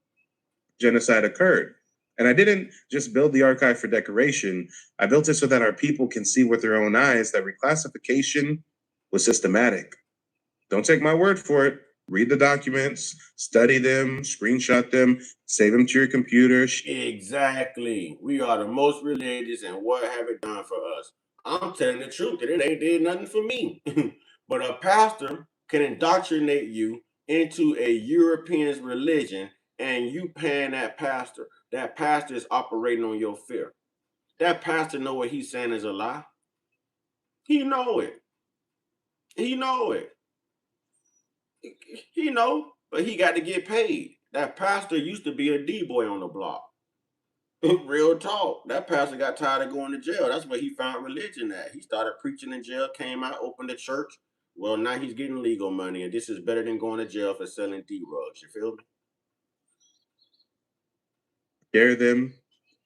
Genocide occurred. And I didn't just build the archive for decoration. I built it so that our people can see with their own eyes that reclassification was systematic. Don't take my word for it. Read the documents, study them, screenshot them, save them to your computer. Exactly. We are the most religious, and what have it done for us? I'm telling the truth that it ain't did nothing for me. But a pastor can indoctrinate you into a European's religion, and you paying that pastor. That pastor is operating on your fear. That pastor know what he's saying is a lie. He know it. He know it. He know, but he got to get paid. That pastor used to be a D-boy on the block. Real talk. That pastor got tired of going to jail. That's where he found religion at. He started preaching in jail, came out, opened a church. Well, now he's getting legal money, and this is better than going to jail for selling D-rugs. You feel me? Dare them.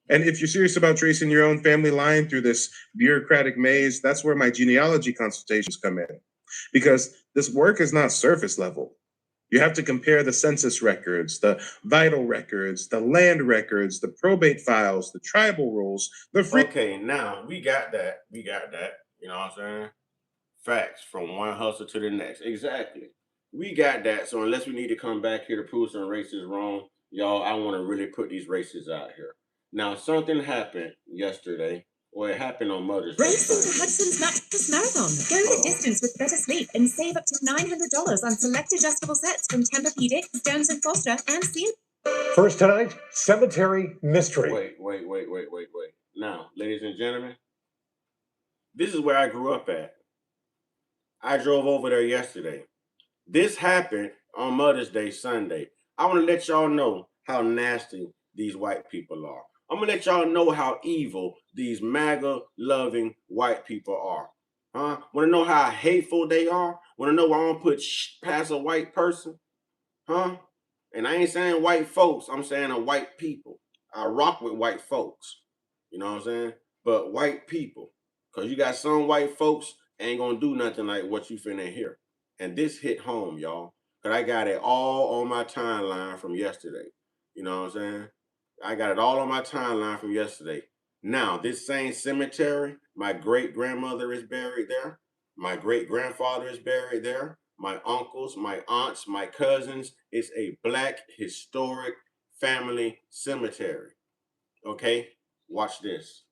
And if you're serious about tracing your own family line through this bureaucratic maze, that's where my genealogy consultations come in. Because this work is not surface level. You have to compare the census records, the vital records, the land records, the probate files, the tribal rules, the free. Okay, now we got that. We got that. You know what I'm saying? Facts from one hustle to the next. Exactly. We got that. So unless we need to come back here to prove some races wrong, y'all, I want to really put these races out here. Now, something happened yesterday, or it happened on Mother's Day. Race into Hudson's Mattress Marathon. Go the distance with better sleep and save up to $900 on select adjustable sets from Tempur-Pedic, Stearns & Foster, and Sears. First tonight, cemetery mystery. Wait. Now, ladies and gentlemen, this is where I grew up at. I drove over there yesterday. This happened on Mother's Day Sunday. I want to let y'all know how nasty these white people are. I'm going to let y'all know how evil these MAGA-loving white people are. Want to know how hateful they are? Want to know why I don't put past a white person? And I ain't saying white folks. I'm saying a white people. I rock with white folks. You know what I'm saying? But white people. Because you got some white folks ain't going to do nothing like what you finna hear. And this hit home, y'all. Because I got it all on my timeline from yesterday. You know what I'm saying? I got it all on my timeline from yesterday. Now, this same cemetery, my great-grandmother is buried there. My great-grandfather is buried there. My uncles, my aunts, my cousins. It's a Black historic family cemetery. Okay? Watch this.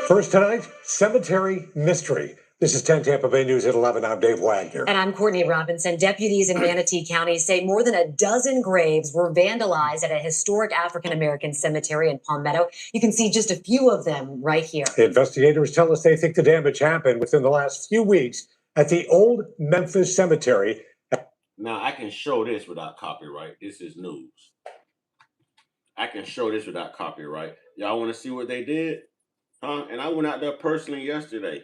First tonight, cemetery mystery. This is 10 Tampa Bay News at 11. I'm Dave Wagner. And I'm Courtney Robinson. Deputies in Manatee County say more than a dozen graves were vandalized at a historic African-American cemetery in Palmetto. You can see just a few of them right here. Investigators tell us they think the damage happened within the last few weeks at the old Memphis cemetery. Now, I can show this without copyright. This is news. I can show this without copyright. Y'all want to see what they did? And I went out there personally yesterday.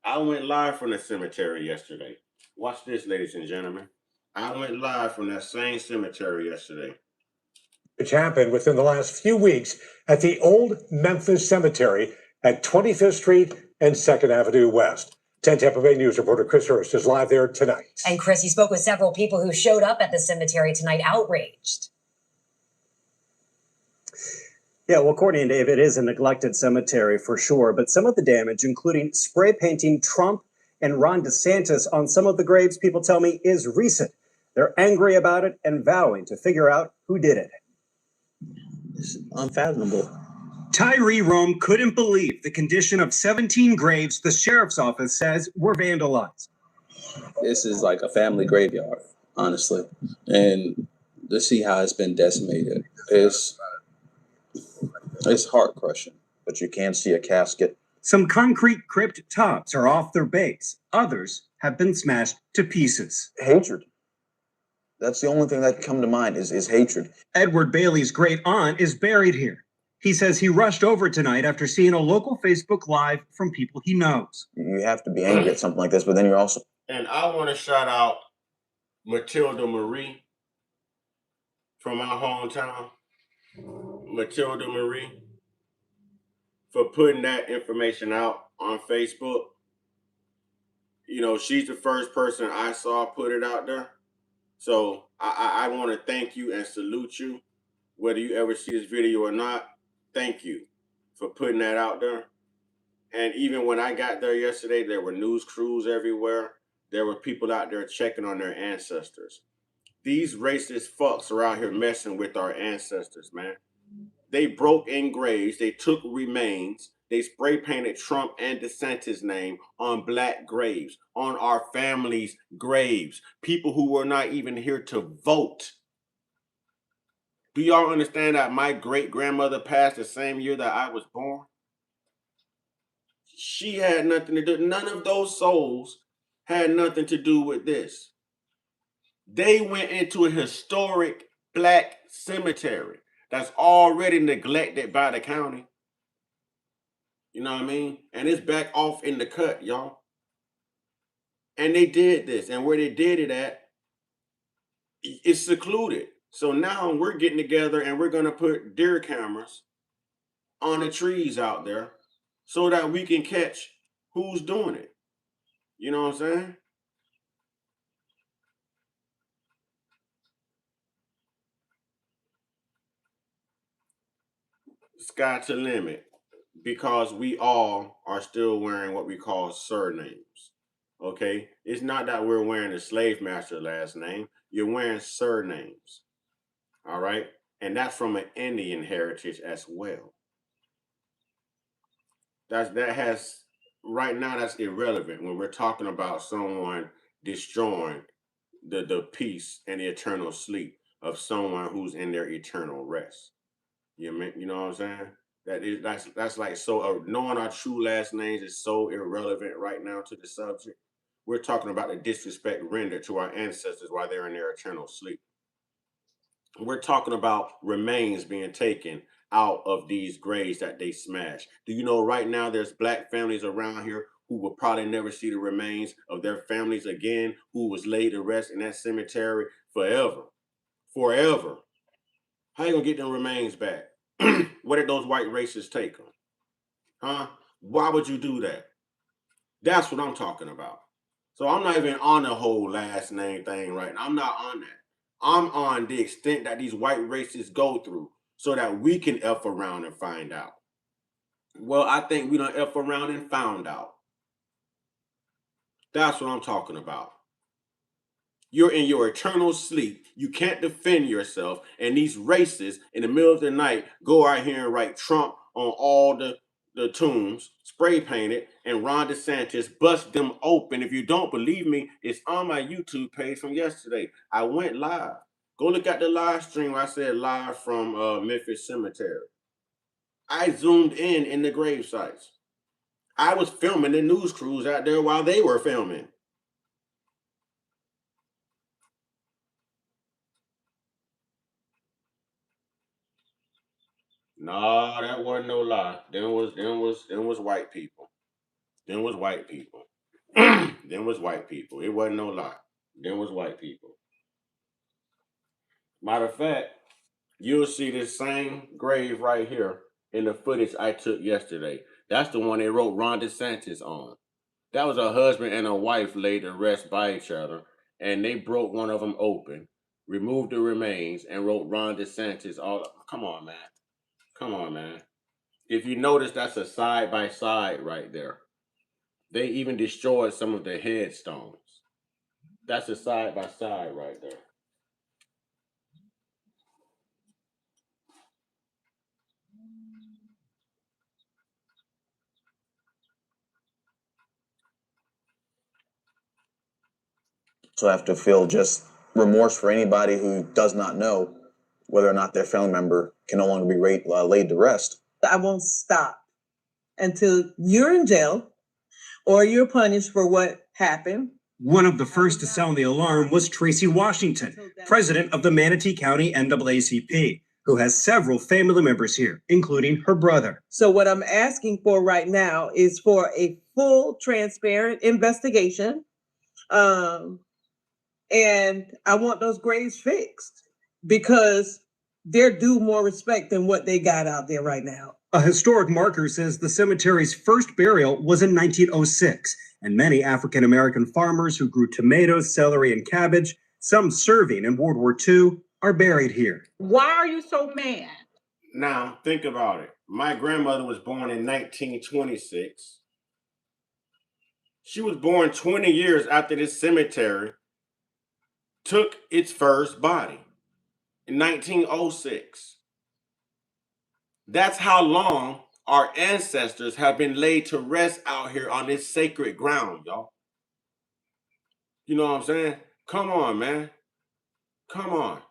I went live from the cemetery yesterday. Watch this, ladies and gentlemen. I went live from that same cemetery yesterday. Which happened within the last few weeks at the old Memphis cemetery at 25th Street and 2nd Avenue West. 10 Tampa Bay News reporter Chris Hurst is live there tonight. And Chris, you spoke with several people who showed up at the cemetery tonight outraged. Yeah, well, Courtney and Dave, it is a neglected cemetery for sure, but some of the damage, including spray painting Trump and Ron DeSantis on some of the graves, people tell me, is recent. They're angry about it and vowing to figure out who did it. It's unfathomable. Tyree Rome couldn't believe the condition of 17 graves the sheriff's office says were vandalized. This is like a family graveyard, honestly. And to see how it's been decimated, it's heart crushing. But you can see a casket. Some concrete crypt tops are off their base. Others have been smashed to pieces. Hatred. That's the only thing that can come to mind is hatred. Edward Bailey's great aunt is buried here. He says he rushed over tonight after seeing a local Facebook Live from people he knows. You have to be angry at something like this, but then you're also... And I want to shout out Matilda McCreer from my hometown. Matilda McCreer, for putting that information out on Facebook. You know, she's the first person I saw put it out there. So I want to thank you and salute you. Whether you ever see this video or not, thank you for putting that out there. And even when I got there yesterday, there were news crews everywhere. There were people out there checking on their ancestors. These racist fucks are out here messing with our ancestors, man. They broke in graves. They took remains. They spray painted Trump and DeSantis' name on black graves, on our families' graves. People who were not even here to vote. Do y'all understand that my great-grandmother passed the same year that I was born? She had nothing to do. None of those souls had nothing to do with this. They went into a historic black cemetery that's already neglected by the county. You know what I mean? And it's back off in the cut, y'all. And they did this. And where they did it at, it's secluded. So now we're getting together and we're going to put deer cameras on the trees out there so that we can catch who's doing it. You know what I'm saying? Sky to limit, because we all are still wearing what we call surnames. Okay? It's not that we're wearing a slave master last name. You're wearing surnames. All right? And that's from an Indian heritage as well. Right now that's irrelevant when we're talking about someone destroying the peace and the eternal sleep of someone who's in their eternal rest. You know what I'm saying? That's like so knowing our true last names is so irrelevant right now to the subject. We're talking about the disrespect rendered to our ancestors while they're in their eternal sleep. We're talking about remains being taken out of these graves that they smashed. Do you know right now there's black families around here who will probably never see the remains of their families again, who was laid to rest in that cemetery forever? Forever. How you gonna get them remains back? Where did those white racists take them? Huh? Why would you do that? That's what I'm talking about. So I'm not even on the whole last name thing right now. I'm not on that. I'm on the extent that these white racists go through so that we can F around and find out. Well, I think we done F around and found out. That's what I'm talking about. You're in your eternal sleep. You can't defend yourself. And these racists in the middle of the night go out here and write Trump on all the tombs, spray painted, and Ron DeSantis bust them open. If you don't believe me, it's on my YouTube page from yesterday. I went live. Go look at the live stream where I said live from Memphis Cemetery. I zoomed in the grave sites. I was filming the news crews out there while they were filming. No, that wasn't no lie. Them was white people. Them was white people. Them was white people. It wasn't no lie. Them was white people. Matter of fact, you'll see this same grave right here in the footage I took yesterday. That's the one they wrote Ron DeSantis on. That was a husband and a wife laid to rest by each other, and they broke one of them open, removed the remains, and wrote Ron DeSantis all up. Come on, man. Come on, man. If you notice, that's a side by side right there. They even destroyed some of the headstones. That's a side by side right there. So I have to feel just remorse for anybody who does not know whether or not their family member can no longer be laid to rest. I won't stop until you're in jail or you're punished for what happened. One of the first to sound the alarm was Tracy Washington, president of the Manatee County NAACP, who has several family members here, including her brother. So what I'm asking for right now is for a full, transparent investigation. And I want those graves fixed because they're due more respect than what they got out there right now. A historic marker says the cemetery's first burial was in 1906, and many African American farmers who grew tomatoes, celery, and cabbage, some serving in World War II, are buried here. Why are you so mad? Now, think about it. My grandmother was born in 1926. She was born 20 years after this cemetery took its first body in 1906. That's how long our ancestors have been laid to rest out here on this sacred ground, y'all. You know what I'm saying? Come on, man. Come on.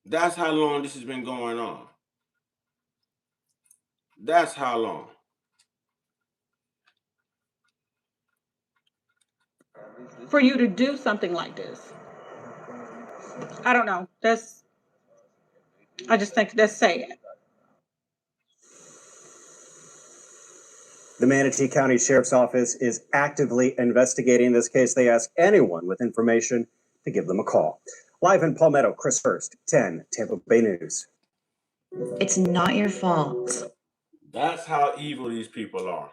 That's how long this has been going on. That's how long. For you to do something like this. I don't know. I just think that's sad. The Manatee County Sheriff's Office is actively investigating this case. They ask anyone with information to give them a call. Live in Palmetto, Chris Hurst, 10 Tampa Bay News. It's not your fault. That's how evil these people are.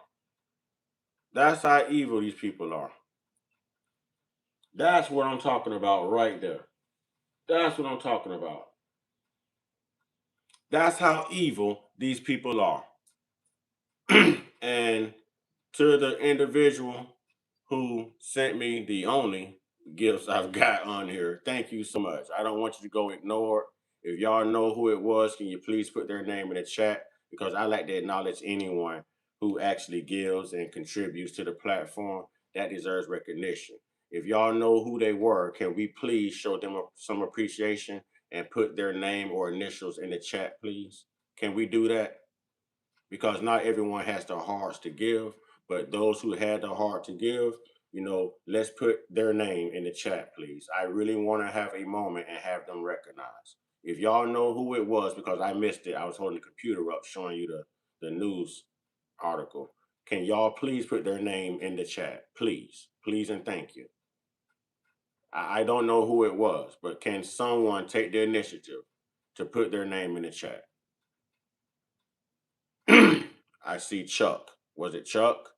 That's how evil these people are. That's what I'm talking about right there. That's what I'm talking about. That's how evil these people are. And to the individual who sent me the only gifts I've got on here, thank you so much. I don't want you to go ignore. If y'all know who it was, can you please put their name in the chat? Because I like to acknowledge anyone who actually gives and contributes to the platform that deserves recognition. If y'all know who they were, can we please show them some appreciation and put their name or initials in the chat, please? Can we do that? Because not everyone has the hearts to give, but those who had the heart to give, you know, let's put their name in the chat, please. I really want to have a moment and have them recognized. If y'all know who it was, because I missed it, I was holding the computer up showing you the news article. Can y'all please put their name in the chat? Please, please, and thank you. I don't know who it was, but can someone take the initiative to put their name in the chat? I see Chuck. Was it Chuck?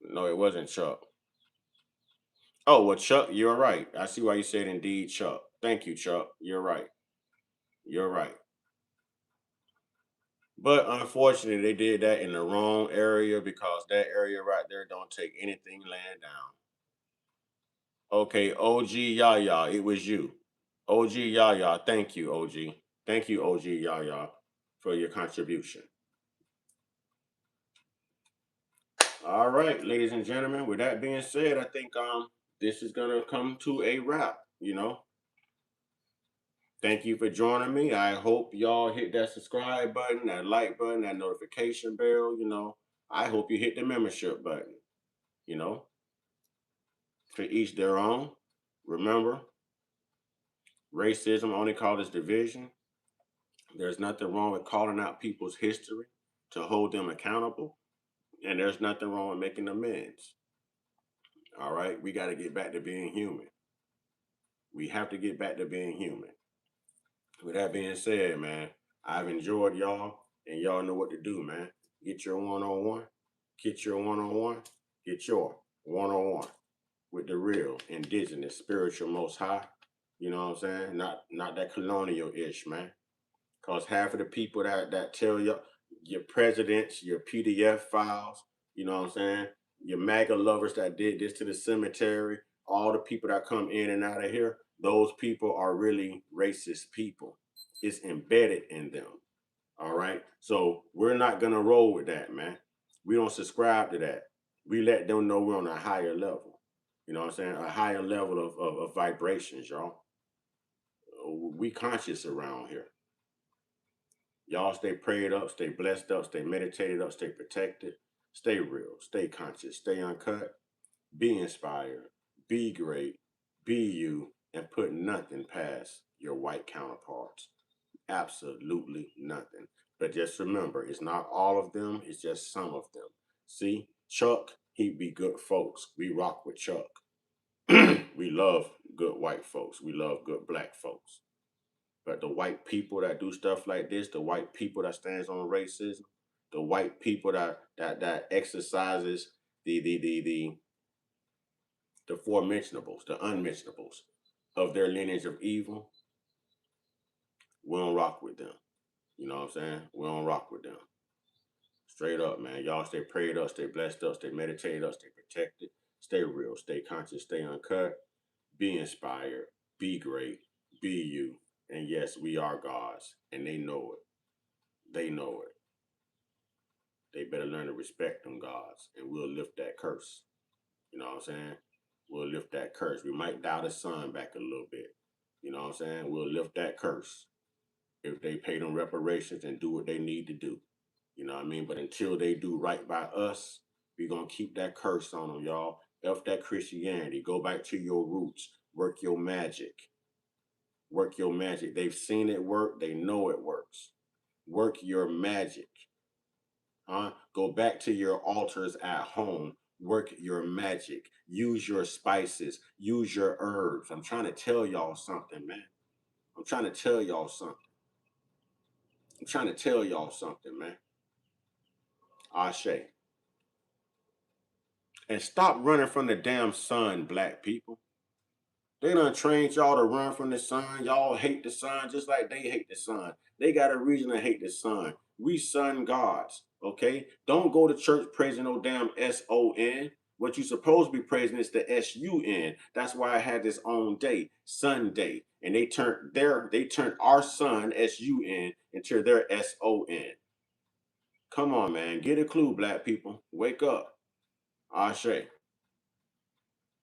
No, it wasn't Chuck. Oh, well, Chuck, you're right. I see why you said indeed, Chuck. Thank you, Chuck. You're right. You're right. But unfortunately, they did that in the wrong area because that area right there don't take anything laying down. Okay, OG Yaya, it was you. OG Yaya, thank you, OG. Thank you, OG Yaya, for your contribution. All right, ladies and gentlemen, with that being said, I think this is gonna come to a wrap, you know. Thank you for joining me. I hope y'all hit that subscribe button, that like button, that notification bell, you know. I hope you hit the membership button, you know. To each their own. Remember, racism only causes division. There's nothing wrong with calling out people's history to hold them accountable. And there's nothing wrong with making amends. All right, we got to get back to being human. We have to get back to being human. With that being said, man, I've enjoyed y'all, and y'all know what to do, man. Get your one-on-one, get your one-on-one, get your one-on-one with the real, indigenous, spiritual, most high. You know what I'm saying? Not that colonial-ish, man. Because half of the people that tell you, your presidents, your PDF files, you know what I'm saying? Your MAGA lovers that did this to the cemetery, all the people that come in and out of here, those people are really racist people. It's embedded in them. All right. So we're not going to roll with that, man. We don't subscribe to that. We let them know we're on a higher level. You know what I'm saying? A higher level of vibrations, y'all. We conscious around here. Y'all stay prayed up, stay blessed up, stay meditated up, stay protected, stay real, stay conscious, stay uncut, be inspired, be great, be you, and put nothing past your white counterparts. Absolutely nothing. But just remember, it's not all of them, it's just some of them. See, Chuck, he be good folks. We rock with Chuck. We love good white folks. We love good black folks. But the white people that do stuff like this, the white people that stands on racism, the white people that exercises the four-mentionables, the unmentionables of their lineage of evil, we don't rock with them. You know what I'm saying? We don't rock with them. Straight up, man. Y'all stay prayed up, stay blessed up, stay meditated up, stay protected, stay real, stay conscious, stay uncut, be inspired, be great, be you. And yes, we are gods, and they know it. They know it. They better learn to respect them gods, and we'll lift that curse. You know what I'm saying? We'll lift that curse. We might dial the sun back a little bit. You know what I'm saying? We'll lift that curse if they pay them reparations and do what they need to do. You know what I mean? But until they do right by us, we're going to keep that curse on them, y'all. F that Christianity. Go back to your roots. Work your magic. Work your magic. They've seen it work. They know it works. Work your magic. Go back to your altars at home. Work your magic. Use your spices. Use your herbs. I'm trying to tell y'all something, man. I'm trying to tell y'all something. I'm trying to tell y'all something, man. Ashe. And stop running from the damn sun, black people. They done trained y'all to run from the sun. Y'all hate the sun just like they hate the sun. They got a reason to hate the sun. We sun gods, okay? Don't go to church praising no damn S-O-N. What you supposed to be praising is the S-U-N. That's why I had this own day, Sunday. And they turned our sun, S-U-N, into their S-O-N. Come on, man. Get a clue, black people. Wake up. Ashe.